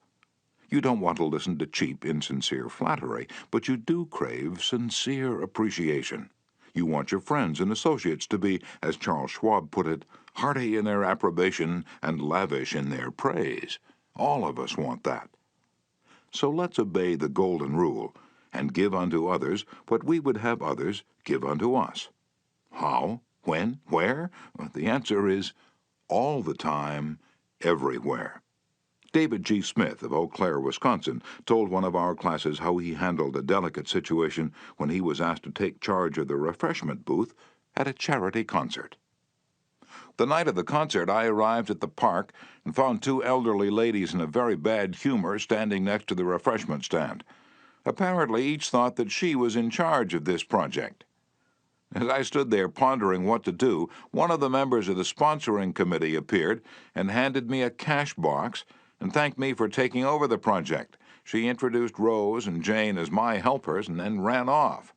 You don't want to listen to cheap, insincere flattery, but you do crave sincere appreciation. You want your friends and associates to be, as Charles Schwab put it, hearty in their approbation and lavish in their praise. All of us want that. So let's obey the golden rule and give unto others what we would have others give unto us. How? When? Where? The answer is all the time, everywhere. David G. Smith of Eau Claire, Wisconsin, told one of our classes how he handled a delicate situation when he was asked to take charge of the refreshment booth at a charity concert. The night of the concert, I arrived at the park and found two elderly ladies in a very bad humor standing next to the refreshment stand. Apparently, each thought that she was in charge of this project. As I stood there pondering what to do, one of the members of the sponsoring committee appeared and handed me a cash box and thanked me for taking over the project. She introduced Rose and Jane as my helpers and then ran off.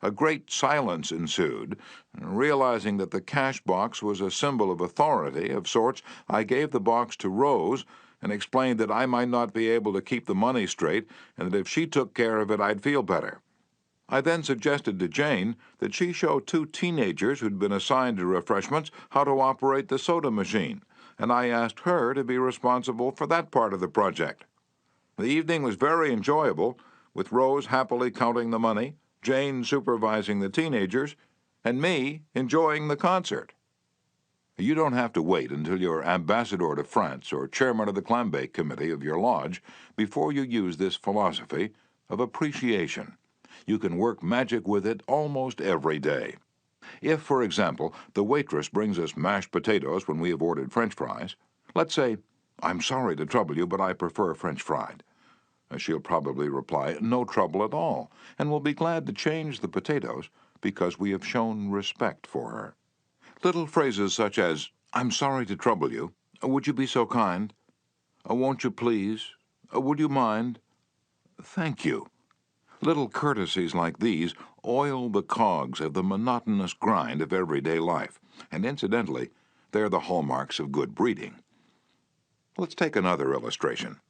A great silence ensued. Realizing that the cash box was a symbol of authority of sorts, I gave the box to Rose and explained that I might not be able to keep the money straight and that if she took care of it, I'd feel better. I then suggested to Jane that she show two teenagers who'd been assigned to refreshments how to operate the soda machine, and I asked her to be responsible for that part of the project. The evening was very enjoyable, with Rose happily counting the money, Jane supervising the teenagers, and me enjoying the concert. You don't have to wait until you're ambassador to France or chairman of the clambake committee of your lodge before you use this philosophy of appreciation. You can work magic with it almost every day. If, for example, the waitress brings us mashed potatoes when we have ordered French fries, let's say, "I'm sorry to trouble you, but I prefer French fried." She'll probably reply, "No trouble at all," and will be glad to change the potatoes because we have shown respect for her. Little phrases such as, "I'm sorry to trouble you," "Would you be so kind?" "Won't you please?" "Would you mind?" "Thank you." Little courtesies like these oil the cogs of the monotonous grind of everyday life, and incidentally, they're the hallmarks of good breeding. Let's take another illustration.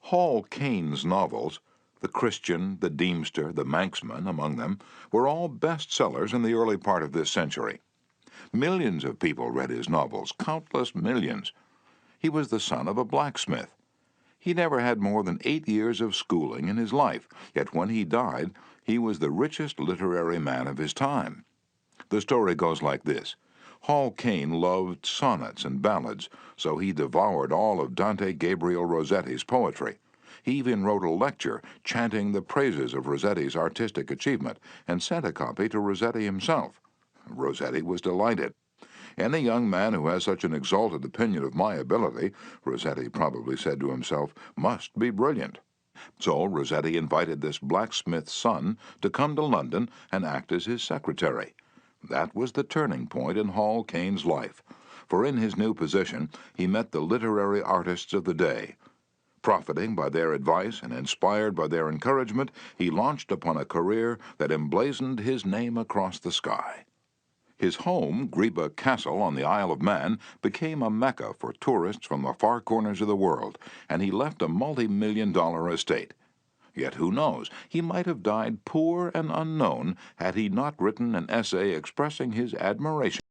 Hall Caine's novels, The Christian, The Deemster, The Manxman among them, were all bestsellers in the early part of this century. Millions of people read his novels, countless millions. He was the son of a blacksmith. He never had more than 8 years of schooling in his life, yet when he died, he was the richest literary man of his time. The story goes like this. Hall Caine loved sonnets and ballads, so he devoured all of Dante Gabriel Rossetti's poetry. He even wrote a lecture chanting the praises of Rossetti's artistic achievement and sent a copy to Rossetti himself. Rossetti was delighted. "Any young man who has such an exalted opinion of my ability," Rossetti probably said to himself, "must be brilliant." So Rossetti invited this blacksmith's son to come to London and act as his secretary. That was the turning point in Hall Caine's life, for in his new position he met the literary artists of the day. Profiting by their advice and inspired by their encouragement, he launched upon a career that emblazoned his name across the sky. His home, Greba Castle on the Isle of Man, became a mecca for tourists from the far corners of the world, and he left a multi-million-dollar estate. Yet who knows, he might have died poor and unknown had he not written an essay expressing his admiration